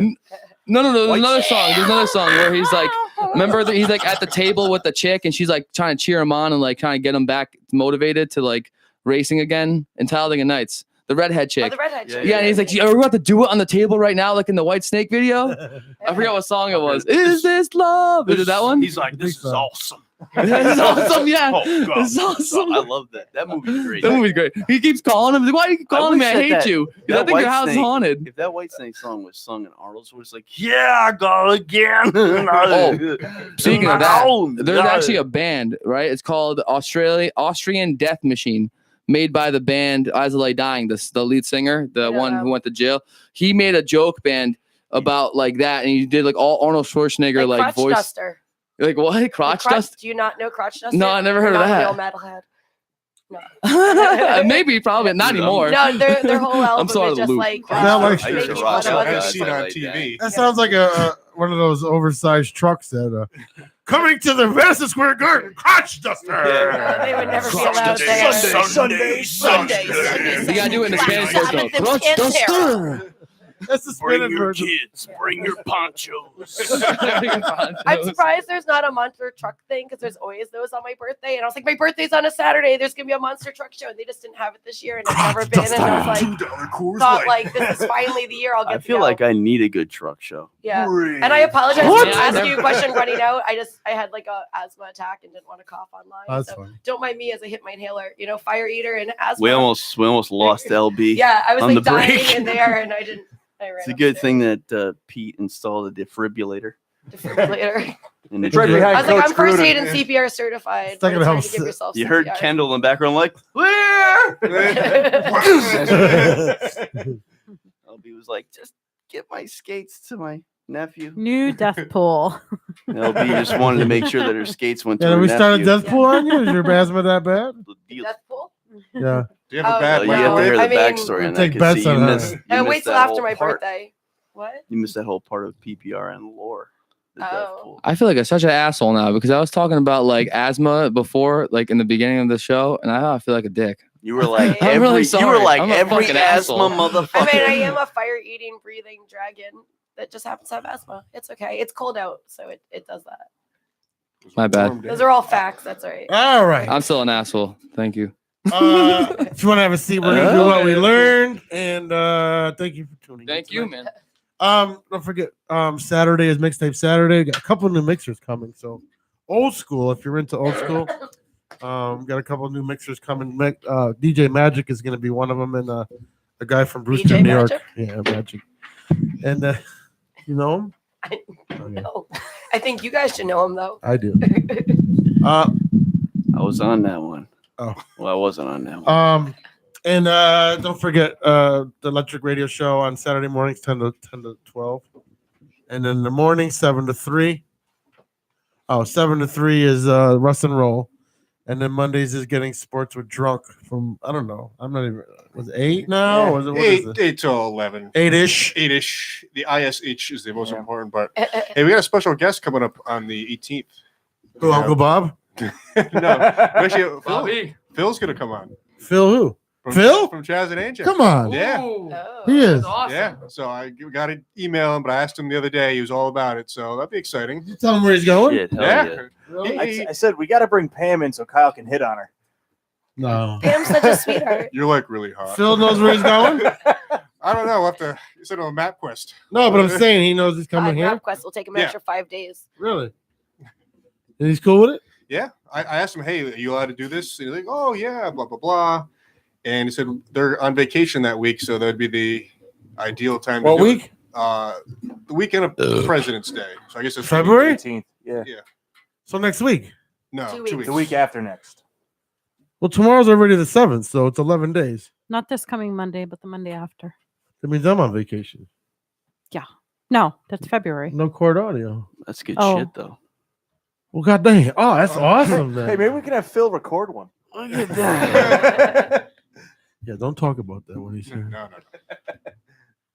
No. There's another song. There's another song where he's like, remember that he's like at the table with the chick, and she's like trying to cheer him on and like trying to get him back motivated to like racing again in Talladega Nights. The redhead chick. Oh, the redhead chick. Yeah, and he's like, are we about to do it on the table right now, like in the White Snake video? I forgot what song it was. Is this love? Is it that one? He's like, this is awesome. This is awesome, yeah. Oh, God. This is awesome. I love that. That movie's great. That movie's great. He keeps calling him. He's like, why do you keep calling me? I hate you. I think your house is haunted. If that White Snake song was sung in Arnold's voice, like, yeah, I go again. Speaking of that, there's actually a band, right? It's called Austrian Death Machine, made by the band Eyes Lay Dying, the lead singer, the one who went to jail. He made a joke band about like that, and he did like all Arnold Schwarzenegger like voice. Duster. Like what? Crotch dust? Do you not know Crotch Duster? No, I never heard of that. Real metalhead. No. Maybe, probably not anymore. No, their whole album I'm sorry is just like. I've seen it on TV. That sounds like a one of those oversized trucks that coming to the Madison Square Garden, Crotch Duster. Yeah. They would never be allowed there. Sunday. You gotta do it in the Spanish version. Crotch Duster. That's the Spanish version. Kids, bring your ponchos. I'm surprised there's not a monster truck thing because there's always those on my birthday. And I was like, my birthday's on a Saturday. There's gonna be a monster truck show, and they just didn't have it this year, and I've never been. And I was like, thought like this is finally the year I'll get. I feel like I need a good truck show. Yeah, and I apologize for asking you a question running out. I had like a asthma attack and didn't want to cough online. That's so funny. Don't mind me as I hit my inhaler. You know, fire eater and asthma. We almost lost LB. Yeah, I was on like the dying break. in there, and I didn't. It's a good thing that Pete installed a defibrillator. Defibrillator. In the Right gym. behind I was like, I'm Coach first Gruden. aid and CPR certified. It's not gonna Trying help to give yourself You heard CPR. Kendall in the background like, where? LB was like, just get my skates to my nephew. New death pool. LB just wanted to make sure that her skates went to Yeah, her we nephew. started death pool on you. Is your asthma that bad? Death pool? Yeah. Do you have a bad You have to hear the I mean, backstory on that. take 'cause bets see, on you her. missed Wait till that after whole my part. birthday. What? You missed that whole part of PPR and lore. The death Oh. pool. I feel like I'm such an asshole now because I was talking about like asthma before, like in the beginning of the show, and I feel like a dick. You were like I'm every. really You were sorry. like I'm a every fucking asthma asshole. motherfucker. I mean, I am a fire-eating, breathing dragon that just happens to have asthma. It's okay. It's cold out, so it does that. My bad. Those are all facts. That's all right. All right. I'm still an asshole. Thank you. If you want to have a seat, we're gonna do what we learned, and thank you for tuning in. Thank you, tonight. man. Don't forget, Saturday is mixtape Saturday. Got a couple new mixers coming. So old school, if you're into old school, got a couple new mixers coming. DJ Magic is gonna be one of them, and a guy from Brewster, DJ New York. Magic? Yeah, Magic. And you know him? No, I think you guys should know him though. I do. I was on that one. Oh. Well, I wasn't on that one. And don't forget the Electric Radio Show on Saturday mornings 10 to 12. And in the morning 7 to 3. 7 to 3 is Russ and Roll. And then Mondays is Getting Sports with Drunk from, I don't know. I'm not even, was it 8 now? Or was it, what is it? 8 to 11. 8-ish. 8-ish. The ISH is the most important part. Hey, we got a special guest coming up on the 18th. Who, Uncle Bob? No. Actually, Bobby. Phil's going to come on. Phil who? Phil? From Chaz and AJ. Come on. Yeah. Ooh, He is. that's awesome. Yeah. So I got to email him, but I asked him the other day. He was all about it. So that'd be exciting. You tell him where he's going? Shit, hell Yeah. yeah. I said we got to bring Pam in so Kyle can hit on her. No. Pam's such a sweetheart. You're like really hot. Phil knows where he's going? I don't know. We'll have to send him a map quest. No, but I'm saying he knows he's coming here. MapQuest will take him an extra 5 days. Really? And he's cool with it? Yeah. I asked him, hey, are you allowed to do this? And he's like, oh, yeah, blah, blah, blah. And he said they're on vacation that week, so that'd be the ideal time What to do week? it. The weekend of President's Day. So I guess it's February? 18th. Yeah. So next week. No, 2 2 weeks. weeks. The week after next. Well, tomorrow's already the 7th, so it's 11 days. Not this coming Monday, but the Monday after. That means I'm on vacation. No, that's February. No court audio. That's good Oh. shit, though. Well, god dang. Oh, that's awesome, Hey, then. maybe we can have Phil record one. Look at that. Yeah, don't talk about that when he's No, here. no.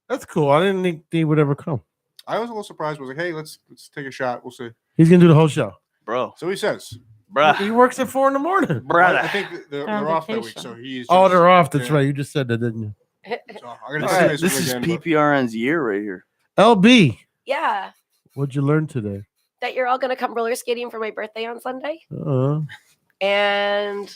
That's cool. I didn't think he would ever come. I was a little surprised. I was like, hey, let's take a shot. We'll see. He's going to do the whole show. Bro. So he says. Bruh. He works at 4 a.m. I think they're on off that week, vacation. so he's. Oh, just- they're off. That's yeah. right. You just said that, didn't you? So I'm gonna All see right, this this is again, but- PPRN's year right here. LB, Yeah. what'd you learn today? That you're all going to come roller skating for my birthday on Sunday. Uh, And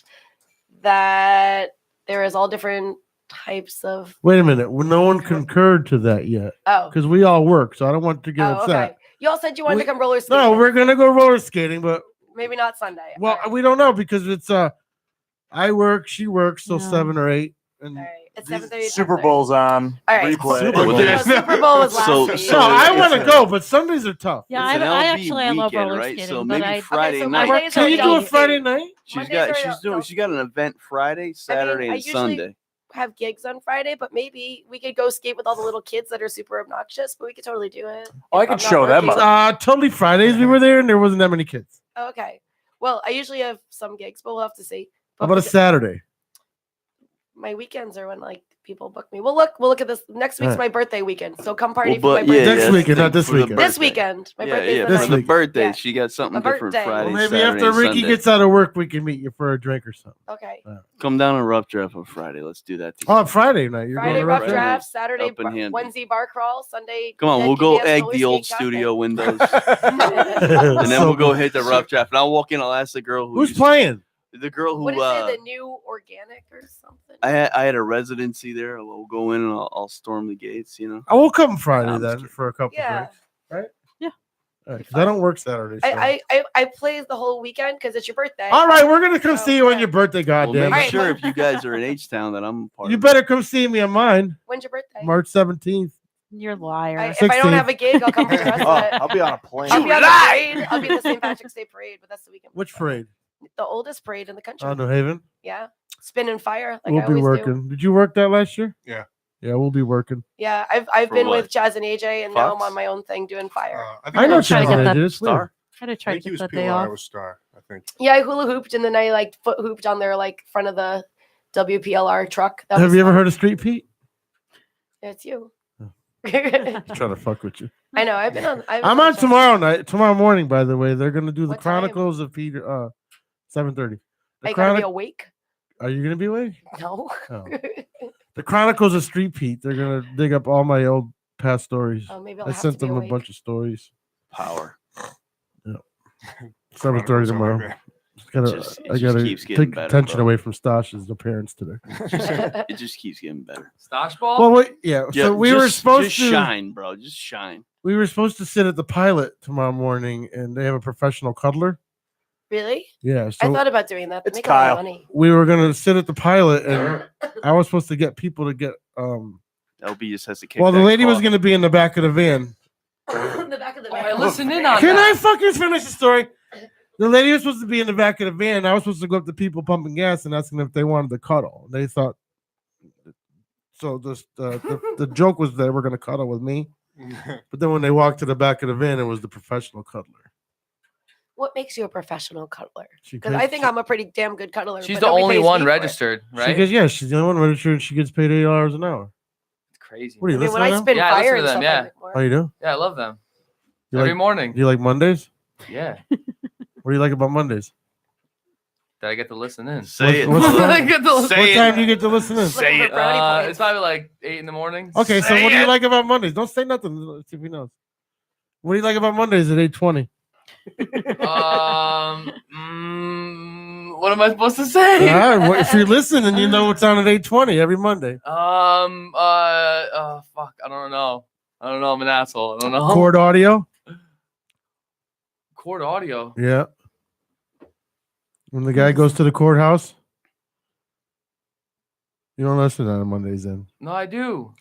that there is all different types of. wait a minute. Well, no one concurred to that yet Oh. because we all work, so I don't want to get Oh, upset. okay. You all said you wanted We- to come roller skating. No, we're going to go roller skating, but Maybe not Sunday. well, All right. we don't know because it's I work, she works till Yeah. 7 or 8. And All right. It's 7:30. Super Bowl's on. All right. Replay. Super Bowl. No, Super Bowl was last So- week. so- no, I it's want to a- go, but Sundays are tough. Yeah, It's an I LB actually I love weekend, roller right? skating, So but maybe I Friday so night. Mondays Can are you do done. a Friday night? She's Mondays are doing. She's got an event Friday, Saturday, I and usually- Sunday. have gigs on Friday, but maybe we could go skate with all the little kids that are super obnoxious, but we could totally do it. Oh, I if could I'm not show them working. up. Totally Fridays we were there and there wasn't that many kids. Oh, okay. Well, I usually have some gigs, but we'll have to see. How about a Saturday? My weekends are when like people book me. We'll look at this. Next week's Alright. my birthday weekend, so come party Well, for my but birthday. yeah, Next that's weekend, the not thing, this for the weekend. This birthday. weekend. My Yeah, birthday's yeah. the This For ninth. the week. birthday, Yeah. she got something A different birthday. Friday, Well, maybe Saturday, after and Ricky Sunday. gets out of work, we can meet you for a drink or something. Okay. Come down and rough draft on Friday. Let's do that. Oh, Friday night. You're Friday going to rough Friday. draft, Saturday Up in Hamden. Wednesday bar crawl, Sunday. Come on, dead we'll go PBS egg roller the old skate studio contest. windows, and then we'll go hit the rough draft. And I'll walk in. I'll ask the girl Who's playing? The girl who What is it? The new organic or something? I had a residency there. We'll go in and I'll storm the gates. You know. I will come Friday I'm then just for a couple Yeah. drinks. Right? Yeah. All right, 'cause I don't work Saturday. So. I play the whole weekend because it's your birthday. All right, we're gonna come So, see you on yeah. your birthday. Well, Goddamn. make Alright, sure but- if you guys are in H Town that I'm part. You of better come see me on mine, When's your birthday? March 17th. You're a liar. If I 16th. don't have a gig, I'll come for the rest Oh, of it. I'll be on a plane. I'll be on the parade. I'll be at the St. Patrick's Day parade, but that's the weekend. Which parade? The oldest parade in the country. New Haven. Yeah. Spin and fire, like We'll I be always working. do. Did you work that last year? Yeah. Yeah, we'll be working. Yeah, I've For been what? with Chaz and AJ, and now I'm Fox? on my own thing doing fire. I know trying to Chaz get that did. It's weird. Star. I had to I try to think he get was that people day on off. Iowa Star. I think. Yeah, I hula hooped, and then I like foot hooped on their like front of the WPLR truck. That Have was you ever fun. heard of Street Pete? It's you. Oh. I Trying to fuck with you. know. I've been on. I'm on tomorrow morning. By the way, they're gonna do the What time? Chronicles of Peter. 7:30. I gotta be awake. Are you gonna be awake? No. Oh. The Chronicles of Street Pete. They're gonna dig up all my old past stories. Oh, maybe I'll I have sent to be them a awake. bunch of stories. Power. 7:30 tomorrow. It I just gotta keeps getting take better, attention bro. away from Stosh's parents today. It just keeps getting better. Stosh ball? Well, wait, yeah. So we were supposed just to shine, bro. Just shine. We were supposed to sit at the Pilot tomorrow morning, and they have a professional cuddler. Really? Yeah. So I thought about doing that. They It's make a lot of Kyle. money. we were gonna sit at the Pilot, and I was supposed to get people to get. LB just has to kick. Well, the that lady was clock. gonna be in the back of the van. In the back of the All van. right, listen in on Can that. I fucking finish the story? The lady was supposed to be in the back of the van. I was supposed to go up to people pumping gas and asking if they wanted to cuddle. They thought. So the joke was they were gonna cuddle with me, but then when they walked to the back of the van, it was the professional cuddler. What makes you a professional cuddler? She Because I think I'm a pretty damn good cuddler. She's but the nobody only pays one me for it. registered, She right? goes, yeah, she's the only one registered. And she gets paid $8 an hour. It's crazy. What are you I mean, when listening I to? spin Yeah, I fire listen and to them, stuff, I yeah. make more. Oh, you do? Yeah, I love them. You Every like morning. you like Mondays? Yeah. What do you like about Mondays? that I get to listen in. Say it. What's mother- I get to listen. What time do you get to listen in? Say it. It's probably like 8 in the morning. Okay, so Say what do you it. like about Mondays? Don't say nothing. Let's see if he knows. What do you like about Mondays at 8:20? What am I supposed to say? All right, if you're listening, you know what's on at 8:20 every Monday. Fuck. I don't know. I'm an asshole. I don't know. Cord audio. Court audio. Yeah. When the guy goes to the courthouse, you don't listen on Mondays then. No, I do.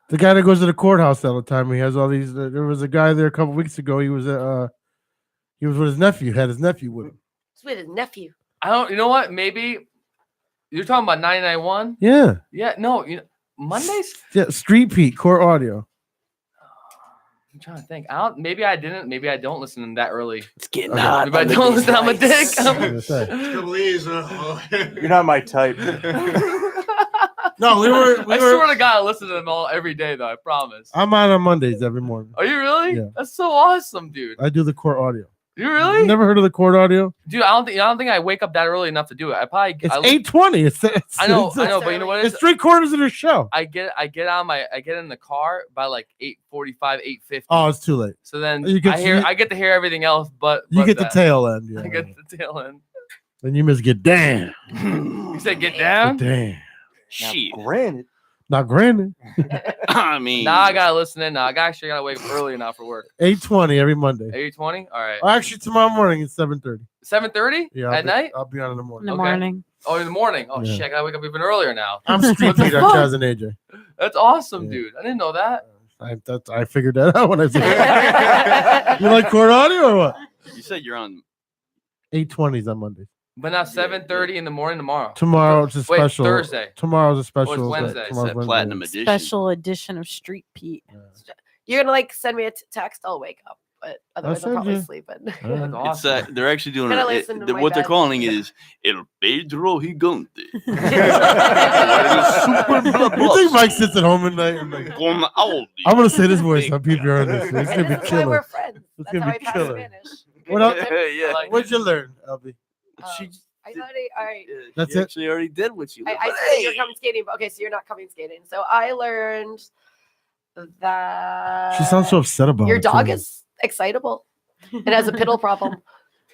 The guy that goes to the courthouse all the time, he has all these. There was a guy there a couple weeks ago. He was with his nephew. Had his nephew with him. It's with his nephew. I don't. You know what? Maybe you're talking about 99.1. Yeah. Yeah. No. Mondays. Yeah. Street Pete, Court Audio. I'm trying to think. Maybe I didn't. Maybe I don't listen to them that early. It's getting Okay. hot. Maybe I don't listen. I'm a dick. You're not my type. No, we were. I swear to God, I listen to them all every day, though. I promise. I'm on Mondays every morning. Are you really? Yeah. That's so awesome, dude. I do the Court Audio. You really? Never heard of the Court Audio? Dude, I don't think I wake up that early enough to do it. I probably. It's 8:20. I know, but you know what? It's 3/4 of the show. I get in the car by like 8:45, 8:50. Oh, it's too late. So then You get- I get to hear everything else, but You get that. the tail end. Yeah. I get the tail end. Then you must get down. You said get down? Damn. Shit. Granted. Not granted. I mean, Now I gotta listen in. Now I actually gotta wake up early now for work. 8:20 every Monday. 8:20. All right. Actually, tomorrow morning it's 7:30. 7:30 Yeah. at night. I'll be on in the In morning. the Okay. morning. Oh, in the morning. Oh Yeah. shit! I gotta wake up even earlier now. I'm Street Pete on Chaz and AJ. That's awesome, Yeah. dude. I didn't know that. I figured that out when I said it. You like Court Audio or what? you said you're on. 8:20s on Mondays. But now 7:30 in the morning tomorrow. Tomorrow it's a Wait, special. Thursday. Tomorrow's a special. Oh, it's Wednesday. It's Tomorrow's that Wednesday. platinum edition. Special edition of Street Pete. You're gonna like send me a text. I'll wake up, but otherwise send I'm probably you. sleeping. That's It's awesome. they're actually doing Gotta it. listen to my What they're bed. calling it is El Pedro Gigante. You think Mike sits at home at night and like, Con Aldi. I'm gonna say this voice on PPR on this. It's And gonna be this is why killer. we're friends. It's That's gonna how be I pass killer. Spanish. What else? yeah. Like- What'd you learn, Albie? Um, I already, all right. That's she it? actually already did what you. I said you're coming skating, but okay, so you're not coming skating. So I learned that She sounds so upset about your it. dog too. is excitable. It has a piddle problem.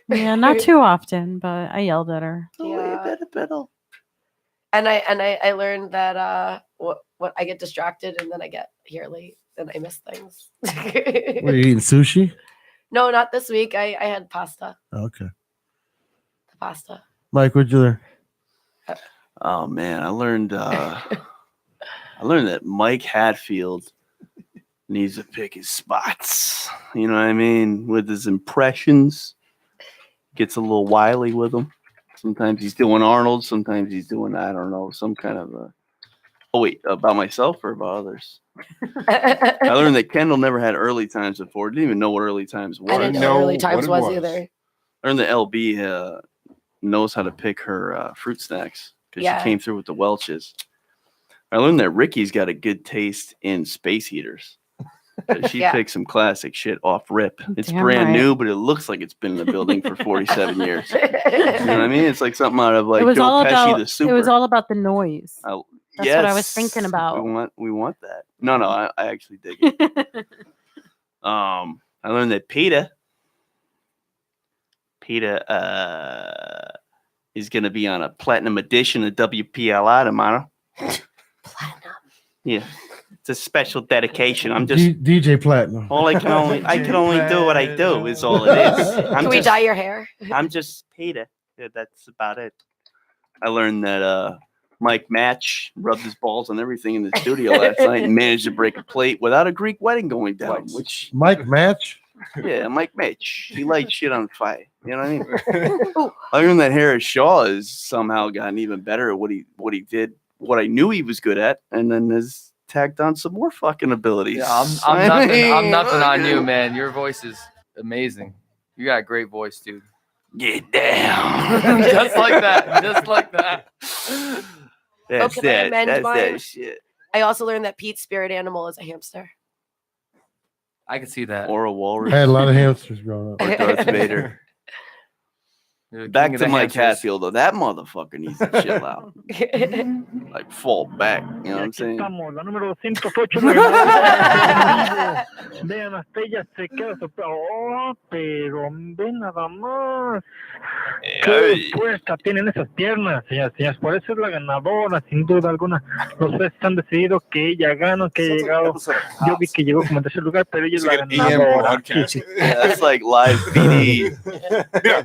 Yeah, not too often, but I yelled at her. Yeah. And I learned that what I get distracted and then I get here late and I miss things. Were you eating sushi? No, not this week. I had pasta. Okay. The pasta. Mike, what'd you learn? Oh man, I learned that Mike Hatfield needs to pick his spots. You know what I mean? With his impressions. Gets a little wily with them. Sometimes he's doing Arnold, sometimes he's doing, I don't know, some kind of oh wait, about myself or about others? I learned that Kendall never had early times before. Didn't even know what early times I was. didn't know know what early what times it was was. either. I learned that LB knows how to pick her fruit snacks because Yeah. she came through with the Welch's. I learned that Ricky's got a good taste in space heaters. 'Cause she Yeah. picked some classic shit off rip. It's Damn brand right. new, but it looks like it's been in the building for 47 years. You know what I mean? It's like something out of like it was Joe all Pesci, about. the Super. It was all about the noise. That's what I was thinking Yes, about. We want that. No, I actually dig it. I learned that Peter is going to be on a platinum edition of WPLI tomorrow. Platinum. Yeah, it's a special dedication. I'm just DJ Platinum. all I can only do what I do is all it is. Can we dye your hair? I'm just Peter. Yeah, that's about it. I learned that Mike Match rubbed his balls on everything in the studio last night and managed to break a plate without a Greek wedding going down. Which, Mike Match. yeah, Mike Match. He lights shit on fire. You know what I mean? I learned that Harris Shaw has somehow gotten even better at what he did, what I knew he was good at, and then has tacked on some more fucking abilities. Yeah, I'm nothing on you, man. Your voice is amazing. You got a great voice, dude. Get down. Just like that. Just like that. That's can I that. amend That's mine? that shit. I also learned that Pete's spirit animal is a hamster. I can see that. Or a walrus. I had a lot of hamsters growing up. Or Darth Vader. You're the Back king of to the Mike hamsters. Hatfield though. That motherfucker needs to chill out. Like fall back. You know what I'm saying? Estamos, la número 208 la ganadora en vivo. Vean, hasta ella se queda sorprendida. Oh, pero ve nada más. Qué fuerza tienen esas piernas, señoras y señores. Por eso es la ganadora, sin duda alguna. Los jueces han decidido que ella gana, que haya llegado. Yo vi que llegó como en tercer lugar, pero ella es It's la like an AM ganadora. broadcast. That's like live PD.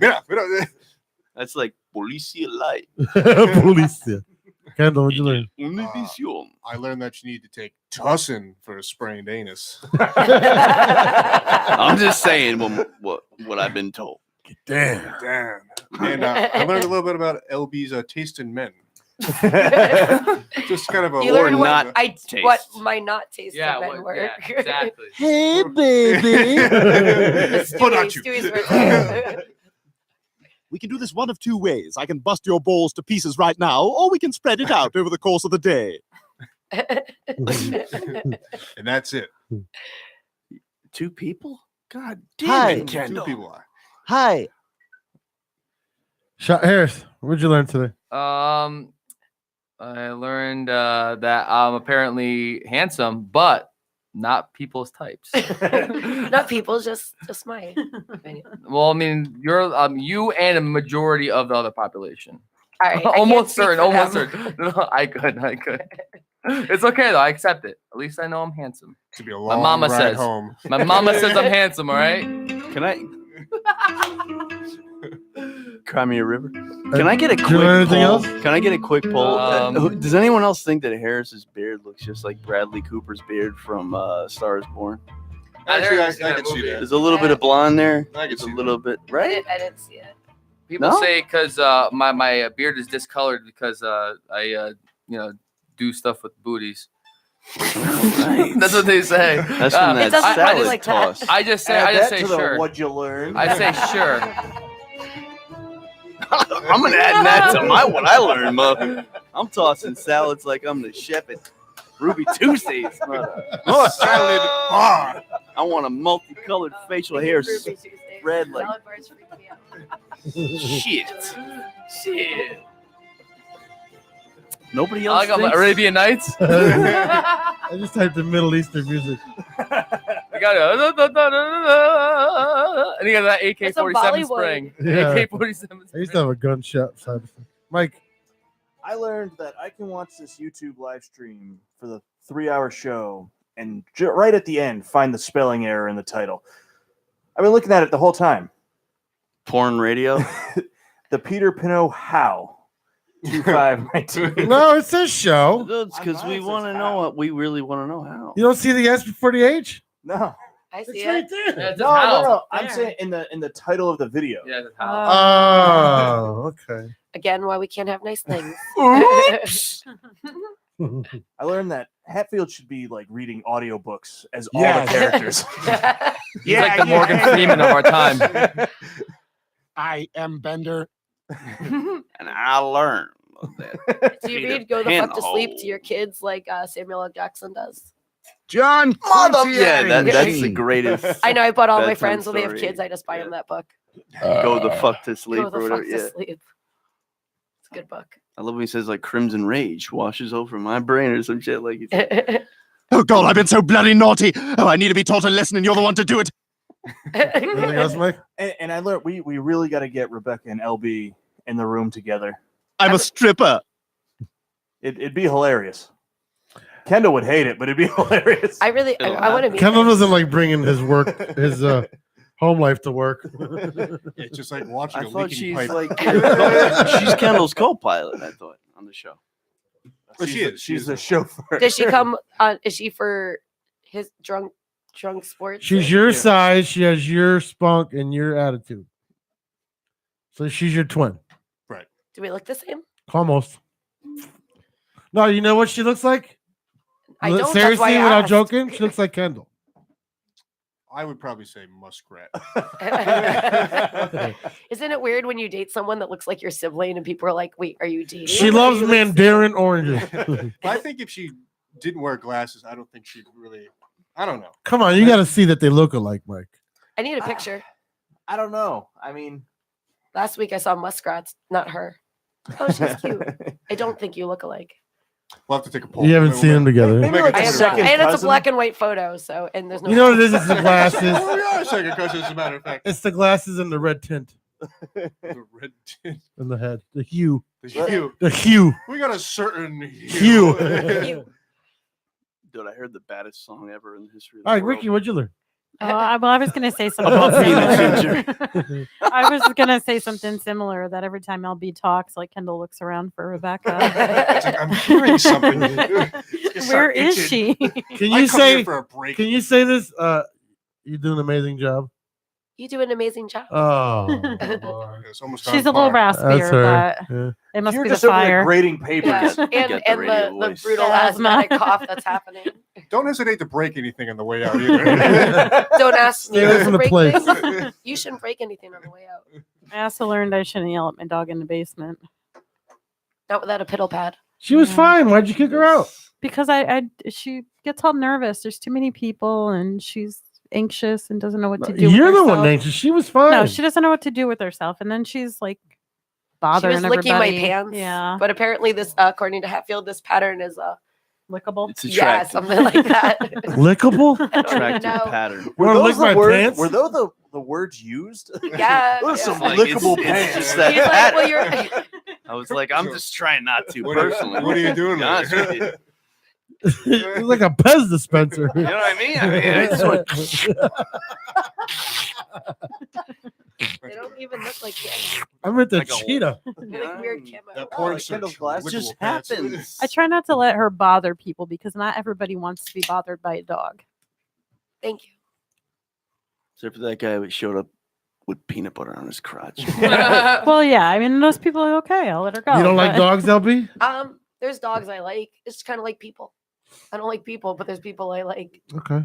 Mira. That's like Policia Light. Policia. Kendall, what'd you learn? Univision. I learned that you need to take Tussin for a sprained anus. I'm just saying what I've been told. Damn. And I learned a little bit about LB's taste in men. Just kind of a You learned or not taste. what my not taste Yeah, of men were. yeah, exactly. Hey, baby. What about you? Stewie's version. We can do this one of two ways. I can bust your balls to pieces right now, or we can spread it out over the course of the day. And that's it. Two people? God Hi. damn it, Two Kendall. people are. Hi. Shot Harris, what'd you learn today? I learned that I'm apparently handsome, but not people's types. Not people, just my opinion. Well, I mean, you're you and a majority of the other population. All right, I can't Almost speak certain. for Almost them. certain. No, I could. It's okay though. I accept it. At least I know I'm handsome. To be a My long mama ride says. home. My mama says I'm handsome. All right. Can I cry me a river? Can I get a Did quick you learn anything poll? else? Can I get a quick poll? Um, Does anyone else think that Harris's beard looks just like Bradley Cooper's beard from Star is Born? Actually, I that can see movie. that. There's a little bit of blonde there. I can It's a see little bit, I right? didn't see it. People No? say because my beard is discolored because I do stuff with booties. Right. That's what they say. That's from that It doesn't salad look like that. toss. I just say Add I just that say to the sure. What'd you learn? I say sure. I'm gonna add that to my what I learned, mother. I'm tossing salads like I'm the chef at Ruby Tuesdays. Oh, salad bar. I want a multicolored facial hair Ruby Tuesday. spread like Salad bars freak me out. shit. Nobody I else like thinks? Arabian Nights. I just typed in Middle Eastern music. I got and you got that It's a AK-47 Bollywood. spring. Yeah. AK-47 I used to have a gunshot side of thing. Mike, I learned that I can watch this YouTube live stream for the 3-hour show and right at the end find the spelling error in the title. I've been looking at it the whole time. Porn radio. The Peter Pinho How 2519. no, it says show. That's because we want to know what we really want to know how. You don't see the S before the H? No, I see It's it. right there. Yeah, it's no, how. no. I'm There. saying in the title of the video. Yeah, that's how. Oh, okay. Again, why we can't have nice things. Oops. I learned that Hatfield should be like reading audiobooks as all Yes. the characters. He's like the Morgan Freeman of our time. I am Bender. And I learned that. Do you Peter read "Go the fuck to Pinho. sleep" to your kids like Samuel L. Jackson does? John Mother, yeah, Quincy that's the Adams. greatest. I know. I bought all my Bedtime friends when they have story. kids. I just buy them that book. Go the fuck to sleep Go the or fuck whatever. to Yeah. sleep. It's a good book. I love when he says like Crimson Rage washes over my brain or some shit like it's Oh God, I've been so bloody naughty. Oh, I need to be taught a lesson, and you're the one to do it. Anything else, Mike? And I learned we really got to get Rebecca and LB in the room together. I'm a stripper. It'd be hilarious. Kendall would hate it, but it'd be hilarious. I really, I want to meet. Kendall her. doesn't like bringing his work, his home life to work. It's just like watching I a thought leaking she's pipe. like she's Kendall's co-pilot. I thought on the show. Well, she is. She's the chauffeur. Does she come on? Is she for his drunk sports? She's your size. She has your spunk and your attitude. So she's your twin. Do we look the same? Almost. No, you know what she looks like? I don't. That's Seriously, why I without asked. joking, she looks like Kendall. I would probably say muskrat. Isn't it weird when you date someone that looks like your sibling and people are like, "Wait, are you dating?" She Or loves you look- mandarin oranges. But I think if she didn't wear glasses, I don't think she'd really. I don't know. Come on, you got to see that they look alike, Mike. I need a picture. I don't know. I mean, Last week I saw muskrats, not her. Oh, she's cute. I don't think you look alike. We'll have to take a poll. You haven't seen them together. Maybe like I a have not. second And it's a cousin. black and white photo, so and there's no. You know what it is? It's the glasses. Oh, we are second cousins, as a matter of fact. It's the glasses and the red tint The red tint. in the head. The hue. The hue. The hue. We got a certain Hue. Dude, I heard the baddest song ever in the history of the All right, world. Ricky, what'd you learn? I was going to say something About similar. I was going to say something similar that every time LB talks, like Kendall looks around for Rebecca. It's like, I'm hearing something. Where is she? Can I you come here say? for a break. Can you say this? You do an amazing job. You do an amazing job. Oh, It's almost She's a on little par. raspier, her. but Yeah. it must You're be the just over there fire. grading papers. Yeah. Get And, the and radio the voice. brutal Asthma. asthmatic cough that's happening. Don't hesitate to break anything on the way out either. Don't ask me Stay away to from the break place. things. You shouldn't break anything on the way out. I also learned I shouldn't yell at my dog in the basement Not without a piddle pad. she was fine. Why'd you kick her out? because she gets all nervous. There's too many people, and she's anxious and doesn't know what to do. You're with the herself. one anxious. She was fine. No, she doesn't know what to do with herself, and then she's like She bothering was licking everybody. my pants. Yeah, But apparently this, according to Hatfield, this pattern is lickable. It's yeah, attractive. something like that. Lickable? I don't even Attractive know. pattern. You wanna lick my pants? Were those the words used? Yeah. Those are yeah. some Like, lickable it's pants. just that He's like, pattern. well, you're. I was like, I'm just trying not to What are you- personally. what are you doing To be honest with with it? you. It's like a Pez dispenser. You know what I mean? I just went, They don't even look like camo. I meant the Like a- cheetah. They like weird camo. That Oh, porn like search. Kendall's glasses. Lickable Just pants. happens. I try not to let her bother people because not everybody wants to be bothered by a dog. Thank you. Except for that guy who showed up with peanut butter on his crotch. Well, yeah, I mean, those people are okay. I'll let her go. You don't like but- dogs, LB? There's dogs I like. It's kind of like people. I don't like people, but there's people I like. Okay.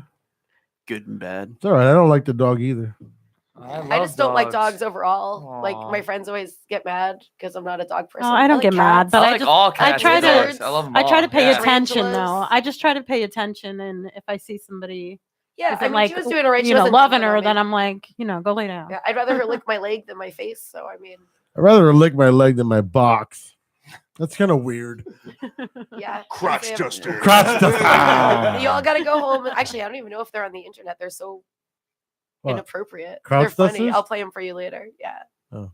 Good and bad. It's all right. I don't like the dog either. I just don't like dogs overall. Like my friends always get mad because I'm not a dog person. Oh, I don't like get mad, cats. but I I like just all I cats try and to dogs. I love them I try all. to pay Yeah. attention Tarantulas. though. I just try to pay attention, and if I see somebody Yeah, isn't I mean, like she was doing all right. She you know wasn't loving jumping her, on then me. I'm like, go lay down. Yeah, I'd rather her lick my leg than my face. So I mean, I'd rather her lick my leg than my box. That's kind of weird. yeah. Crotch Sam- duster. Crotch duster. You all got to go home. Actually, I don't even know if they're on the internet. They're so What? inappropriate. Crotch They're funny. dusters? I'll play them for you later. Yeah,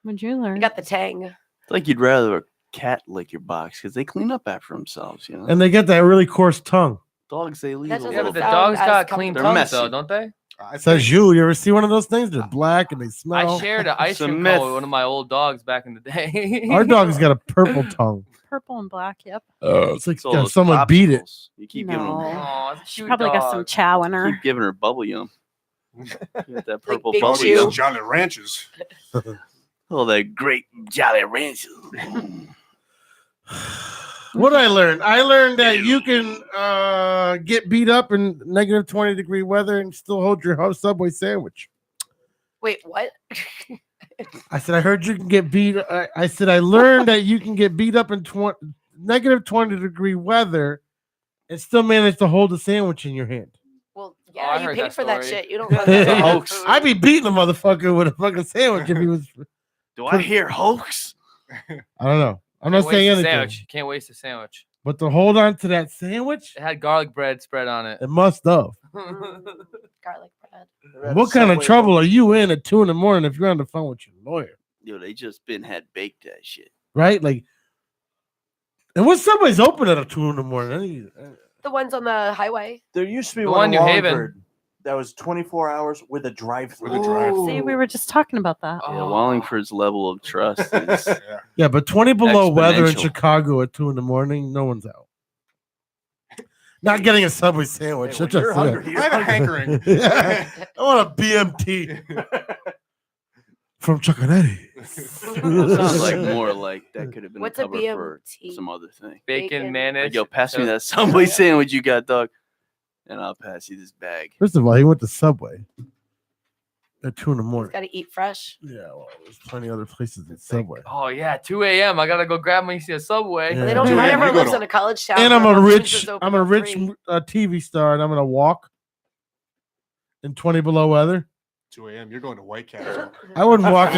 What'd you learn? you got the tang. It's like you'd rather a cat lick your box because they clean up after themselves, you know? And they get that really coarse tongue. Dogs, they leave That a doesn't Yeah, little but the sound dogs as got clean comfortable. tongues, They're though, messy. don't they? Says you. You ever see one of those things? They're black and they smell. I shared an ice It's a cream myth. cone with one of my old dogs back in the day. Our dog's got a purple tongue. Purple and black. Yep. It's like It's all those someone beat it. popsicles. You keep giving No. them, Aw, it's a She cute probably got some dog. chow in her. keep giving her bubble yum. Get that purple big bubble chew. yum. Jolly Ranches. Oh, that great Jolly Rancher. What I learned? I learned that you can get beat up in negative 20-degree weather and still hold your Subway sandwich. Wait, what? I said, I heard you can get beat. I said, I learned that you can get beat up in negative 20-degree weather and still manage to hold a sandwich in your hand. Well, I yeah, you heard paid that for that story. shit. You don't. Know that's a hoax. I'd be beating a motherfucker with a fucking sandwich if he was. Do I hear hoax? I don't know. I'm not Can't saying waste a anything. sandwich. Can't waste a sandwich. But to hold on to that sandwich, It had garlic bread spread on it. it must have. garlic bread. What kind of trouble are you in at 2 a.m. if you're on the phone with your lawyer? Yo, they just been had baked that shit. Right? Like, and what Subway's open at 2 a.m? The ones on the highway. There used to be The one one in New Haven. Wallingford that was 24 hours with a drive-through. With a drive-through. See, we were just talking about that. Yeah, Wallingford's level of trust is Yeah. Yeah, but 20 below weather in Exponential. Chicago at 2 a.m, no one's out. Not getting a Subway sandwich. Hey, when That's you're just hungry, I have a hankering. I want a BMT from Chuckanetti. sounds like more like that could have been What's a a cover for BMT? some other thing. Bacon, Bacon. mayonnaise. Like, yo, pass me that Subway sandwich you got, dog, and I'll pass you this bag. First of all, he went to Subway at 2 a.m. Got to eat fresh. Yeah, well, there's plenty other places at Subway. Oh yeah, 2 a.m. I gotta go grab me a Subway. Yeah. They don't. Dude, I you never go lives to- in a college town. And I'm where a Whole Foods rich, is open I'm a till rich 3. TV star, and I'm gonna walk in 20 below weather. 2 a.m. You're going to White Castle. I wouldn't walk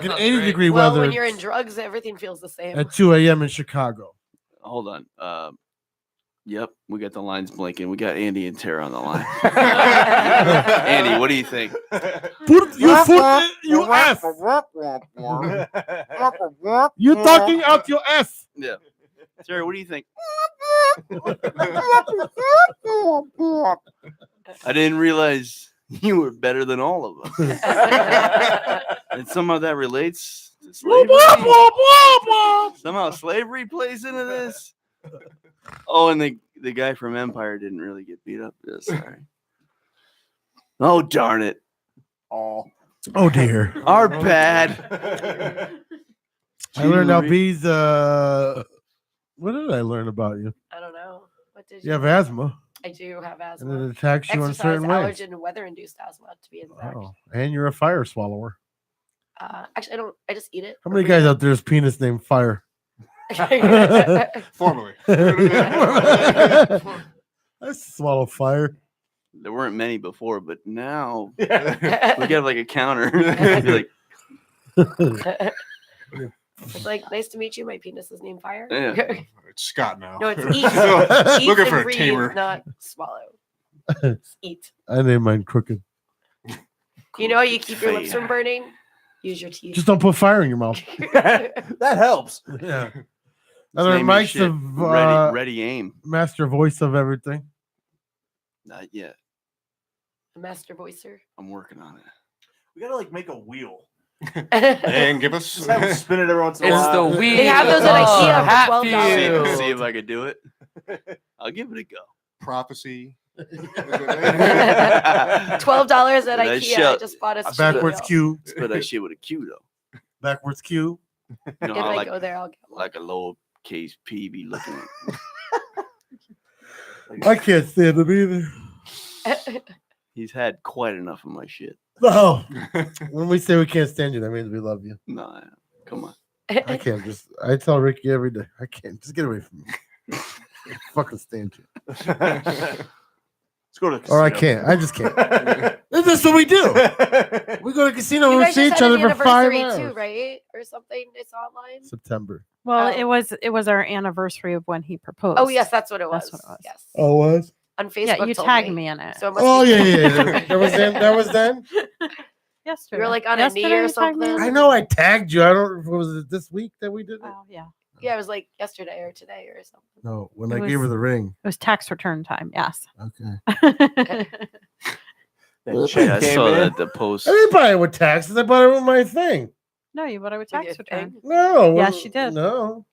in 80-degree Well, weather when you're in drugs, everything feels the same. at 2 a.m. in Chicago. Hold on. Yep, we got the lines blinking. We got Andy and Tara on the line. Andy, what do you think? Put your foot in your ass. You talking out your ass. Yeah. Tara, what do you think? I didn't realize you were better than all of us. And somehow that relates to slavery. Somehow slavery plays into this. Oh, and the guy from Empire didn't really get beat up. Yeah, sorry. Oh, darn it. Oh dear. Our bad. I learned LB's. What did I learn about you? I don't know. What did You have asthma. I do have asthma. And it attacks you in Exercise, certain ways. allergen, and weather-induced asthma, to be exact. Oh, and you're a fire swallower. Actually, I don't. I just eat it. How many guys out there's penis named Fire? Formally. I swallow fire. There weren't many before, but now we got like a counter. Be like, It's like, nice to meet you. My penis is named Fire. Yeah. It's Scott now. No, it's eat. Eat Looking and for a breathe, tamer. not swallow. It's eat. I named mine Crooked. You know how you keep your lips from burning? Use your teeth. Just don't put fire in your mouth. That helps. Yeah. His Other name is Mike's shit. of ready aim. master voice of everything. Not yet. A master voicer. I'm working on it. We gotta like make a wheel. And give us. Just have them spin it every once in a It's while. the wheel. They have those at IKEA for $12. See if I could do it. I'll give it a go. Prophecy. $12 at IKEA. I shut- just bought a Backwards studio. Q. But that shit with a Q though. Backwards Q. You know, If how I like, go there, I'll get one. like a lowercase p be looking at. I can't stand him either. He's had quite enough of my shit. No. When we say we can't stand you, that means we love you. No, come on. I can't just. I tell Ricky every day. I can't. Just get away from me. I fucking stand you. Let's go to the Or I casino. can't. I just can't. That's what we do. We go to the casino. You We guys see just each had other an for 5 anniversary hours. too, right? Or something. It's online. September. Well, Oh. it was our anniversary of when he proposed. Oh yes, that's what it was. That's what it was. Yes. Oh, it was? On Facebook. Yeah, you told tagged me in it. So it must Oh be yeah, true. yeah. That was then. That was then. Yesterday. You were like on a knee Yesterday or you tagged me in something. I it? know I tagged you. I don't. Was it this week that we did it? Oh yeah. Yeah, it was like yesterday or today or something. No, when It I gave her was- the ring. It was tax return time. Yes. Okay. That check Yeah, I came saw in. that the post. I didn't buy it with taxes. I bought it with my thing. No, you bought it with With tax your return. thing? No. Yes, she did. No.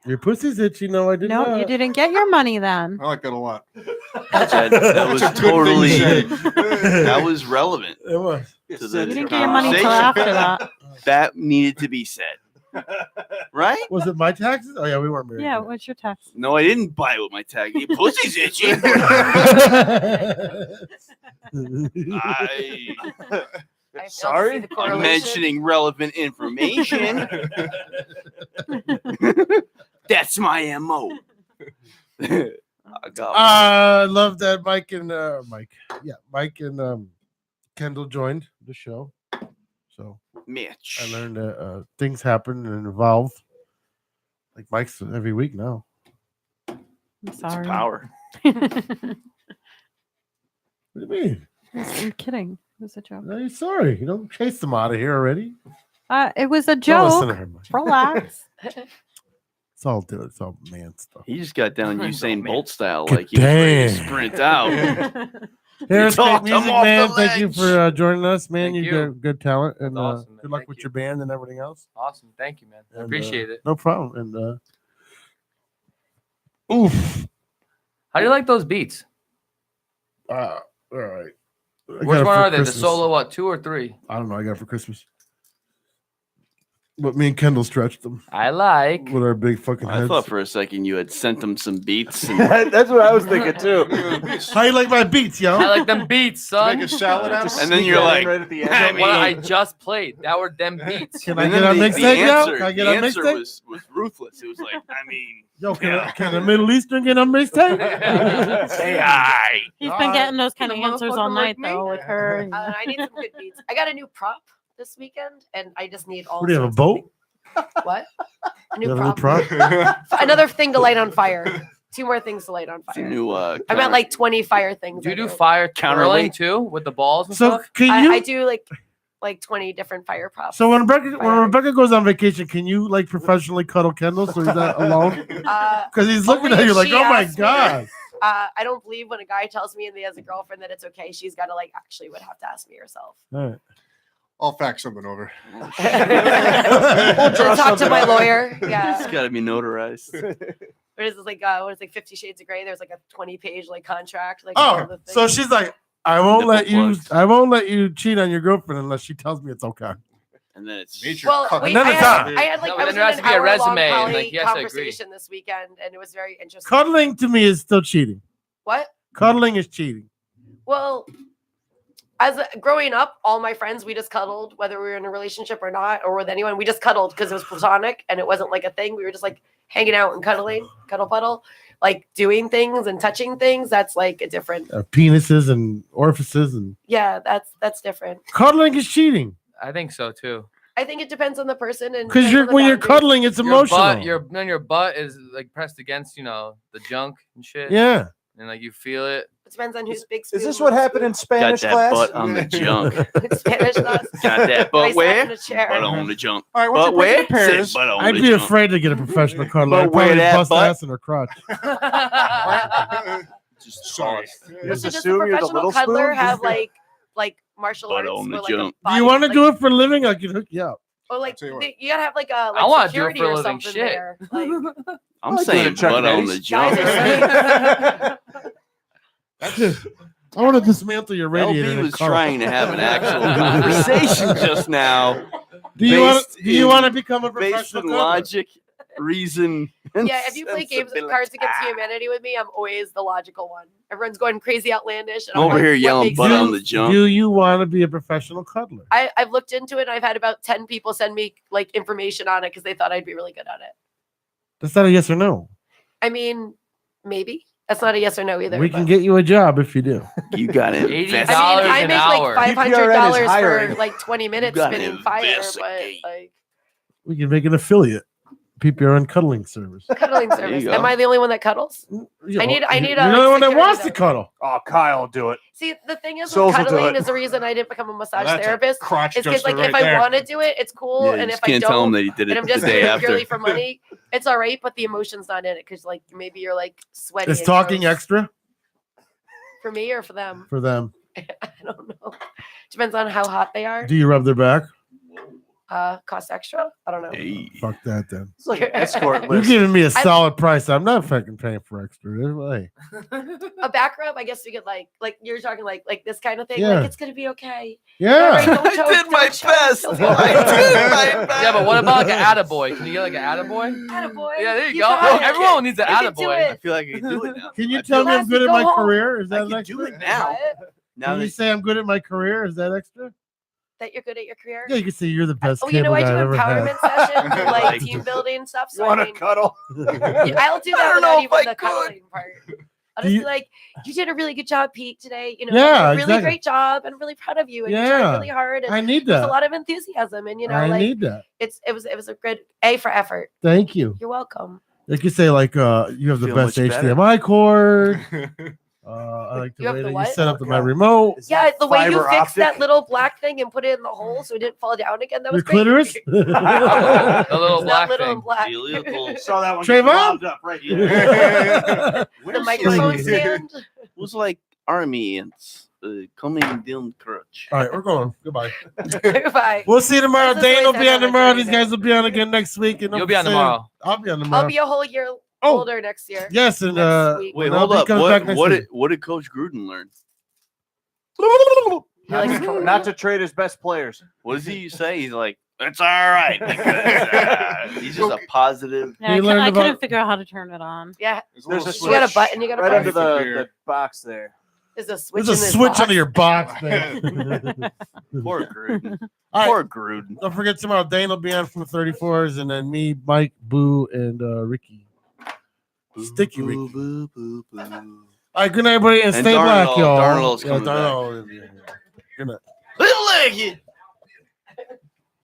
Your pussy's itchy. No, I did No, not. you didn't get your money then. I like that a lot. That was That's a good thing to totally. say. That was relevant It was. to the You didn't get your money till conversation. after that. That needed to be said, right? Was it my taxes? Oh yeah, we weren't married. Yeah, yet. what's your tax? No, I didn't buy it with my tag. Your pussy's itchy. I failed to see Sorry? the I'm correlation. mentioning relevant information. That's my MO. I got I love that Mike and Mike and Kendall joined the show. So Mitch. I learned that things happen and evolve. Like Mike's every week now. I'm It's sorry. power. What do you mean? I'm kidding. It was a joke. No, you're sorry. You don't chase them out of here already. It was a Don't listen to joke. her much. Relax. It's all dude. It's all man stuff. He just got down Usain Bolt style, Good like he was ready to damn. sprint out. Harris, talked Great him Music off the Man, thank you ledge. for joining us, man. Thank You you. got good talent, and That's awesome, man. good luck Thank with you. your band and everything else. Awesome. Thank you, man. I And, appreciate it. No problem. And oof. How do you like those beats? All right. I got Which it one for are they? Christmas. The solo, what, 2 or 3? I don't know. I got it for Christmas. But me and Kendall stretched them I like. with our big fucking I heads. thought for a second you had sent him some beats. And That's what I was thinking too. How you like my beats, yo? I like them beats, son. Make a salad out of and then you're like, right at the I end. What I mean, just played. That were them beats. Can I and get then a mixtape now? Can I get a the answer mixtape? was ruthless. It was like, I mean, Yo, can a Middle Eastern get a mixtape? say hi. He's been getting those kind of You know, answers all motherfucker night like though with her. I need some good beats. I got a new prop this weekend, and I just need all. What do you have, a sorts of boat? things. What? A You new have a prop. prop? Another thing to light on fire. 2 more things to light on It's a fire. new I'm at like 20 fire things. Do you I do fire twirling too with the balls and So stuff? can you? I do like 20 different fire props. So when Rebecca goes on vacation, can you like professionally cuddle Kendall so he's not alone? Because he's looking only at you if like, she oh my asks me. god. I don't believe when a guy tells me and he has a girlfriend that it's okay. She's got to like actually would have to ask me herself. All right. I'll fax something over. To talk to my lawyer. It's Yeah. got to be notarized. What is this like 50 Shades of Grey? There's like a 20-page like contract. Like all Oh, the so things. she's like, I won't Nipple let you. plugs. I won't let you cheat on your girlfriend unless she tells me it's okay. And then it's Well, cut. wait, And then I it's had, on. I had like No, I but was then there has in to an be a hour-long resume, and, poly like, he has to agree. conversation this weekend, and it was very interesting. Cuddling to me is still cheating. What? Cuddling is cheating. Well, growing up, all my friends, we just cuddled, whether we were in a relationship or not, or with anyone. We just cuddled because it was platonic and it wasn't like a thing. We were just like hanging out and cuddling, cuddle puddle, like doing things and touching things. That's like a different. Penises and orifices and Yeah, that's different. cuddling is cheating I think so too. I think it depends on the person and because depends on the when you're boundaries. cuddling, it's emotional. Your butt is like pressed against, the junk and shit. Yeah. And like you feel it. It depends on who's big. Is this what happened in got Spanish that class? butt on the junk. Spanish class? Got that I butt sat where? in a chair. Butt on the junk. All right, what's Butt your break where? of the pairs? Said butt on I'd the be junk. afraid to get a professional cuddler. But I'd where probably that bust butt? ass in her crotch. Just Sorry. Does Just a assume you're the professional little cuddler spoon? have like martial Butt arts on or the like a junk. Do you want to do it for a living? I can hook you up. Or like tell you what. you gotta have like a I wanna do it security for a or living something shit. there. Like, I'm I'll saying do the Chuck butt on Norris. the junk. guys are I want to dismantle your radiator. LB and was cuddle. trying to have an actual conversation just now. Do you want? based Do you in- want to become a Based professional in cuddler? logic, reason, and yeah, if you play games of sensibility. Cards Against Humanity with me, I'm always the logical one. Everyone's going crazy outlandish. And I'm over like, here what yelling makes butt sense? on the junk. Do you want to be a professional cuddler? I've looked into it and I've had about 10 people send me like information on it because they thought I'd be really good at it. That's not a yes or no. I mean, maybe. That's not a yes or no either. We but- can get you a job if you do. You got to $80 invest. I mean, I an make hour. like PPRN is $500 for hiring. like 20 minutes gotta spinning fire, but investigate. like We can make an affiliate. PPRN cuddling service. cuddling you service. go. Am I the only one that cuddles? Yeah, I need you're a, the only like, one that security wants to dog. cuddle. Oh, Kyle will do it. See, the thing is, Souls with will do cuddling it. is the reason I didn't become a massage That's a therapist. crotch It's because, duster like, if right I there. want to do it, it's cool, Yeah, and you if just I can't tell him don't, that he did and it I'm the just day doing it after. purely for money, it's all right. But the emotion's not in it because, like, maybe you're like sweaty. Is and talking gross. extra for me or for them? for them? I don't know. Depends on how hot they are. Do you rub their back? Cost extra? I don't know. Hey. Fuck that then. It's like an escort You're list. giving me a solid price. I'm not fucking paying for extra. Hey. A back rub, I guess we could like you're talking like this kind of thing. Yeah. Like it's gonna be okay. Yeah. Alright, don't I choke, did my don't choke, best. don't I choke. did my best. Yeah, but what about like an attaboy? Can you get like an attaboy? Attaboy. Yeah, there you got go. it. Everyone needs an You can do attaboy. I it. feel like I can do it now. Can you I tell feel me I'm Last good week, at my go home. career? Is I that can extra? do it now. What? Now Can you that say I'm good at my career? Is that extra? That you're good at your career? Yeah, you can say you're the best Oh, you know, cable I guy do I've ever had. empowerment sessions and like Like- team building stuff. So You I want to mean, cuddle? yeah, I'll do I that don't know without if I even the could. cuddling part. I'll Do just you- be like, you did a really good job, Pete, today. You know, Yeah, you did a really exactly. great job. And I'm really proud of you. And you Yeah. tried really hard. And I need there's a that. lot of enthusiasm. And you know, I like need that. it was a good A for effort. Thank you. You're welcome. Like you say, like you have the Feel best much better. HDMI cord. I like the You have way the that you what? set up Oh, my God. remote. Is Yeah, that the way you fiber fixed that optic? little black thing and put it in the hole so it didn't fall down again. That was Your clitoris? great. The little It's not black little thing. and black. Illegal. Saw that one. Trayvon? get wound up right here. The microphone stand. was like army ants coming down crutch. All right, we're going. Goodbye. Bye. We'll see you tomorrow. This is Dane will really be on sad tomorrow. on These my guys will be on again next week. And You'll I'm be on saying- tomorrow. I'll be on tomorrow. I'll be a whole year Oh. older next year. Yes, and Next week. Wait, when hold LB up. comes back next What week. did Coach Gruden learn? He likes color. Not to trade his best players. What does he say? He's like, It's all right. Because, he's just a positive. Yeah, I couldn't figure out how to turn it on. Yeah. There's a You switch got a button. You got a right button. under the box there. There's a switch. There's a in this switch box. under your box, man. Poor Gruden. All right. Poor Gruden. Don't forget tomorrow, Dane will be on from the 34s, and then me, Mike, Boo, and Ricky. Sticky Ricky. Boo, boo, boo. All right, good night, everybody, and stay Darnell- black, y'all. Darnell's Yeah, coming back. Darnell. Good night. Little leggy.